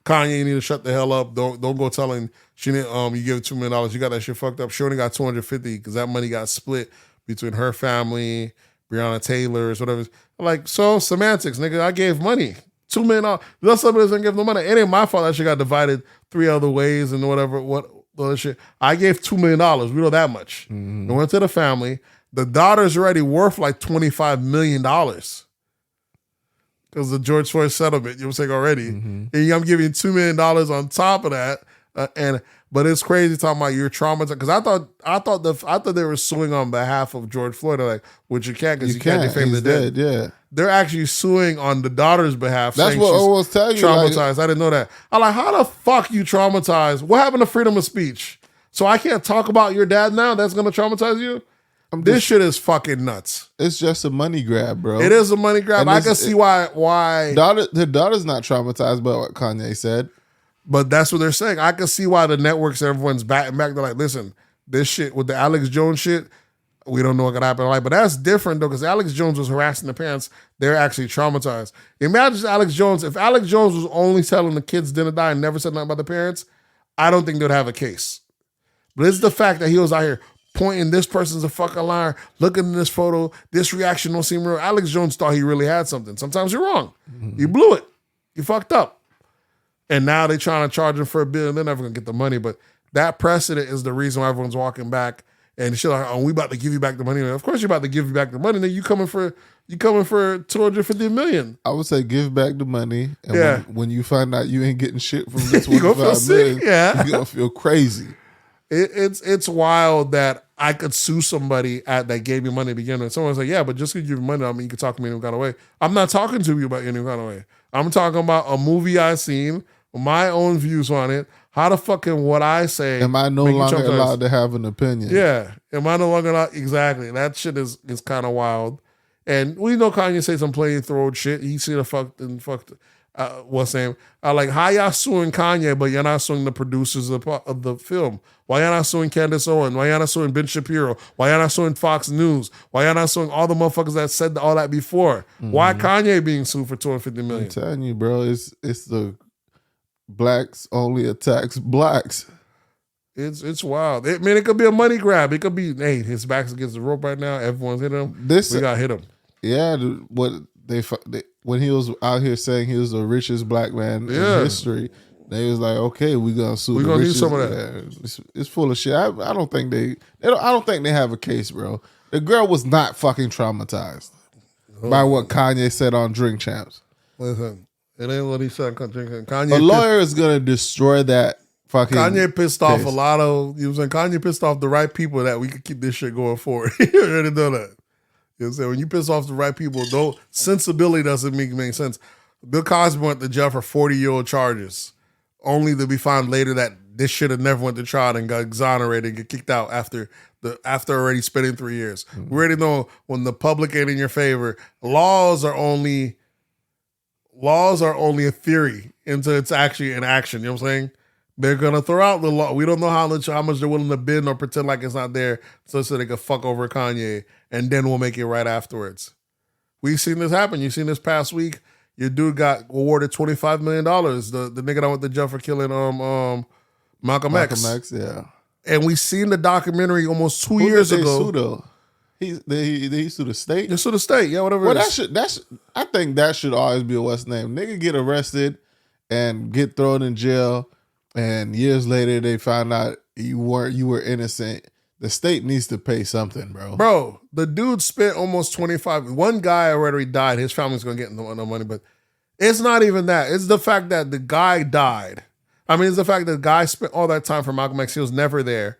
Kanye, you need to shut the hell up. Don't go telling she didn't, you give $2 million. You got that shit fucked up. She only got 250 because that money got split between her family, Breonna Taylor's, whatever. Like, so semantics, nigga. I gave money. $2 million. That's somebody doesn't give no money. It ain't my fault that shit got divided 3 other ways and whatever. What other shit? I gave $2 million. We know that much. It went to the family. The daughter's already worth like $25 million because the George Floyd settlement. You know what I'm saying already, and I'm giving $2 million on top of that. But it's crazy talking about you're traumatized because I thought they were suing on behalf of George Floyd. They're like, which you can't because you can't defame the dead. Yeah, they're actually suing on the daughter's behalf. That's what I was telling you. Traumatized. I didn't know that. I'm like, how the fuck you traumatized? What happened to freedom of speech? So I can't talk about your dad now? That's gonna traumatize you? This shit is fucking nuts. It's just a money grab, bro. It is a money grab. And I can see why. The daughter's not traumatized by what Kanye said. But that's what they're saying. I can see why the networks, everyone's batting back. They're like, listen, this shit with the Alex Jones shit, we don't know what could happen. But that's different, though, because Alex Jones was harassing the parents. They're actually traumatized. Imagine Alex Jones. If Alex Jones was only telling the kids didn't die and never said nothing about the parents, I don't think they'd have a case. But it's the fact that he was out here pointing, this person's a fucking liar, looking at this photo, this reaction don't seem real. Alex Jones thought he really had something. Sometimes you're wrong. You blew it. You fucked up. And now they're trying to charge him for $1 billion. They're never going to get the money. But that precedent is the reason why everyone's walking back. And she's like, oh, we about to give you back the money. Of course you're about to give you back the money. Then you coming for $250 million. I would say give back the money. And Yeah. when you find out you ain't getting shit from this You gonna feel $25 million, sick, yeah. you're going to feel crazy. It's wild that I could sue somebody that gave me money to begin with. Someone's like, yeah, but just because you give me money, I mean, you can talk to me any kind of way. I'm not talking to you about any kind of way. I'm talking about a movie I seen, my own views on it. How the fucking what I say? Am I no longer allowed to have an opinion? Yeah. Am I no longer allowed? Exactly. That shit is kind of wild. And we know Kanye say some plain throat shit. He see the fucked what's name? Like, how y'all suing Kanye, but you're not suing the producers of the film? Why y'all not suing Candace Owen? Why y'all not suing Ben Shapiro? Why y'all not suing Fox News? Why y'all not suing all the motherfuckers that said all that before? Why Kanye being sued for $250 million? I'm telling you, bro, it's the blacks only attacks blacks. It's wild. It could be a money grab. It could be, hey, his back's against the rope right now. Everyone's hitting him. We got to hit him. Yeah, when he was out here saying he was the richest black man in history, they was like, okay, we're gonna sue. We're gonna need some of that. Yeah, it's full of shit. I don't think they have a case, bro. The girl was not fucking traumatized by what Kanye said on Drink Champs. Listen, it ain't what he said. Kanye, a lawyer is gonna destroy that fucking. Kanye pissed off a lot of. You know what I'm saying? Kanye pissed off the right people that we could keep this shit going forward. You already know that. You know what I'm saying? When you piss off the right people, though, sensibility doesn't make sense. Bill Cosby went to jail for 40-year-old charges, only to be found later that this shit had never went to trial and got exonerated and get kicked out after already spending 3 years. We already know when the public ain't in your favor, laws are only a theory until it's actually in action. You know what I'm saying? They're gonna throw out the law. We don't know how much they're willing to bend or pretend like it's not there, so they can fuck over Kanye, and then we'll make it right afterwards. We've seen this happen. You seen this past week. Your dude got awarded $25 million. The nigga that went to jail for killing Malcolm X. Malcolm X, yeah. And we seen the documentary almost 2 years ago. Sue, though? He sued the state. They sued the state, yeah, whatever. Well, I think that should always be a what's name. Nigga get arrested and get thrown in jail. And years later, they found out you were innocent. The state needs to pay something, bro. Bro, the dude spent almost 25. One guy already died. His family's gonna get no money, but it's not even that. It's the fact that the guy died. I mean, it's the fact that the guy spent all that time for Malcolm X. He was never there.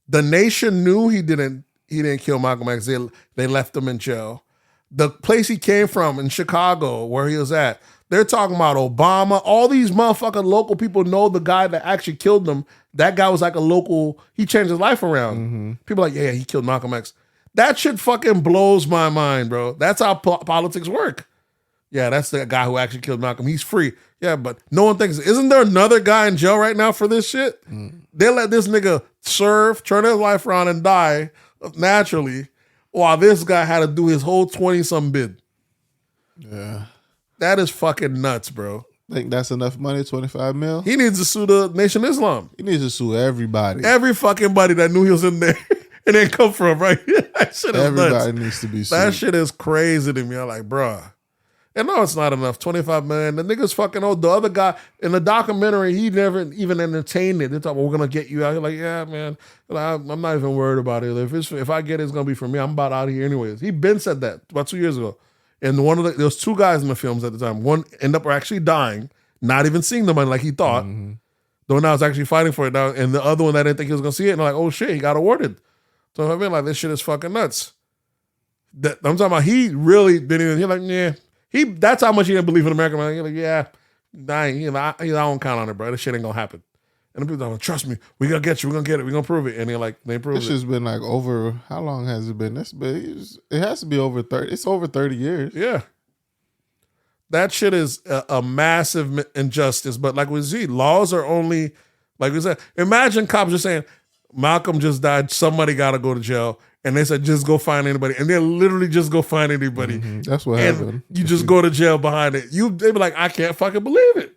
The nation knew he didn't kill Malcolm X. They left him in jail. The place he came from in Chicago, where he was at, they're talking about Obama. All these motherfucking local people know the guy that actually killed them. That guy was like a local, he changed his life around. People are like, yeah, he killed Malcolm X. That shit fucking blows my mind, bro. That's how politics work. Yeah, that's the guy who actually killed Malcolm. He's free. Yeah, but no one thinks, isn't there another guy in jail right now for this shit? They let this nigga serve, turn his life around and die naturally, while this guy had to do his whole 20-some bid. Yeah. That is fucking nuts, bro. Think that's enough money, 25 mil? He needs to sue the Nation of Islam. He needs to sue everybody. Every fucking buddy that knew he was in there and didn't come from, right? That shit is Everybody nuts. needs to be sued. That shit is crazy to me. I'm like, bruh. And no, it's not enough. 25 million. The nigga's fucking old. The other guy in the documentary, he never even entertained it. They thought, well, we're gonna get you out. He's like, yeah, man. I'm not even worried about it. If I get it, it's gonna be for me. I'm about out of here anyways. He been said that about 2 years ago. And there was two guys in the films at the time. One ended up actually dying, not even seeing the money like he thought. Mm-hmm. Though now it's actually fighting for it now. And the other one that didn't think he was gonna see it, and they're like, oh shit, he got awarded. So I mean, like, this shit is fucking nuts. I'm talking about he really didn't even. He's like, yeah. That's how much he didn't believe in America. Man. He's like, yeah, I don't count on it, bro. This shit ain't gonna happen. And the people like, trust me, we gonna get you, we gonna get it, we gonna prove it. And they're like, they prove it. This shit's been like over. How long has it been? It has to be over 30. It's over 30 years. Yeah. That shit is a massive injustice. But like we see, laws are only, like we said, imagine cops just saying, Malcolm just died, somebody gotta go to jail. And they said, just go find anybody. And they literally just go find anybody. Mm-hmm. That's what happened. You just go to jail behind it. They be like, I can't fucking believe it.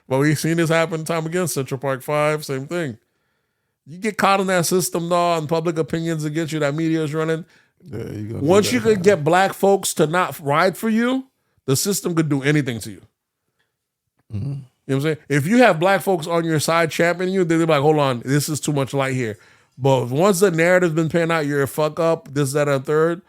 But we've seen this happen time again. Central Park 5, same thing. You get caught in that system, though, and public opinions against you, that media is running. Yeah, once you could get black folks to not ride for you, the system could do anything to you. Mm-hmm. You know what I'm saying? If you have black folks on your side championing you, they'll be like, hold on, this is too much light here. But once the narrative's been panned out, you're a fuck up, this, that, and third.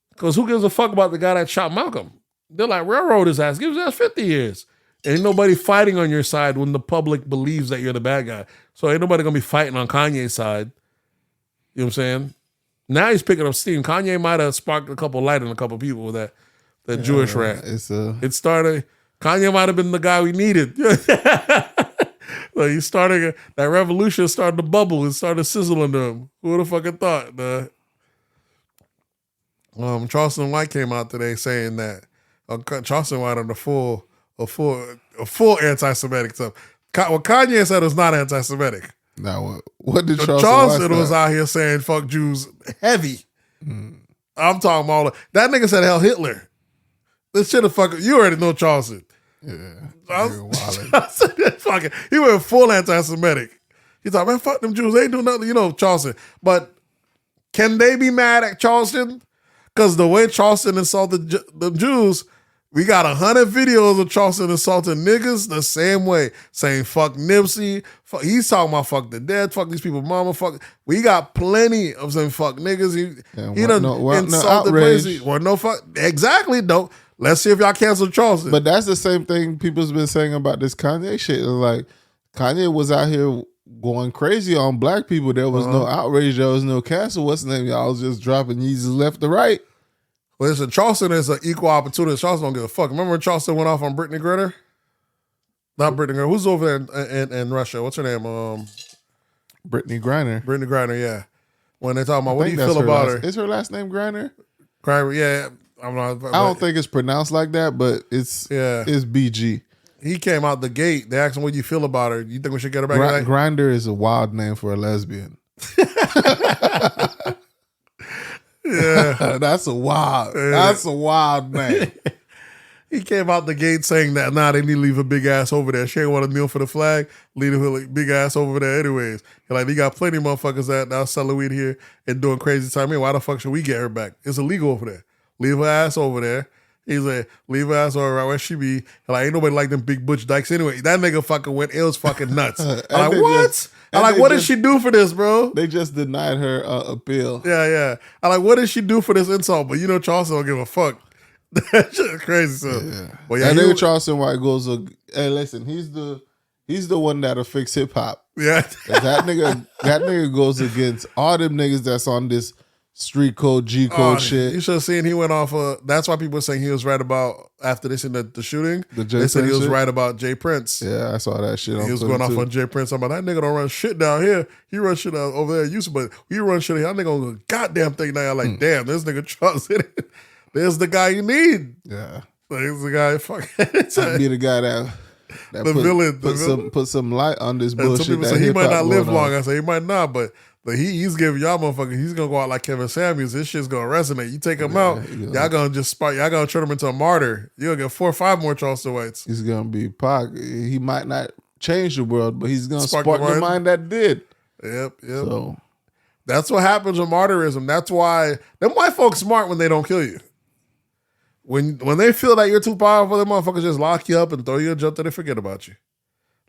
Because who gives a fuck about the guy that shot Malcolm? They're like, railroad his ass. Give his ass 50 years. Ain't nobody fighting on your side when the public believes that you're the bad guy. So ain't nobody going to be fighting on Kanye's side. You know what I'm saying? Now he's picking up steam. Kanye might have sparked a couple light in a couple people with that Jewish rat. It started, Kanye might have been the guy we needed. Like he started, that revolution started to bubble. It started sizzling them. Who would have fucking thought? Charleston White came out today saying that Charleston White on the full anti-Semitic stuff. What Kanye said was not anti-Semitic. Now what did Charleston was out here saying fuck Jews heavy. I'm talking about that nigga said hell Hitler. This shit fucking, you already know Charleston. Yeah, he went full anti-Semitic. He's like, man, fuck them Jews. They ain't doing nothing, Charleston. But can they be mad at Charleston? Because the way Charleston insulted the Jews, we got 100 videos of Charleston insulting niggas the same way, saying fuck Nipsey. He's talking about fuck the dead, fuck these people, mama, fuck. We got plenty of saying fuck niggas. He done insulted crazy. Well, no fuck. Exactly, don't. Let's see if y'all cancel Charleston. But that's the same thing people's been saying about this Kanye shit. Like, Kanye was out here going crazy on black people. There was no outrage. There was no cancel. What's the name? Y'all was just dropping Yeezus left to right. Well, listen, Charleston is an equal opportunity. Charleston don't give a fuck. Remember when Charleston went off on Brittany Griner? Not Brittany Griner. Who's over there in Russia? What's her name? Brittany Griner. Brittany Griner, yeah. When they talking about, what do you feel about her? Is her last name Griner? Griner, yeah. I don't think it's pronounced like that, but it's BG. He came out the gate. They asked him, what do you feel about her? You think we should get her back? Grinder is a wild name for a lesbian. Yeah. That's a wild name. He came out the gate saying that, they need to leave a big ass over there. She ain't want to kneel for the flag. Leave a big ass over there anyways. Like, they got plenty of motherfuckers that now selling weed here and doing crazy time. Why the fuck should we get her back? It's illegal over there. Leave her ass over there. He's like, leave her ass over right where she be. Like, ain't nobody like them big butch dykes anyway. That nigga fucking went, it was fucking nuts. I'm like, what? I'm like, what did she do for this, bro? They just denied her appeal. Yeah. I'm like, what did she do for this insult? But Charleston don't give a fuck. That shit is crazy. So. Yeah. Well, yeah, and Charleston White goes, hey, listen, he's the one that'll fix hip hop. Yeah. that nigga goes against all them niggas that's on this street code, G code shit. You should have seen he went off that's why people were saying he was right about, after this in the shooting, they said he was right about Jay Prince. Yeah, I saw that shit. He was going off on Jay Prince. I'm like, that nigga don't run shit down here. He run shit out over there at Houston, but he run shit here. That nigga on the goddamn thing now. I'm like, damn, this nigga Charles in it. There's the guy you need. Yeah. There's the guy fucking. I'd be the guy that the villain. Put some light on this bullshit. Some people say he might not live long. I say he might not, but But he's giving y'all motherfuckers, he's gonna go out like Kevin Samuels. This shit's gonna resonate. You take him out, y'all gonna just spark, y'all gonna turn him into a martyr. You're gonna get 4 or 5 more Charleston Whites. He's gonna be Pac. He might not change the world, but he's gonna spark the mind that did. Yep. So that's what happens with martyrism. That's why them white folks smart when they don't kill you. When they feel that you're too powerful, them motherfuckers just lock you up and throw you a jump till they forget about you.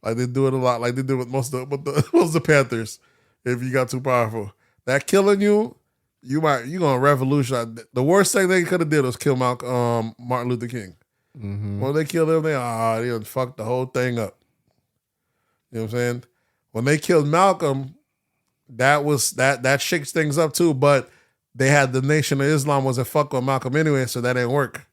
Like they do it a lot, like they do with most of the Panthers. If you got too powerful, that killing you gonna revolutionize. The worst thing they could have did was kill Martin Luther King. Mm-hmm. When they killed him, they done fucked the whole thing up. You know what I'm saying? When they killed Malcolm, that shakes things up too. But they had the Nation of Islam wasn't fuck with Malcolm anyway, so that didn't work.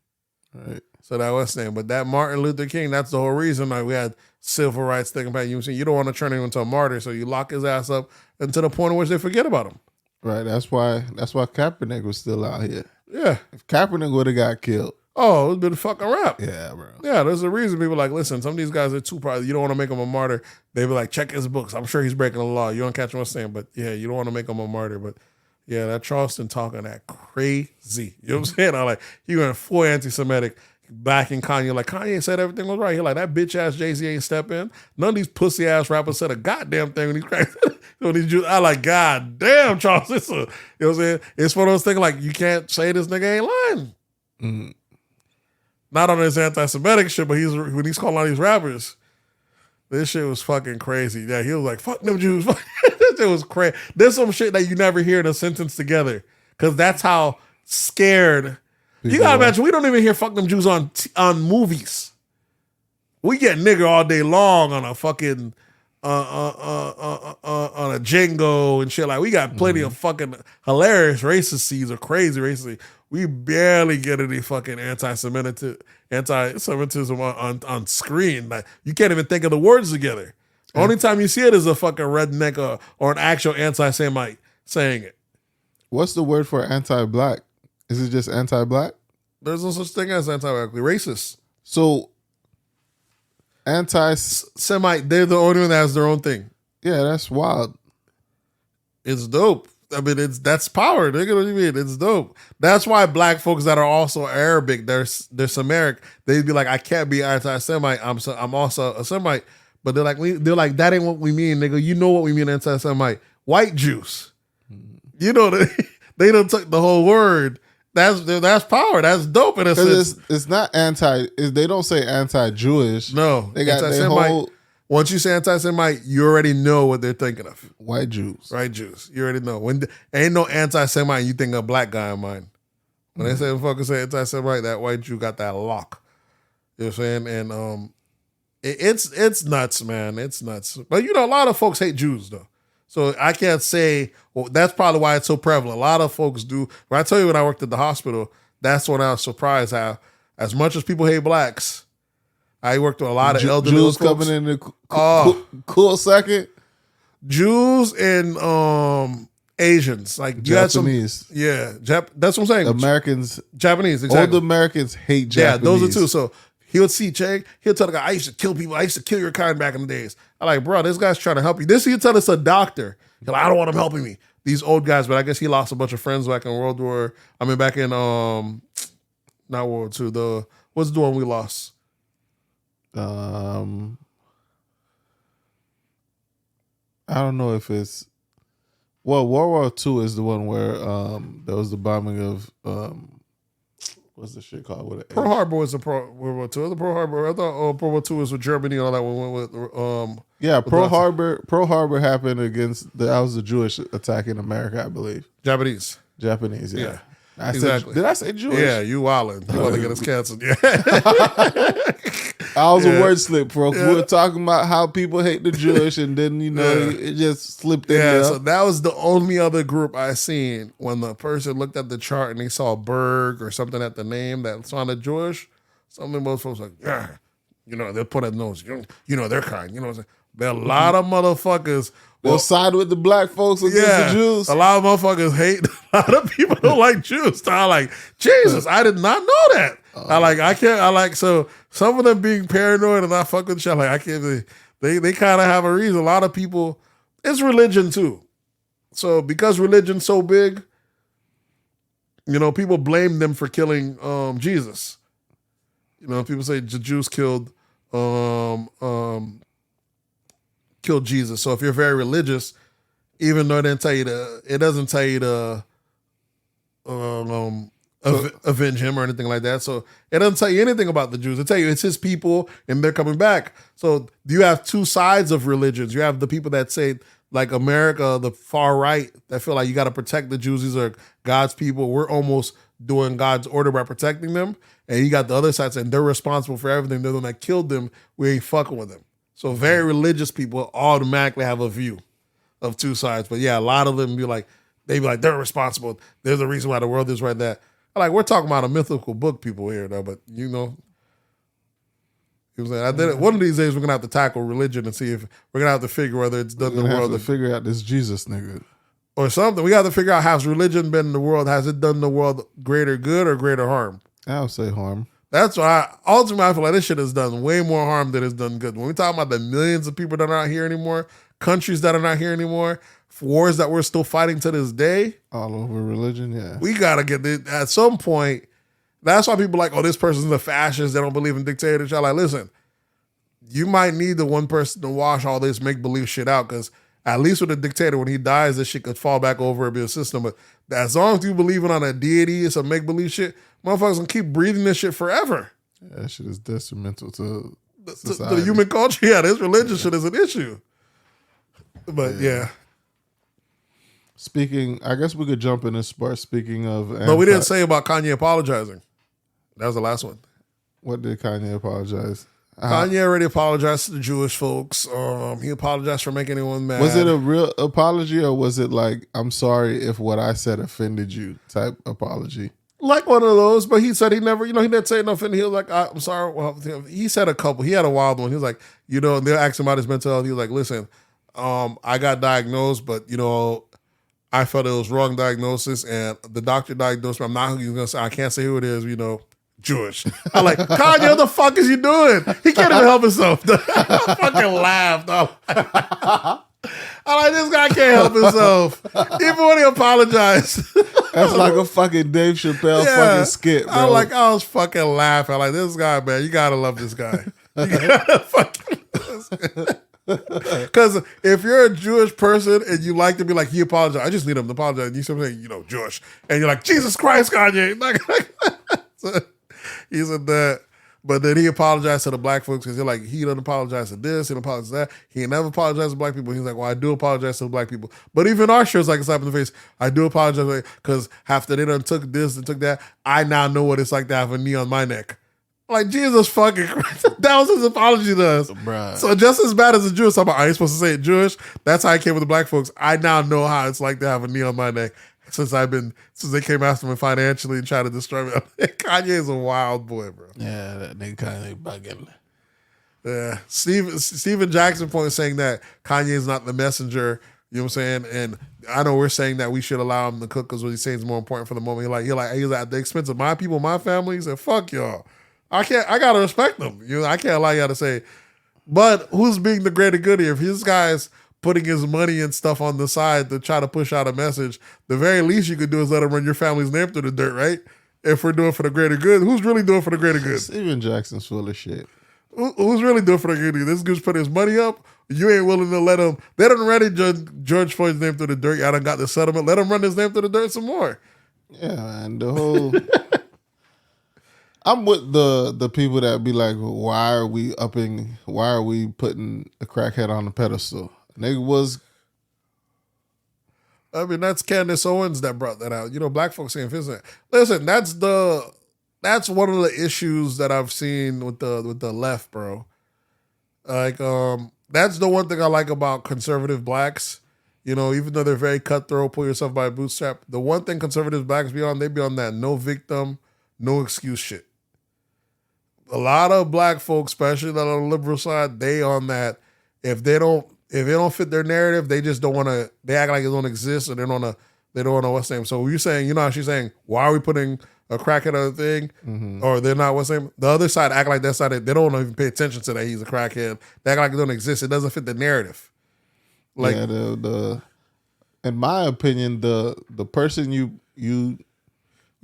Right. So that was saying, but that Martin Luther King, that's the whole reason like we had civil rights thing about you. You don't want to turn him into a martyr, so you lock his ass up until the point in which they forget about him. Right. That's why Kaepernick was still out here. Yeah. If Kaepernick would have got killed. Oh, it would have been a fucking rap. Yeah, bro. Yeah, there's a reason people are like, listen, some of these guys are too proud. You don't want to make him a martyr. They be like, check his books. I'm sure he's breaking the law. You don't catch what I'm saying, but yeah, you don't want to make him a martyr. But yeah, that Charleston talking that crazy. You know what I'm saying? I like, he went full anti-Semitic. Backing Kanye, like Kanye said everything was right. He like that bitch ass Jay-Z ain't step in. None of these pussy ass rappers said a goddamn thing when he's crazy. I like, god damn, Charles. You know what I'm saying? It's one of those things like you can't say this nigga ain't lying. Mm-hmm. Not on his anti-Semitic shit, but when he's calling out these rappers, this shit was fucking crazy. Yeah, he was like, fuck them Jews. This shit was crazy. There's some shit that you never hear in a sentence together. Cause that's how scared. You gotta imagine, we don't even hear fuck them Jews on movies. We get nigger all day long on a fucking on a Django and shit. Like we got plenty of fucking hilarious racist scenes or crazy racist. We barely get any fucking anti-Semitism on screen. Like you can't even think of the words together. Only time you see it is a fucking redneck or an actual anti-Semite saying it. What's the word for anti-black? Is it just anti-black? There's no such thing as anti-black. Racist. So, anti-Semite, they're the only one that has their own thing. Yeah, that's wild. It's dope. I mean, that's power. What do you mean? It's dope. That's why black folks that are also Arabic, they're Semeric, they'd be like, I can't be anti-Semite. I'm also a Semite. But they're like, that ain't what we mean, nigga. You know what we mean anti-Semite. White Jews. You know, they done took the whole word. That's power. That's dope in a sense. It's not they don't say anti-Jewish. No. They got their whole... Once you say anti-Semite, you already know what they're thinking of. White Jews. White Jews. You already know. When ain't no anti-Semite, you think of a black guy in mind. When they say fucking say anti-Semite, that white Jew got that lock. You know what I'm saying? And it's nuts, man. It's nuts. But you know, a lot of folks hate Jews though. So I can't say, well, that's probably why it's so prevalent. A lot of folks do. When I tell you when I worked at the hospital, that's when I was surprised how, as much as people hate blacks, I worked with a lot of elderly Jews folks. coming in the cool second. Jews and Asians, like Japanese. That's what I'm saying. Americans, Japanese, exactly. Old Americans hate Japanese. Yeah, those are two. So he'll see Chang, he'll tell the guy, I used to kill people. I used to kill your kind back in the days. I'm like, bro, this guy's trying to help you. This he'll tell us a doctor. He's like, I don't want him helping me. These old guys, but I guess he lost a bunch of friends back in back in not World War II. What's the one we lost? I don't know if it's World War II is the one where there was the bombing of what's the shit called? Pearl Harbor was World War II. The Pearl Harbor. I thought World War II was with Germany and all that one went with Pearl Harbor happened that was a Jewish attack in America, I believe. Japanese, yeah. Exactly. Did I say Jewish? Yeah, you wildin'. You want to get us canceled. Yeah. I was a word slip, folks. Yeah. We were talking about how people hate the Jewish, and then, it just slipped in there. So that was the only other group I seen when the person looked at the chart and they saw Berg or something at the name that sounded Jewish. Something most folks like, yeah. They'll put a nose. They're kind. You know what I'm saying? There are a lot of motherfuckers. They'll side with the black folks against the Jews. A lot of motherfuckers hate. A lot of people don't like Jews. So I like, Jesus, I did not know that. So some of them being paranoid and not fucking shit. Like, I can't. They kind of have a reason. A lot of people, it's religion too. So because religion's so big, people blame them for killing Jesus. People say the Jews killed Jesus. So if you're very religious, even though it doesn't tell you to avenge him or anything like that. So it doesn't tell you anything about the Jews. It tell you it's his people and they're coming back. So you have two sides of religions. You have the people that say, like America, the far right, that feel like you got to protect the Jews. These are God's people. We're almost doing God's order by protecting them. And you got the other side saying they're responsible for everything. They're the one that killed them. We ain't fucking with them. So very religious people automatically have a view of two sides. But yeah, a lot of them they be like, they're responsible. There's a reason why the world is right that. Like, we're talking about a mythical book people here, though, but he was like, one of these days we're gonna have to tackle religion and see if we're gonna have to figure whether it's done in the world. To figure out this Jesus nigga or something. We got to figure out, has religion been in the world? Has it done the world greater good or greater harm? I would say harm. That's why ultimately I feel like this shit has done way more harm than it's done good. When we talk about the millions of people that are not here anymore, countries that are not here anymore, wars that we're still fighting to this day, all over religion, yeah. We gotta get it at some point. That's why people are like, oh, this person's a fascist. They don't believe in dictatorship. Like, listen, you might need the one person to wash all this make-believe shit out, because at least with a dictator, when he dies, this shit could fall back over and be a system. But as long as you believe in on a deity, it's a make-believe shit, motherfuckers can keep breathing this shit forever. Yeah, that shit is detrimental to society. To the human culture. Yeah, this religious shit is an issue. But yeah. Speaking, I guess we could jump in this part. Speaking of, but we didn't say about Kanye apologizing. That was the last one. What did Kanye apologize? Kanye already apologized to the Jewish folks. He apologized for making anyone mad. Was it a real apology, or was it like, I'm sorry if what I said offended you type apology? Like one of those, but he said he never, he didn't say nothing. He was like, I'm sorry. Well, he said a couple. He had a wild one. He was like, and they'll ask him about his mental health. He was like, listen, I got diagnosed, but, I felt it was wrong diagnosis, and the doctor diagnosed me. I'm not going to say, I can't say who it is, Jewish. I'm like, Kanye, what the fuck is you doing? He can't even help himself. I fucking laughed. I'm like, this guy can't help himself. Even when he apologized. That's like a fucking Dave Chappelle fucking skit, bro. I was fucking laughing. I'm like, this guy, man, you gotta love this guy. You gotta fucking love this guy. Because if you're a Jewish person and you like to be like, he apologized, I just need him to apologize. And you say, Jewish. And you're like, Jesus Christ, Kanye. So he said that. But then he apologized to the black folks because he doesn't apologize to this, he doesn't apologize to that. He ain't never apologized to black people. He's like, well, I do apologize to the black people. But even our show's like a slap in the face. I do apologize because after they done took this and took that, I now know what it's like to have a knee on my neck. Like, Jesus fucking Christ. That was his apology to us. Bruh. So just as bad as a Jewish, I ain't supposed to say it Jewish. That's how I came with the black folks. I now know how it's like to have a knee on my neck since they came after me financially and tried to destroy me. Kanye is a wild boy, bro. Yeah, that nigga Kanye bugging. Yeah. Steven Jackson point saying that Kanye is not the messenger. You know what I'm saying? And I know we're saying that we should allow him to cook because what he's saying is more important for the moment. He's like at the expense of my people, my family. He said, fuck y'all. I gotta respect them. I can't allow y'all to say, but who's being the greater good here? If his guy's putting his money and stuff on the side to try to push out a message, the very least you could do is let him run your family's name through the dirt, right? If we're doing for the greater good, who's really doing for the greater good? Steven Jackson's full of shit. Who's really doing for the greater good? This dude's put his money up. You ain't willing to let him. They done already George Floyd's name through the dirt. Y'all done got the settlement. Let him run his name through the dirt some more. Yeah, and the whole... I'm with the people that be like, why are we putting a crackhead on the pedestal? Nigga was... I mean, that's Candace Owens that brought that out. Black folks ain't fixing it. Listen, that's one of the issues that I've seen with the left, bro. Like, that's the one thing I like about conservative blacks. Even though they're very cutthroat, pull yourself by a bootstrap. The one thing conservative blacks be on that no victim, no excuse shit. A lot of black folks, especially that on the liberal side, they on that. If they don't fit their narrative, they just don't want to. They act like it don't exist, or they don't want to what's name. So you're saying, how she's saying, why are we putting a crackhead on the thing, or they're not what's name? The other side act like that side. They don't even pay attention to that he's a crackhead. They act like it don't exist. It doesn't fit the narrative. Like, yeah, in my opinion, the person you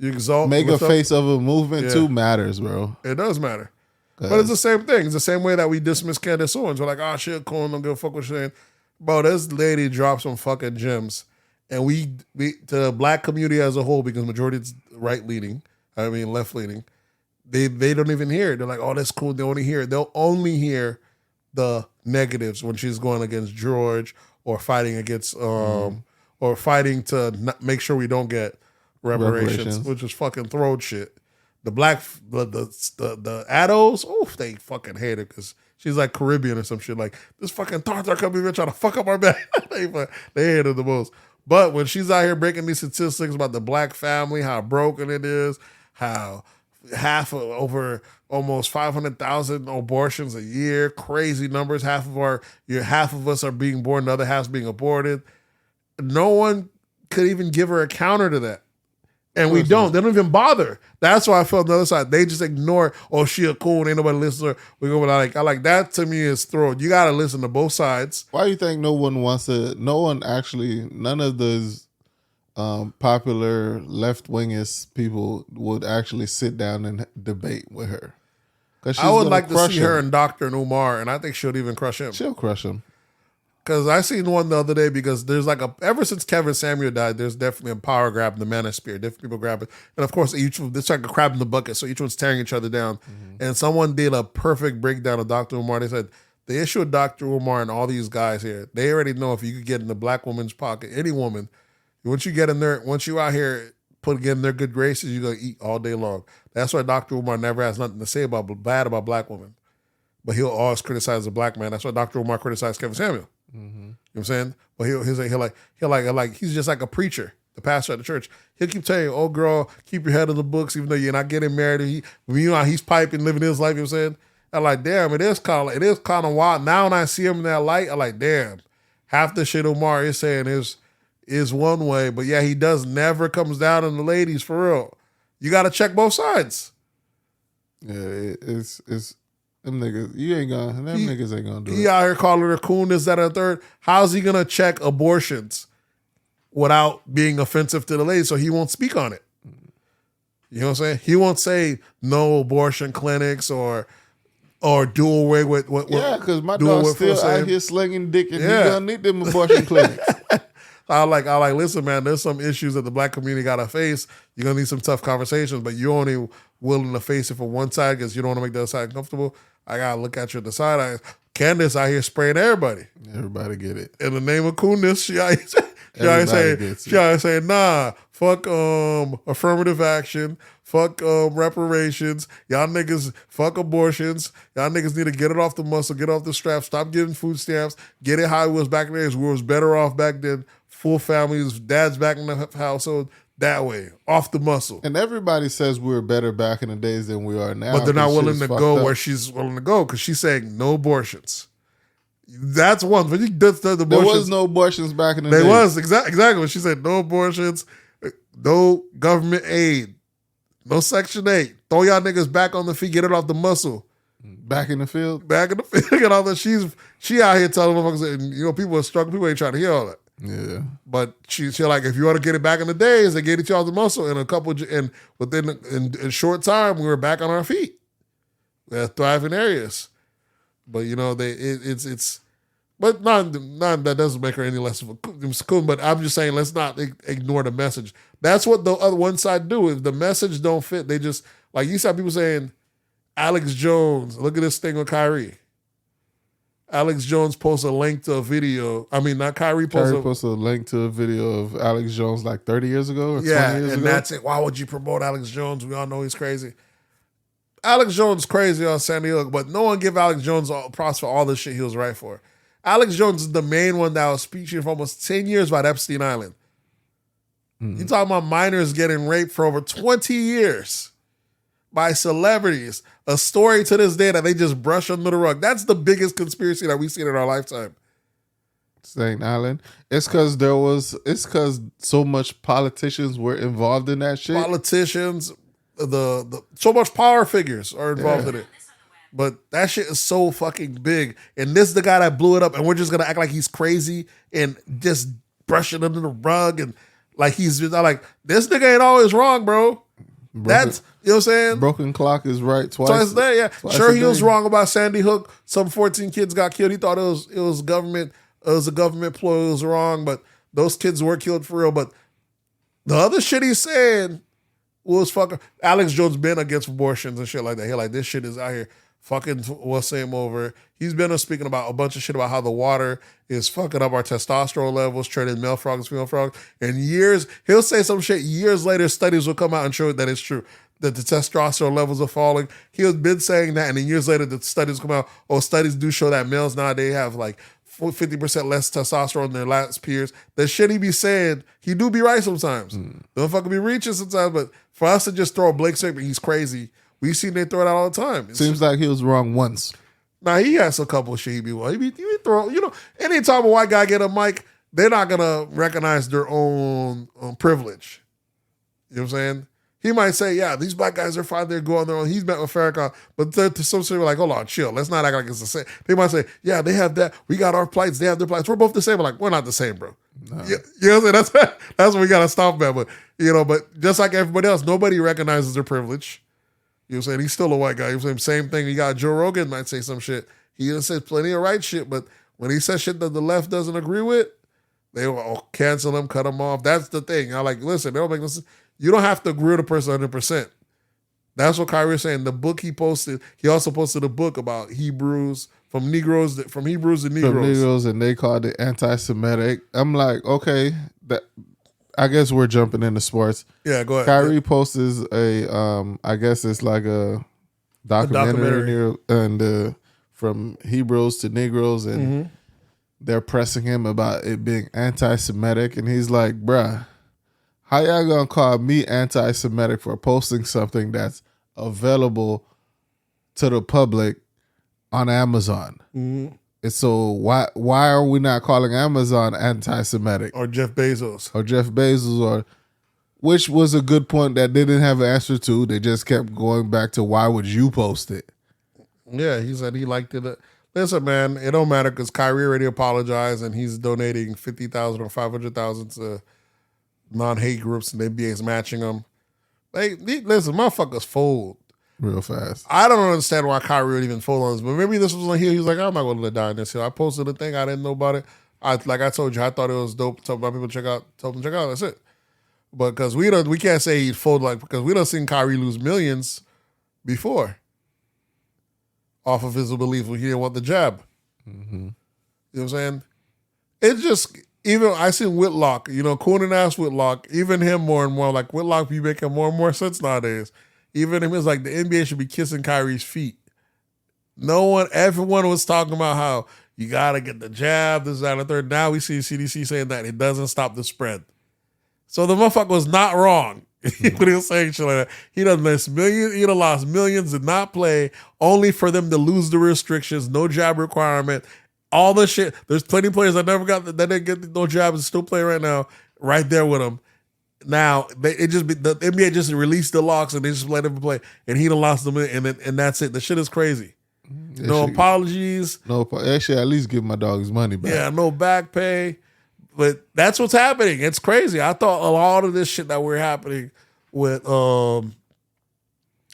You exalt, make a lift up. face of a movement to matters, bro. It does matter. But it's the same thing. It's the same way that we dismiss Candace Owens. We're like, oh, shit, cool, don't give a fuck what she's saying. Bro, this lady dropped some fucking gems. And we the black community as a whole, because majority is left-leaning, they don't even hear it. They're like, oh, that's cool. They only hear it. They'll only hear the negatives when she's going against George or fighting against, or fighting to make sure we don't get reparations. Which is fucking throat shit. The addos, oof, they fucking hate her because she's like Caribbean or some shit. Like, this fucking Tartar coming here trying to fuck up our back. They hate her the most. But when she's out here breaking these statistics about the black family, how broken it is, how over almost 500,000 abortions a year, crazy numbers. Half of us are being born, the other half's being aborted. No one could even give her a counter to that. And we don't. They don't even bother. That's why I felt on the other side. They just ignore, oh, she a cool, ain't nobody listen to her. We go like, I like that. To me is thrown. You got to listen to both sides. Why do you think none of those popular left-wingist people would actually sit down and debate with her? I would like to see her and Dr. Umar, and I think she'll even crush him. She'll crush him. Because I seen one the other day, because there's like ever since Kevin Samuel died, there's definitely a power grab in the manosphere. Different people grab it. And of course, it's like a crab in the bucket. So each one's tearing each other down. Mm-hmm. And someone did a perfect breakdown of Dr. Umar. They said, the issue with Dr. Umar and all these guys here, they already know if you could get in the black woman's pocket, any woman, once you get in there, once you out here, get in their good graces, you're going to eat all day long. That's why Dr. Umar never has nothing to say bad about black women. But he'll always criticize the black man. That's why Dr. Umar criticized Kevin Samuel. Mm-hmm. You know what I'm saying? But he's just like a preacher, the pastor at the church. He'll keep telling you, oh girl, keep your head in the books, even though you're not getting married. He's piping, living his life, you know what I'm saying? I'm like, damn, it is kind of wild. Now when I see him in that light, I'm like, damn, half the shit Omar is saying is one way, but yeah, he never comes down on the ladies for real. You gotta check both sides. Yeah, it's them niggas, niggas ain't gonna do it. He out here calling her coon, this, that, and third. How's he gonna check abortions without being offensive to the ladies? So he won't speak on it. You know what I'm saying? He won't say no abortion clinics or do away with what. Yeah, because my dog's still out here slinging dick, and he gonna need them abortion clinics. I like, listen, man, there's some issues that the black community gotta face. You're gonna need some tough conversations, but you're only willing to face it from one side because you don't want to make the other side uncomfortable. I gotta look at you at the side. Candace out here spraying everybody. Everybody get it. In the name of coolness, she out here saying, nah, fuck affirmative action, fuck reparations, y'all niggas, fuck abortions, y'all niggas need to get it off the muscle, get off the strap, stop giving food stamps, get it how it was back in the days. We was better off back then, full families, dads back in the household, that way, off the muscle. And everybody says we were better back in the days than we are now. But they're not willing to go where she's willing to go because she's saying no abortions. That's one. When you did the abortions, there was no abortions back in the day. There was, exactly. When she said no abortions, no government aid, no Section 8. Throw y'all niggas back on the feet, get it off the muscle. Back in the field? Back in the field. Get all that. She out here telling motherfuckers, people are struggling. People ain't trying to hear all that. Yeah, but she like, if you want to get it back in the days, they get it you off the muscle in short time we were back on our feet. We had thriving areas, but but not that doesn't make her any less of a coon. But I'm just saying, let's not ignore the message. That's what the other one side do. If the message don't fit, they just like you saw people saying, Alex Jones, look at this thing with Kyrie. Alex Jones posts a link to a video. I mean, not Kyrie posts a link to a video of Alex Jones like 30 years ago or 20 years ago. That's it. Why would you promote Alex Jones? We all know he's crazy. Alex Jones crazy on San Diego, but no one give Alex Jones props for all the shit he was right for. Alex Jones is the main one that was speaking for almost 10 years about Epstein Island. You talking about minors getting raped for over 20 years by celebrities. A story to this day that they just brush under the rug. That's the biggest conspiracy that we've seen in our lifetime. St. Island. It's because so much politicians were involved in that shit. Politicians, so much power figures are involved in it. But that shit is so fucking big. And this is the guy that blew it up, and we're just gonna act like he's crazy and just brushing under the rug and like he's just like, this nigga ain't always wrong, bro. That's, you know what I'm saying? Broken clock is right twice a day, yeah. Twice sure, a he day. was wrong about Sandy Hook. Some 14 kids got killed. He thought it was government. It was a government ploy. It was wrong, but those kids were killed for real. But the other shit he's saying was fucking. Alex Jones been against abortions and shit like that. He like, this shit is out here fucking what's him over. He's been speaking about a bunch of shit about how the water is fucking up our testosterone levels, turning male frogs, female frogs. And he'll say some shit. Years later, studies will come out and show that it's true, that the testosterone levels are falling. He's been saying that, and then years later, the studies come out. Oh, studies do show that males nowadays have like 50% less testosterone than their last peers. The shit he be saying, he do be right sometimes. The motherfucker be reaching sometimes, but for us to just throw a Blake statement, he's crazy. We seen they throw it out all the time. Seems like he was wrong once. Nah, he has a couple of shit he be wrong. He be throwing, anytime a white guy get a mic, they're not gonna recognize their own privilege. You know what I'm saying? He might say, yeah, these black guys are fine, they're going on their own. He's met with Farrakhan. But to some people like, hold on, chill. Let's not act like it's the same. They might say, yeah, they have that. We got our plights. They have their plights. We're both the same. We're like, we're not the same, bro. No. You know what I'm saying? That's what we got to stop at. But, but just like everybody else, nobody recognizes their privilege. You know what I'm saying? He's still a white guy. You know what I'm saying? Same thing. You got Joe Rogan might say some shit. He says plenty of right shit. But when he says shit that the left doesn't agree with, they will cancel him, cut him off. That's the thing. I like, listen, they don't make no sense. You don't have to agree with a person 100%. That's what Kyrie was saying. The book he posted, he also posted a book about Hebrews, from Hebrews to Negroes. From Negroes, and they called it anti-Semitic. I'm like, okay, I guess we're jumping into sports. Yeah, go ahead. Kyrie posted I guess it's like a documentary. And from Hebrews to Negroes, and they're pressing him about it being anti-Semitic, and he's like, bruh, how y'all gonna call me anti-Semitic for posting something that's available to the public on Amazon? And so why are we not calling Amazon anti-Semitic? Or Jeff Bezos. Or which was a good point that they didn't have an answer to. They just kept going back to why would you post it? Yeah, he said he liked it. Listen, man, it don't matter because Kyrie already apologized and he's donating $50,000 or $500,000 to non-hate groups, and the NBA is matching them. Listen, motherfuckers fold real fast. I don't understand why Kyrie would even fold on this, but maybe this was on here. He was like, I'm not going to die in this hill. I posted a thing. I didn't know about it. Like I told you, I thought it was dope. Told my people to check out. Told them to check out. That's it. But because we can't say he'd fold because we done seen Kyrie lose millions before off of his belief he didn't want the jab. You know what I'm saying? It's just. Even I seen Whitlock, Conan asked Whitlock, even him more and more, like Whitlock be making more and more sense nowadays. Even him is like the NBA should be kissing Kyrie's feet. Everyone was talking about how you got to get the jab, this, that, and the third. Now we see CDC saying that it doesn't stop the spread. So the motherfucker was not wrong when he was saying shit like that. He done lost millions, did not play, only for them to lose the restrictions, no jab requirement. All the shit. There's plenty of players that didn't get no jobs and still play right now, right there with them. Now the NBA just released the locks and they just let him play, and he done lost them, and that's it. The shit is crazy. No apologies. No, actually, at least give my dog his money back. Yeah, no back pay. But that's what's happening. It's crazy. I thought a lot of this shit that we're happening with.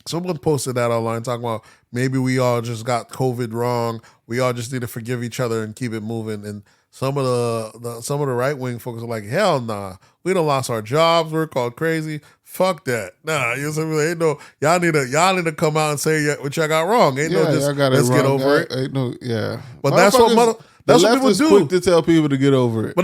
Someone posted that online talking about maybe we all just got COVID wrong. We all just need to forgive each other and keep it moving. And some of the right wing folks are like, hell nah, we done lost our jobs. We're called crazy. Fuck that. Nah, you know what I'm saying? Ain't no, y'all need to come out and say what y'all got wrong. Ain't no just let's get over it. Ain't no, yeah. But that's what people do. Quick to tell people to get over it. But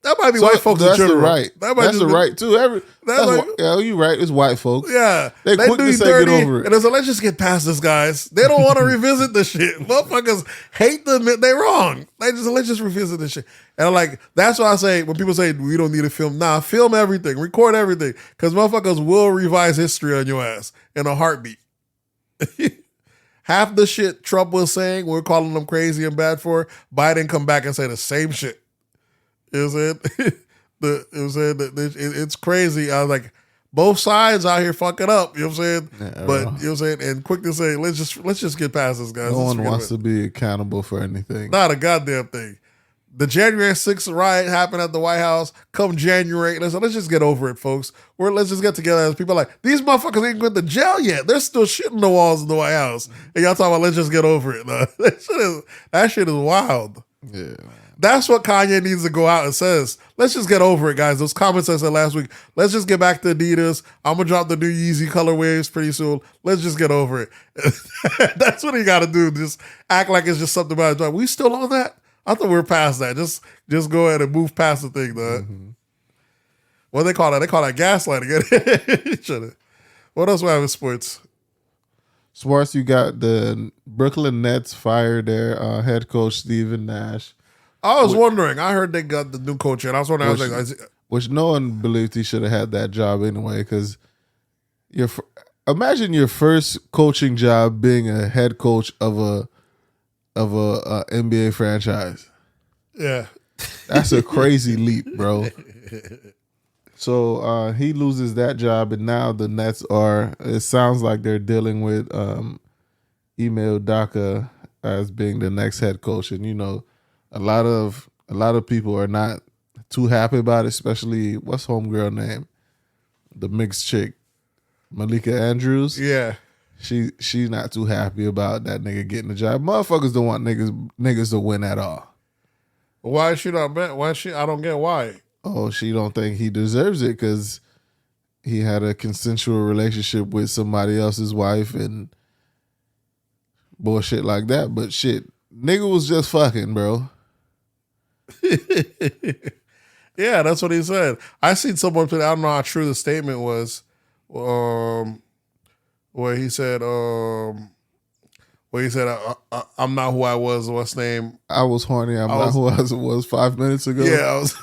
that might be white folks in general. Right. That's the right too. You're right. It's white folks. Yeah, they quick to say get over it. And it's like, let's just get past this, guys. They don't want to revisit this shit. Motherfuckers hate to admit they wrong. Let's just revisit this shit. And that's why I say when people say we don't need to film. Nah, film everything, record everything, because motherfuckers will revise history on your ass in a heartbeat. Half the shit Trump was saying, we're calling them crazy and bad for, Biden come back and say the same shit. You know what I'm saying? It's crazy. I was like, both sides out here fucking up. You know what I'm saying? Yeah, but you know what I'm saying? And quick to say, let's just get past this, guys. No one wants to be accountable for anything. Not a goddamn thing. The January 6th riot happened at the White House. Come January, let's just get over it, folks. Let's just get together as people like, these motherfuckers ain't going to jail yet. They're still shitting the walls of the White House. And y'all talking about, let's just get over it. No, that shit is wild. Yeah. That's what Kanye needs to go out and says. Let's just get over it, guys. Those comments I said last week. Let's just get back to Adidas. I'm going to drop the new Yeezy colorways pretty soon. Let's just get over it. That's what he got to do. Just act like it's just something about it. We still on that? I thought we were past that. Just go ahead and move past the thing, though. Mm-hmm. What do they call that? They call that gaslighting. What else we have in sports? Sports, you got the Brooklyn Nets fired their head coach, Stephen Nash. I was wondering. I heard they got the new coach in. I was wondering. Which no one believed he should have had that job anyway, because imagine your first coaching job being a head coach of a NBA franchise. Yeah. That's a crazy leap, bro. So he loses that job, and now the Nets it sounds like they're dealing with Ime Udoka as being the next head coach. And, you know, a lot of people are not too happy about it, especially, what's homegirl name? The mixed chick, Malika Andrews. Yeah. She's not too happy about that nigga getting the job. Motherfuckers don't want niggas to win at all. Why is she not bet? I don't get why. Oh, she don't think he deserves it because he had a consensual relationship with somebody else's wife and bullshit like that. But shit, nigga was just fucking, bro. Yeah, that's what he said. I seen someone put, I don't know how true the statement was. Where he said, I'm not who I was. What's name? I was horny. I'm not who I was 5 minutes ago. Yeah, I was.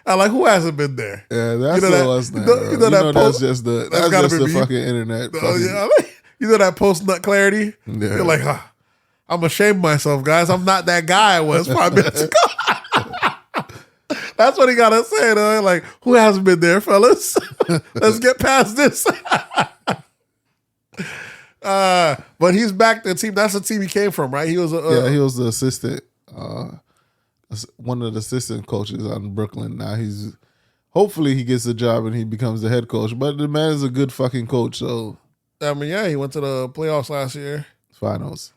I like, who hasn't been there? Yeah, that's the last name. You know that's just the fucking internet. You know that post nut clarity? Yeah. You're like, I'm ashamed of myself, guys. I'm not that guy I was 5 minutes ago. That's what he gotta say, though. Like, who hasn't been there, fellas? Let's get past this. But he's back to the team. That's the team he came from, right? He was he was the assistant, one of the assistant coaches on Brooklyn. Now hopefully he gets a job and he becomes the head coach. But the man is a good fucking coach. So I mean, yeah, he went to the playoffs last year. Finals.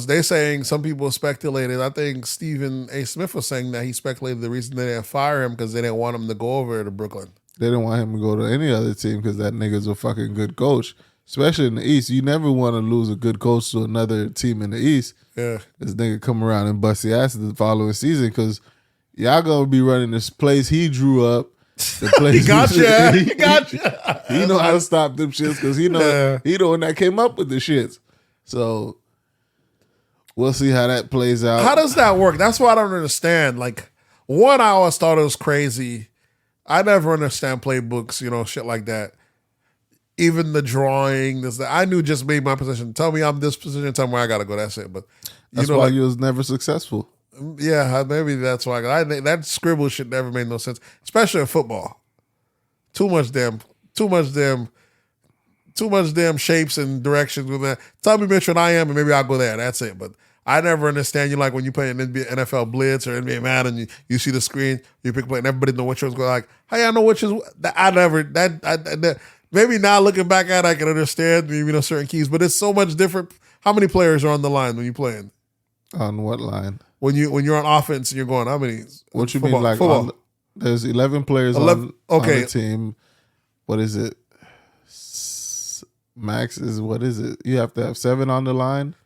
They saying, some people speculated. I think Stephen A. Smith was saying that he speculated the reason they didn't fire him because they didn't want him to go over to Brooklyn. They didn't want him to go to any other team because that nigga's a fucking good coach. Especially in the East. You never want to lose a good coach to another team in the East. Yeah. This nigga come around and bust the ass the following season because y'all going to be running this place he drew up. The place he got you. He got you. He know how to stop them shits because he the one that came up with the shits. So we'll see how that plays out. How does that work? That's what I don't understand. Like, one, I always thought it was crazy. I never understand playbooks, shit like that. Even the drawing, I knew just made my position. Tell me I'm this position, tell me where I gotta go. That's it. But that's why you was never successful. Yeah, maybe that's why. That scribble shit never made no sense, especially in football. Too much damn shapes and directions with that. Tell me which one I am, and maybe I'll go there. That's it. But I never understand. You like when you play an NFL Blitz or NBA Madden, you see the screen, you pick a play, and everybody know which one's going. Like, hey, I know which is. I never. Maybe now looking back at it, I can understand certain keys, but it's so much different. How many players are on the line when you're playing? On what line? When you're on offense and you're going, how many? What you mean, like football? There's 11 players on the team. What is it? Max is, what is it? You have to have 7 on the line.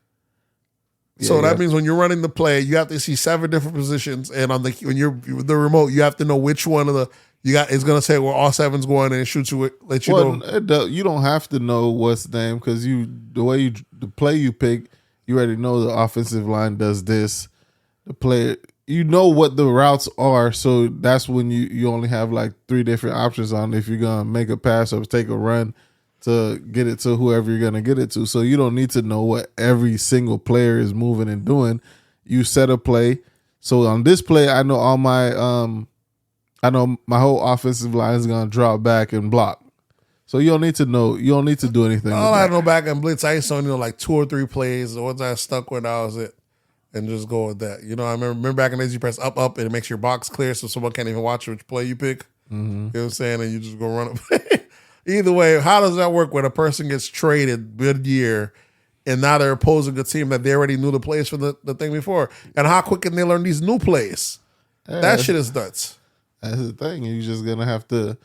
Yeah, so that means when you're running the play, you have to see 7 different positions, and when you're with the remote, you have to know which one of the it's gonna say where all 7's going, and it shoots you. Let you know. You don't have to know what's the name because the play you pick, you already know the offensive line does this. The player, you know what the routes are, so that's when you only have like 3 different options on if you're gonna make a pass or take a run to get it to whoever you're gonna get it to. So you don't need to know what every single player is moving and doing. You set a play. So on this play, I know I know my whole offensive line is gonna drop back and block. So you don't need to know. You don't need to do anything. All I know back in blitz, I used to know like 2 or 3 plays. The ones I stuck with, that was it. and just go with that. You know, I remember back in the days you press up, and it makes your box clear so someone can't even watch which play you pick. Mm-hmm. You know what I'm saying? And you just go run it. Either way, how does that work when a person gets traded mid-year and now they're opposing a team that they already knew the plays from the thing before? And how quick can they learn these new plays? That shit is nuts. That's the thing. You're just going to have to,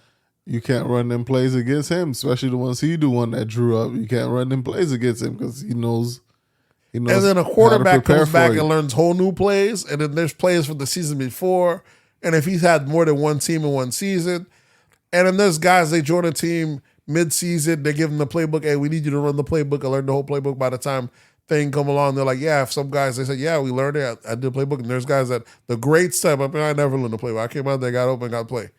you can't run them plays against him, especially the ones he do one that drew up. You can't run them plays against him because he knows. And then a quarterback comes back and learns whole new plays, and then there's plays from the season before. And if he's had more than one team in one season, and then there's guys, they join a team mid-season, they give them the playbook. Hey, we need you to run the playbook. I learned the whole playbook. By the time thing come along, they're like, yeah. If some guys, they say, yeah, we learned it. I did the playbook. And there's guys that the great step up, and I never learned the playbook. I came out there, got open, got play.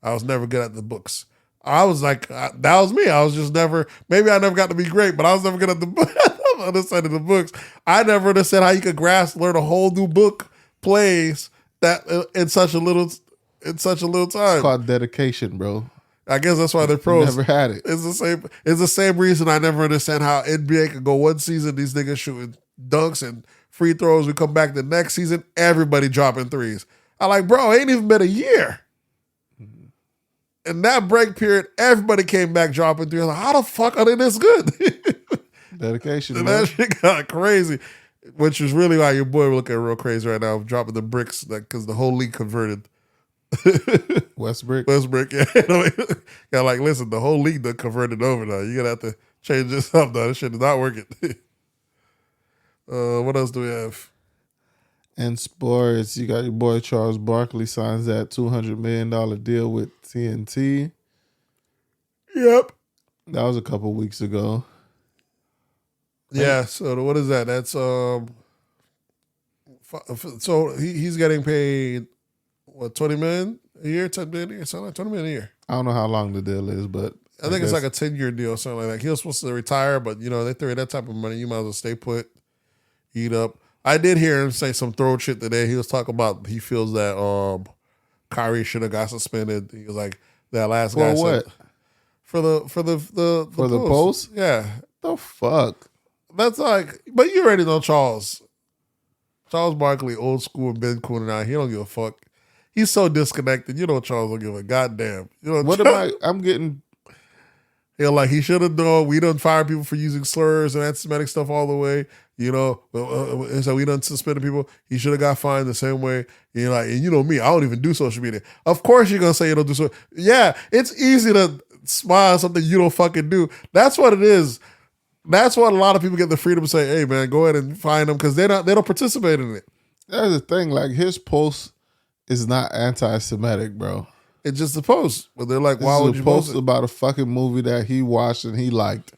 I was never good at the books. I was like, that was me. I was just never, maybe I never got to be great, but I was never good at the book. Other side of the books. I never understood how you could learn a whole new book plays that in such a little time. It's called dedication, bro. I guess that's why they're pros. Never had it. It's the same reason I never understand how NBA could go one season, these niggas shooting dunks and free throws. We come back the next season, everybody dropping threes. I'm like, bro, it ain't even been a year. In that break period, everybody came back dropping threes. I'm like, how the fuck are they this good? Dedication, and man. that shit got crazy, which is really why your boy looking real crazy right now, dropping the bricks because the whole league converted. Westbrook, yeah. Got like, listen, the whole league done converted over now. You're gonna have to change this up now. This shit is not working. What else do we have? In sports, you got your boy Charles Barkley signs that $200 million deal with TNT. Yep. That was a couple weeks ago. Yeah, so what is that? That's so he's getting paid what, 20 million a year, 10 million a year, something like 20 million a year. I don't know how long the deal is, but I think it's like a 10-year deal or something like that. He was supposed to retire, but you know, they throw that type of money, you might as well stay put, eat up. I did hear him say some throw shit today. He was talking about he feels that Kyrie should have got suspended. He was like that last guy what? said for the post? Yeah. The fuck? That's like, but you already know Charles. Charles Barkley, old school and been cool now. He don't give a fuck. He's so disconnected. You know Charles don't give a goddamn. You know what Charles, I'm getting. Yeah, like he should have known. We done fire people for using slurs and anti-Semitic stuff all the way. You know, so we done suspended people. He should have got fined the same way. You know, like, and you know me, I don't even do social media. Of course you're gonna say you don't do social. Yeah, it's easy to smile at something you don't fucking do. That's what it is. That's what a lot of people get the freedom to say, hey man, go ahead and find them because they don't participate in it. That's the thing. Like his post is not anti-Semitic, bro. It's just a post. But they're like, why would you post it? About a fucking movie that he watched and he liked.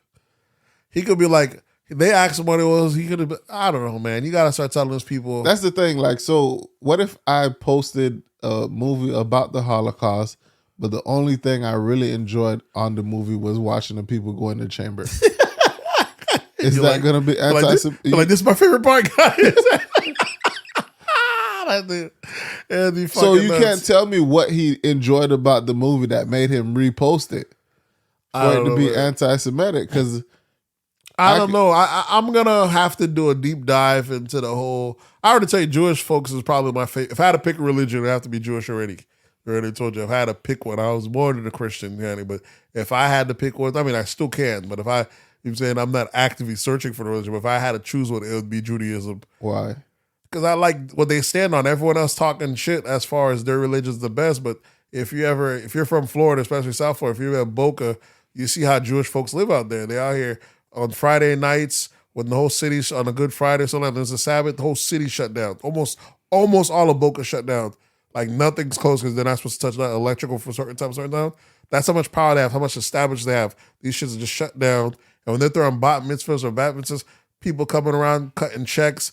He could be like, they asked him what it was. He could have been, I don't know, man. You got to start telling those people. That's the thing. Like, so what if I posted a movie about the Holocaust, but the only thing I really enjoyed on the movie was watching the people go in the chamber? Is that like, going to be anti-Semitic? Like, this is my favorite part, guys. So you can't tell me what he enjoyed about the movie that made him repost it for it to be anti-Semitic, because I don't know. I'm gonna have to do a deep dive into the whole. I already tell you, Jewish folks is probably my favorite. If I had to pick a religion, it would have to be Jewish already. I already told you, if I had to pick one, I was born in a Christian, but if I had to pick one, I mean, I still can. But if I'm saying I'm not actively searching for the religion, but if I had to choose one, it would be Judaism. Why? Because I like what they stand on. Everyone else talking shit as far as their religion's the best. But if you're from Florida, especially South Florida, if you're in Boca, you see how Jewish folks live out there. They out here on Friday nights when the whole city's on a Good Friday or something. There's a Sabbath, the whole city shut down. Almost all of Boca shut down. Like nothing's closed because they're not supposed to touch that electrical for certain time. That's how much power they have, how much established they have. These shits are just shut down. And when they're throwing bat mitzvahs or bat mitzvahs, people coming around cutting checks.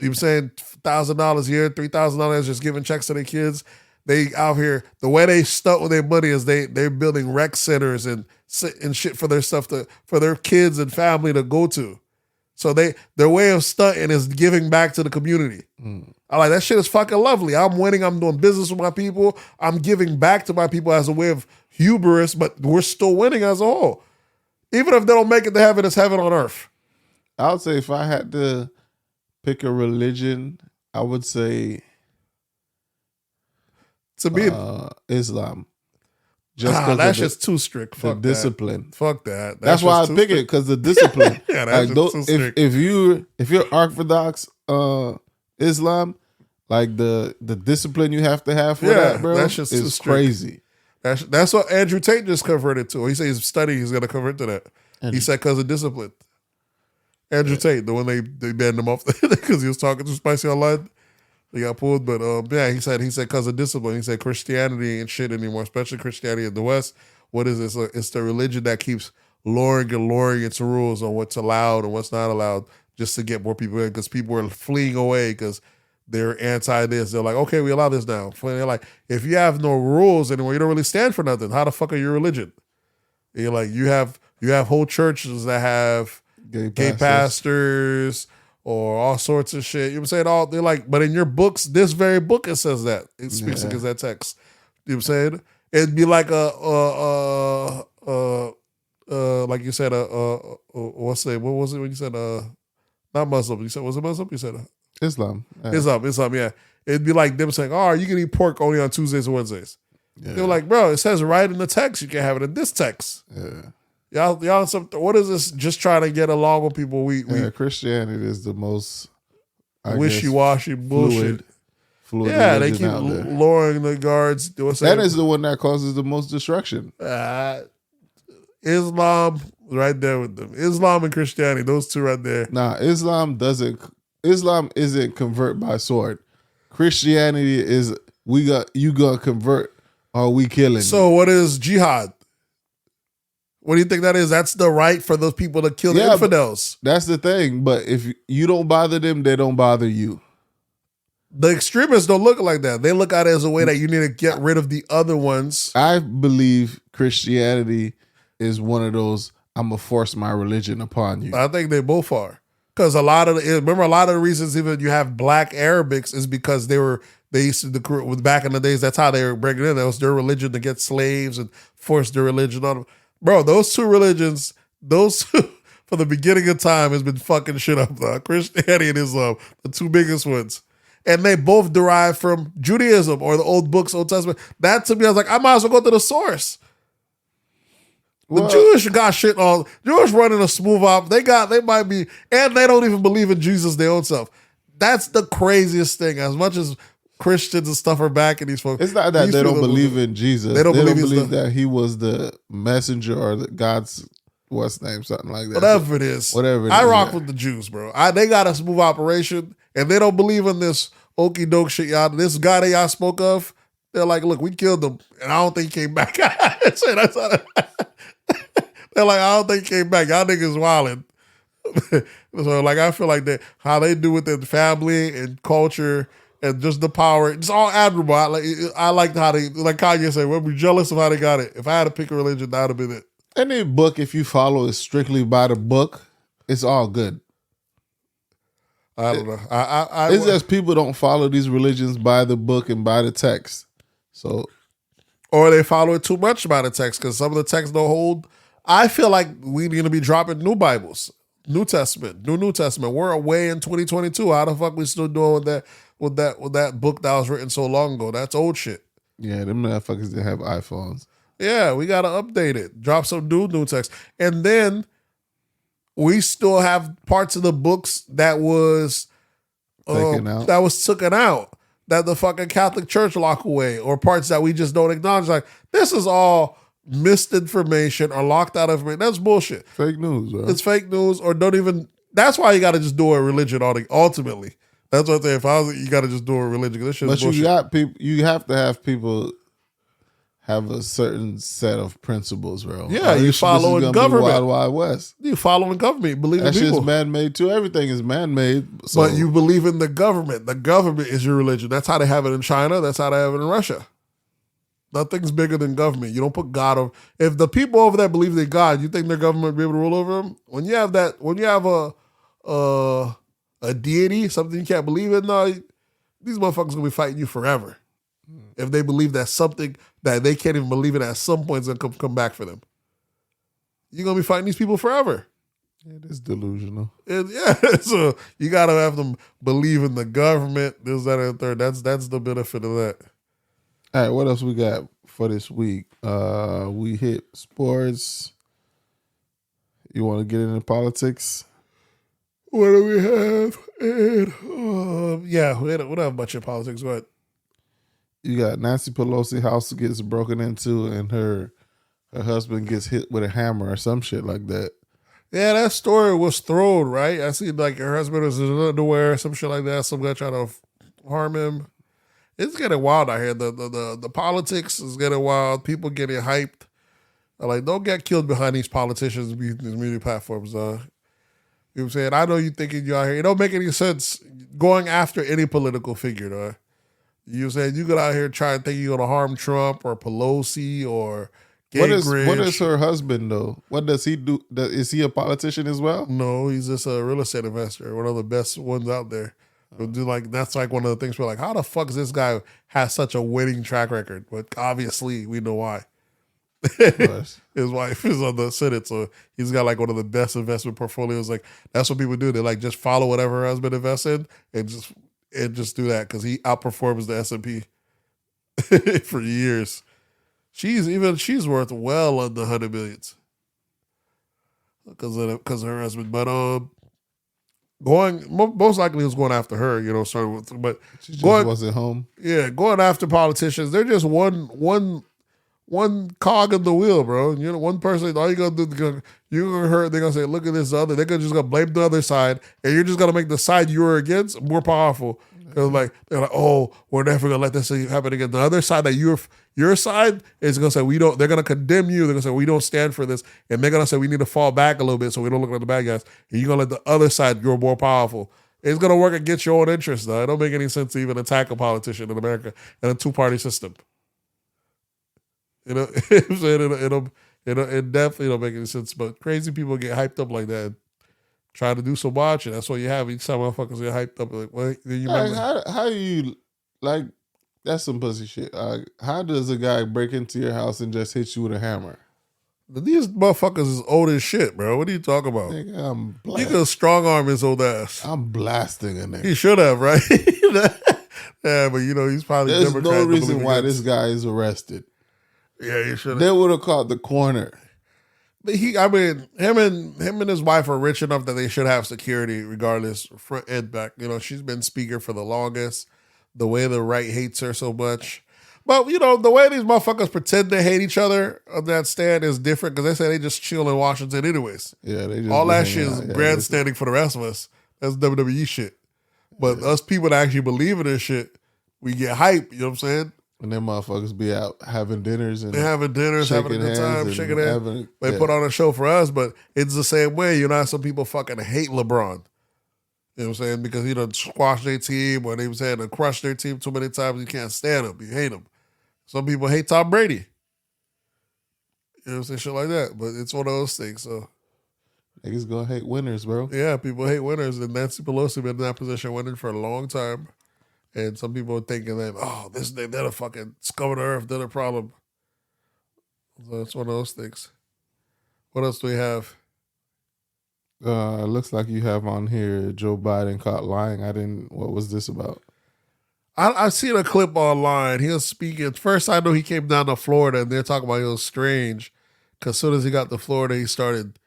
You know what I'm saying? $1,000 a year, $3,000 just giving checks to their kids. They out here, the way they stunt with their money is they're building rec centers and shit for their stuff for their kids and family to go to. So their way of stunting is giving back to the community. I like that shit is fucking lovely. I'm winning. I'm doing business with my people. I'm giving back to my people as a way of hubris, but we're still winning as a whole. Even if they don't make it to heaven, it's heaven on earth. I would say if I had to pick a religion, I would say To me, Islam. Just that's just too strict. the Fuck that. discipline. Fuck that. That's why I just too pick it, strict. because the discipline. Yeah, that's just too strict. If you're Orthodox Islam, like the discipline you have to have for that, bro, that's just too is strict. crazy. That's what Andrew Tate just converted to. He said he's studying, he's going to convert to that. He said because of discipline. Andrew Tate, the one they banned him off because he was talking too spicy online. They got pulled, but he said because of discipline. He said Christianity ain't shit anymore, especially Christianity in the West. What is this? It's the religion that keeps lowering its rules on what's allowed and what's not allowed, just to get more people in, because people are fleeing away because they're anti this. They're like, okay, we allow this now. They're like, if you have no rules anymore, you don't really stand for nothing. How the fuck are you religion? And you're like, you have whole churches that have gay pastors or all sorts of shit. You know what I'm saying? They're like, but in your books, this very book, it says that. It speaks against that text. You know what I'm saying? It'd be like like you said, what was it when you said, not Muslim? You said, was it Muslim? You said Islam. Islam, yeah. It'd be like them saying, you can eat pork only on Tuesdays and Wednesdays. Yeah. They're like, bro, it says right in the text, you can have it in this text. Yeah. Y'all, what is this? Just trying to get along with people. Christianity is the most wishy-washy bullshit. Fluid they keep lowering the guards. That is the one that causes the most destruction. Islam, right there with them. Islam and Christianity, those two right there. Nah, Islam isn't convert by sword. Christianity is you gonna convert or we killing. So what is jihad? What do you think that is? That's the right for those people to kill the infidels. That's the thing. But if you don't bother them, they don't bother you. The extremists don't look like that. They look at it as a way that you need to get rid of the other ones. I believe Christianity is one of those, I'm going to force my religion upon you. I think they both are. Because a lot of the reasons even you have black Arabics is because they used to, back in the days, that's how they were breaking in. That was their religion to get slaves and force their religion on them. Bro, those two religions, for the beginning of time, has been fucking shit up, though. Christianity and Islam, the two biggest ones. And they both derive from Judaism or the old books, Old Testament. That to me, I was like, I might as well go to the source. The Jewish got shit on. Jewish running a smooth op. They might be, and they don't even believe in Jesus their own self. That's the craziest thing. As much as Christians and stuff are backing these folks. It's not that they don't believe in Jesus. They don't believe that he was the messenger or God's what's name, something like that. Whatever it is. I rock with the Jews, bro. They got a smooth operation, and they don't believe in this okie doke shit, y'all. This guy that y'all spoke of, they're like, look, we killed him, and I don't think he came back. They're like, I don't think he came back. Y'all niggas wildin'. So, like, I feel like that how they do with their family and culture and just the power, it's all admirable. I like how they, like Kanye said, we'll be jealous of how they got it. If I had to pick a religion, that would have been it. Any book, if you follow it strictly by the book, it's all good. I don't know. It's just people don't follow these religions by the book and by the text. So, or they follow it too much by the text because some of the texts don't hold. I feel like we need to be dropping new Bibles, New Testament. We're away in 2022. How the fuck we still doing with that book that was written so long ago? That's old shit. Yeah, them motherfuckers that have iPhones. Yeah, we gotta update it. Drop some new text, and then we still have parts of the books that was taken out, that the fucking Catholic Church lock away, or parts that we just don't acknowledge. Like, this is all misinformation or locked out information. That's bullshit. Fake news, bro. It's fake news, or don't even. That's why you got to just do a religion. Ultimately, that's what I say. If I was, you got to just do a religion. This shit is bullshit. You got people. You have to have people have a certain set of principles, bro. Yeah, you following government. Wild Wild West. You following government. You believe in people. That shit's man-made too. Everything is man-made. So. But you believe in the government. The government is your religion. That's how they have it in China. That's how they have it in Russia. Nothing's bigger than government. You don't put God over. If the people over there believe in God, you think their government will be able to rule over them? When you have a deity, something you can't believe in, no, these motherfuckers gonna be fighting you forever. If they believe that something that they can't even believe in at some point is gonna come back for them. You're gonna be fighting these people forever. It is delusional. So you gotta have them believe in the government, this, that, and the third. That's the benefit of that. All right, what else we got for this week? We hit sports. You want to get into politics? What do we have? And, yeah, we don't have a bunch of politics. Go ahead. You got Nancy Pelosi house gets broken into and her husband gets hit with a hammer or some shit like that. Yeah, that story was thrown, right? I see like her husband was in underwear, some shit like that. Some guy trying to harm him. It's getting wild out here. The politics is getting wild. People getting hyped. Like, don't get killed behind these politicians, these media platforms. You know what I'm saying? I know you thinking you're out here. It don't make any sense going after any political figure, though. You saying you go out here trying to think you're gonna harm Trump or Pelosi or Gingrich. What is her husband though? What does he do? Is he a politician as well? No, he's just a real estate investor, one of the best ones out there. That's like one of the things we're like, how the fuck does this guy have such a winning track record? But obviously we know why. His wife is on the Senate, so he's got like one of the best investment portfolios. Like that's what people do. They like just follow whatever her husband invests in and just do that because he outperforms the S&P for years. She's worth well under $100 million because of her husband. But most likely he was going after her. You know, starting with, but she just wasn't home. Yeah, going after politicians. They're just one cog in the wheel, bro. You know, one person. All you gonna do, you're gonna hurt. They're gonna say, "Look at this other." They're just gonna blame the other side, and you're just gonna make the side you were against more powerful. Because they're like, "Oh, we're never gonna let this happen again." The other side that your side is gonna say we don't. They're gonna condemn you. They're gonna say we don't stand for this, and they're gonna say we need to fall back a little bit so we don't look like the bad guys. And you're gonna let the other side grow more powerful. It's gonna work against your own interests, though. It don't make any sense to even attack a politician in America in a two-party system. You know, it definitely don't make any sense. But crazy people get hyped up like that, and try to do so much, and that's what you have. Each time motherfuckers get hyped up, like, what? You how do you like? That's some pussy shit. How does a guy break into your house and just hit you with a hammer? These motherfuckers is old as shit, bro. What are you talking about? Nigga, you could strong arm his old ass. I'm blasting a nigga. He should have, right? Yeah, but you know he's probably. There's no reason why this guy is arrested. Yeah, he should have. They would have called the coroner. But him and his wife are rich enough that they should have security regardless, front and back. You know, she's been speaker for the longest. The way the right hates her so much. But, you know, the way these motherfuckers pretend to hate each other on that stand is different because they say they just chill in Washington anyways. Yeah, they just all that shit is grandstanding for the rest of us. That's WWE shit. But us people that actually believe in this shit, we get hype, you know what I'm saying? And them motherfuckers be out having dinners and having a good time, shaking hands. They put on a show for us, but it's the same way. You know how some people fucking hate LeBron. You know what I'm saying? Because he done squashed their team or they was had to crush their team too many times. You can't stand him. You hate him. Some people hate Tom Brady. You know what I'm saying? Shit like that. But it's one of those things. So niggas gonna hate winners, bro. Yeah, people hate winners. And Nancy Pelosi been in that position winning for a long time. And some people are thinking that, oh, they're the fucking scum of the earth. They're the problem. So it's one of those things. What else do we have? Looks like you have on here Joe Biden caught lying. What was this about? I seen a clip online. He was speaking. First, I know he came down to Florida, and they're talking about it was strange. Because as soon as he got to Florida, he started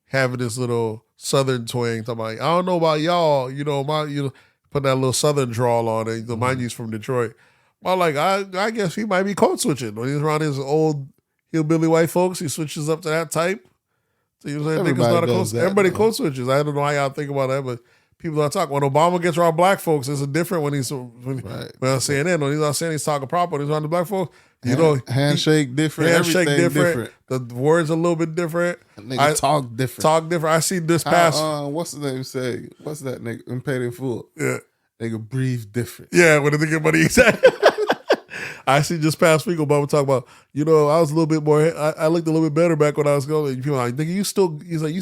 having this little Southern twang. Talking about, I don't know about y'all. Put that little Southern drawl on it. Mind you, he's from Detroit. Well, like, I guess he might be code switching. When he's around his old hillbilly white folks, he switches up to that type. So you know what I'm saying? Everybody code switches. I don't know how y'all think about that, but people are talking. When Obama gets around black folks, it's a different when he's CNN. When he's not saying he's talking proper, when he's around the black folks, handshake different. Handshake different. The words a little bit different. Nigga talk different. I see this past. What's the name say? What's that nigga? In Paid in Full. Yeah. Nigga breathe different. Yeah, when they get money, exactly. I see just past week Obama talk about, I was a little bit more, I looked a little bit better back when I was going. People are like, nigga, you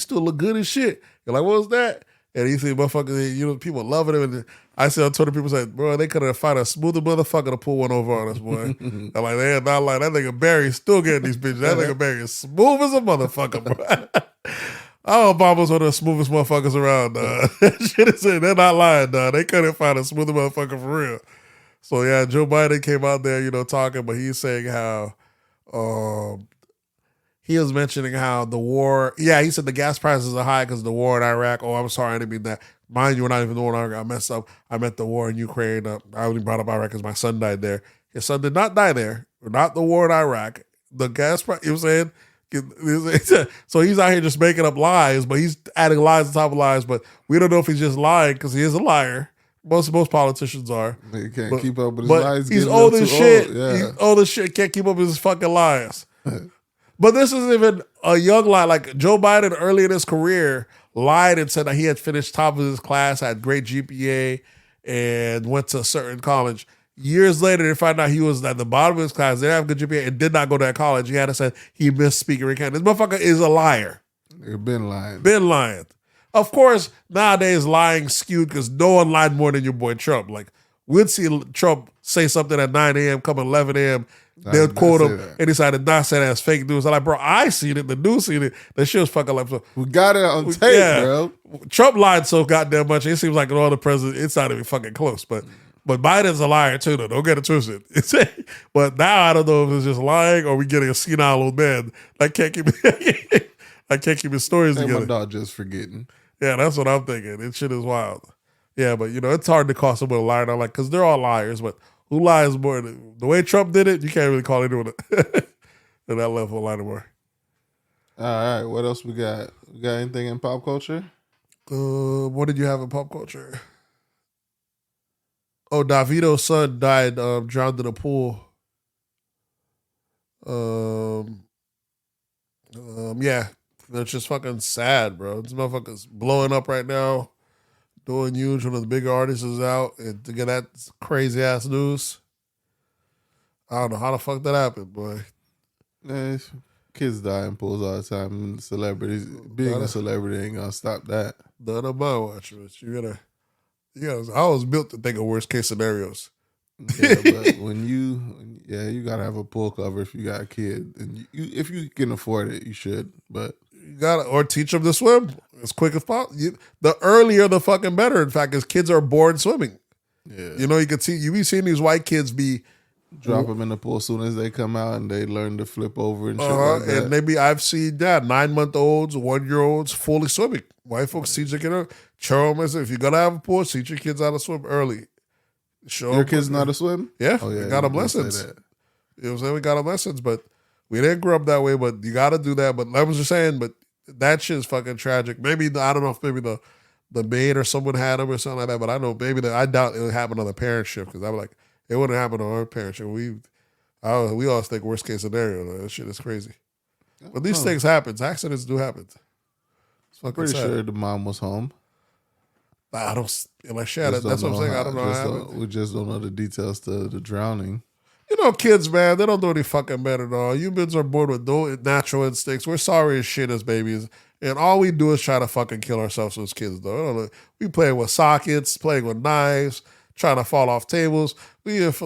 still look good as shit. You're like, what was that? And he said, motherfucker, people loving him. And I see on Twitter, people say, bro, they could have found a smoother motherfucker to pull one over on us, boy. I'm like, they're not like that nigga Barry still getting these bitches. That nigga Barry is smooth as a motherfucker, bro. Our Obama's one of the smoothest motherfuckers around, dog. Shit is it. They're not lying, dog. They couldn't find a smoother motherfucker for real. So yeah, Joe Biden came out there, talking, but he's saying how he was mentioning how the war. Yeah, he said the gas prices are high because of the war in Iraq. Oh, I'm sorry, I didn't mean that. Mind you, we're not even the war in Iraq. I messed up. I meant the war in Ukraine. I only brought up Iraq because my son died there. His son did not die there. Not the war in Iraq. The gas price. You know what I'm saying? So he's out here just making up lies, but he's adding lies on top of lies. But we don't know if he's just lying because he is a liar. Most politicians are. He can't keep up with his lies. He's old as shit. Yeah. He's old as shit. Can't keep up with his fucking lies. But this is even a young lie. Like Joe Biden early in his career lied and said that he had finished top of his class, had great GPA, and went to a certain college. Years later, they find out he was at the bottom of his class, didn't have a good GPA, and did not go to that college. He had to say he missed speaking recount. This motherfucker is a liar. They've been lying. Been lying. Of course, nowadays lying skewed because no one lied more than your boy Trump. Like, we'd see Trump say something at 9 a.m., come at 11 a.m., they'll quote him, and he decided not to say that as fake news. I'm like, bro, I seen it. The news seen it. That shit was fucking like. So, we got it on tape, bro. Trump lied so goddamn much. It seems like all the presidents, it's not even fucking close. But Biden's a liar too, though. Don't get it twisted. But now I don't know if it's just lying or we getting a senile old man that can't keep his stories together. My dog just forgetting. Yeah, that's what I'm thinking. This shit is wild. Yeah, but it's hard to call someone a liar. I'm like, because they're all liars, but who lies more? The way Trump did it, you can't really call anyone at that level a liar anymore. All right, what else we got? We got anything in pop culture? What did you have in pop culture? Oh, Davido's son died drowned in a pool. Yeah, that's just fucking sad, bro. This motherfucker's blowing up right now. Doing huge, one of the bigger artists is out, and to get that crazy ass news, I don't know how the fuck that happened, boy. Yeah, kids die in pools all the time. And celebrities being a celebrity ain't gonna stop that. None of my watch, but you gotta. I was built to think of worst case scenarios. Yeah, but you gotta have a pool cover if you got a kid, and if you can afford it, you should. But you gotta or teach them to swim as quick as possible. The earlier, the fucking better. In fact, because kids are born swimming. Yeah, you can see be seeing these white kids be drop them in the pool as soon as they come out, and they learn to flip over and shit like that. And maybe I've seen 9-month-olds, 1-year-olds fully swimming. White folks teach their kids. Show them if you're gonna have a pool, teach your kids how to swim early. Your kids know how to swim? Yeah, we got them lessons. You know what I'm saying? We got them lessons, but we didn't grow up that way. But you got to do that. But I was just saying, but that shit is fucking tragic. Maybe I don't know if maybe the maid or someone had them or something like that. But I know maybe I doubt it would happen on the parent shift because I'm like it wouldn't happen on our parent shift. We always think worst case scenario. Though. That shit is crazy. But these things happen. Accidents do happen. It's fucking pretty sad. sure the mom was home. I don't like shit. That's what I'm saying. I don't know. We just don't know the details to the drowning. Kids, man, they don't do any fucking better at all. Humans are born with no natural instincts. We're sorry as shit as babies. And all we do is try to fucking kill ourselves as kids, though. We playing with sockets, playing with knives, trying to fall off tables. Human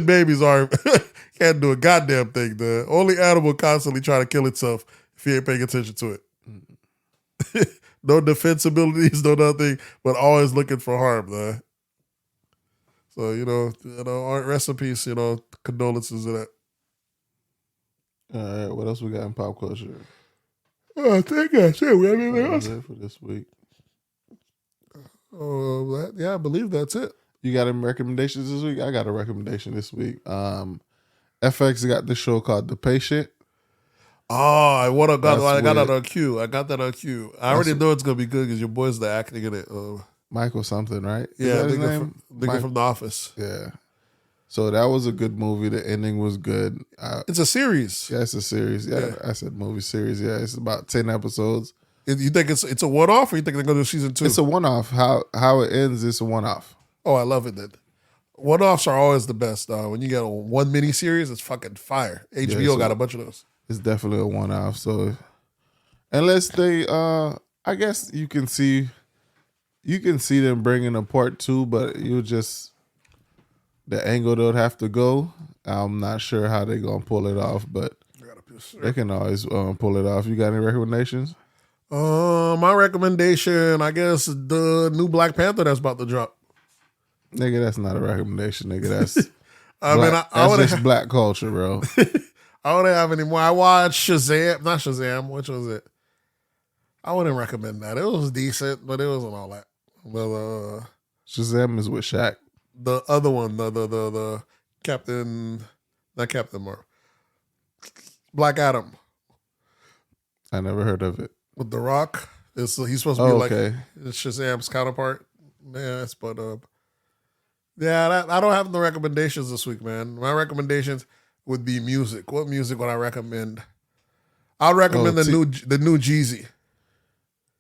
babies can't do a goddamn thing, though. Only animal constantly trying to kill itself if you ain't paying attention to it. No defense abilities, no nothing, but always looking for harm, though. So, rest in peace, condolences to that. All right, what else we got in pop culture? I think that's it. We have anything else? That's it for this week. Yeah, I believe that's it. You got any recommendations this week? I got a recommendation this week. FX got this show called The Patient. Oh, I got that on cue. I already know it's gonna be good because your boy's the acting in it. Michael something, right? Yeah, nigga from The Office. Yeah. So that was a good movie. The ending was good. It's a series. Yeah, it's a series. Yeah, I said movie series. Yeah, it's about 10 episodes. You think it's a one-off, or you think they're gonna do season 2? It's a one-off. How it ends is a one-off. Oh, I love it then. One-offs are always the best. When you get one mini-series, it's fucking fire. HBO got a bunch of those. It's definitely a one-off. So unless they, I guess you can see them bringing a part 2, but the angle they'll have to go. I'm not sure how they're gonna pull it off, but They can always pull it off. You got any recommendations? My recommendation, I guess, the new Black Panther that's about to drop. Nigga, that's not a recommendation, nigga. That's that's just black culture, bro. I wouldn't have any more. I watched Shazam, not Shazam, which was it? I wouldn't recommend that. It was decent, but it wasn't all that. But Shazam is with Shaq. the other one, the Captain, not Captain Marvel, Black Adam I never heard of it. with The Rock. He's supposed to be like okay. Shazam's counterpart. Yes, but I don't have no recommendations this week, man. My recommendations would be music. What music would I recommend? I'd recommend the new Jeezy.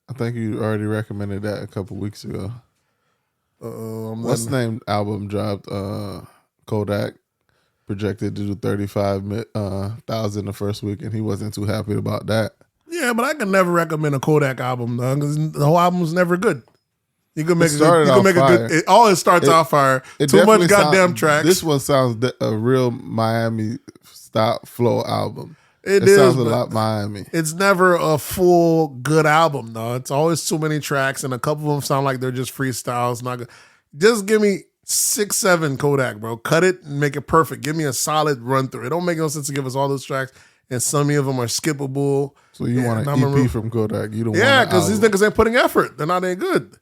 I think you already recommended that a couple weeks ago. What's the name album dropped? Kodak projected to do 35,000 the first week, and he wasn't too happy about that. Yeah, but I can never recommend a Kodak album because the whole album's never good. You can make a good. It always starts off fire. Too much goddamn tracks. This one sounds a real Miami style flow album. It sounds a lot Miami. It's never a full good album though. It's always too many tracks, and a couple of them sound like they're just freestyles. Not good. Just give me 6-7 Kodak, bro. Cut it and make it perfect. Give me a solid run through. It don't make no sense to give us all those tracks, and some of them are skippable. So you want an EP from Kodak? You don't want because these niggas ain't putting effort. They're not that good.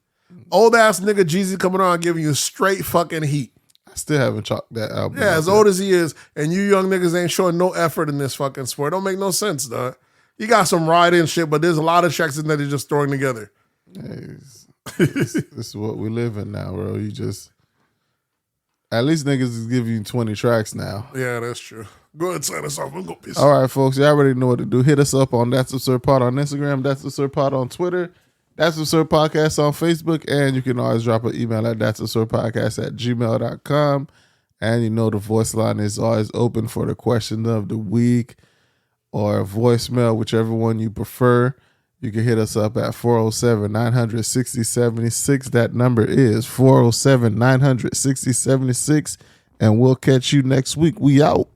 Old ass nigga Jeezy coming on giving you straight fucking heat. I still haven't chalked that album. Yeah, as old as he is, and you young niggas ain't showing no effort in this fucking sport. Don't make no sense, dog. You got some ride-in shit, but there's a lot of tracks in there they're just throwing together. Hey, this is what we live in now, bro. You just at least niggas is giving you 20 tracks now. Yeah, that's true. Go ahead, sign us off. We'll go peace. All right, folks. Y'all already know what to do. Hit us up on That's Absurd Pod on Instagram. That's Absurd Pod on Twitter. That's Absurd Podcast on Facebook. And you can always drop an email at that'sabsurdpodcast@gmail.com. And you know the voice line is always open for the question of the week or a voicemail, whichever one you prefer. You can hit us up at 407-900-6076. That number is 407-900-6076. And we'll catch you next week. We out.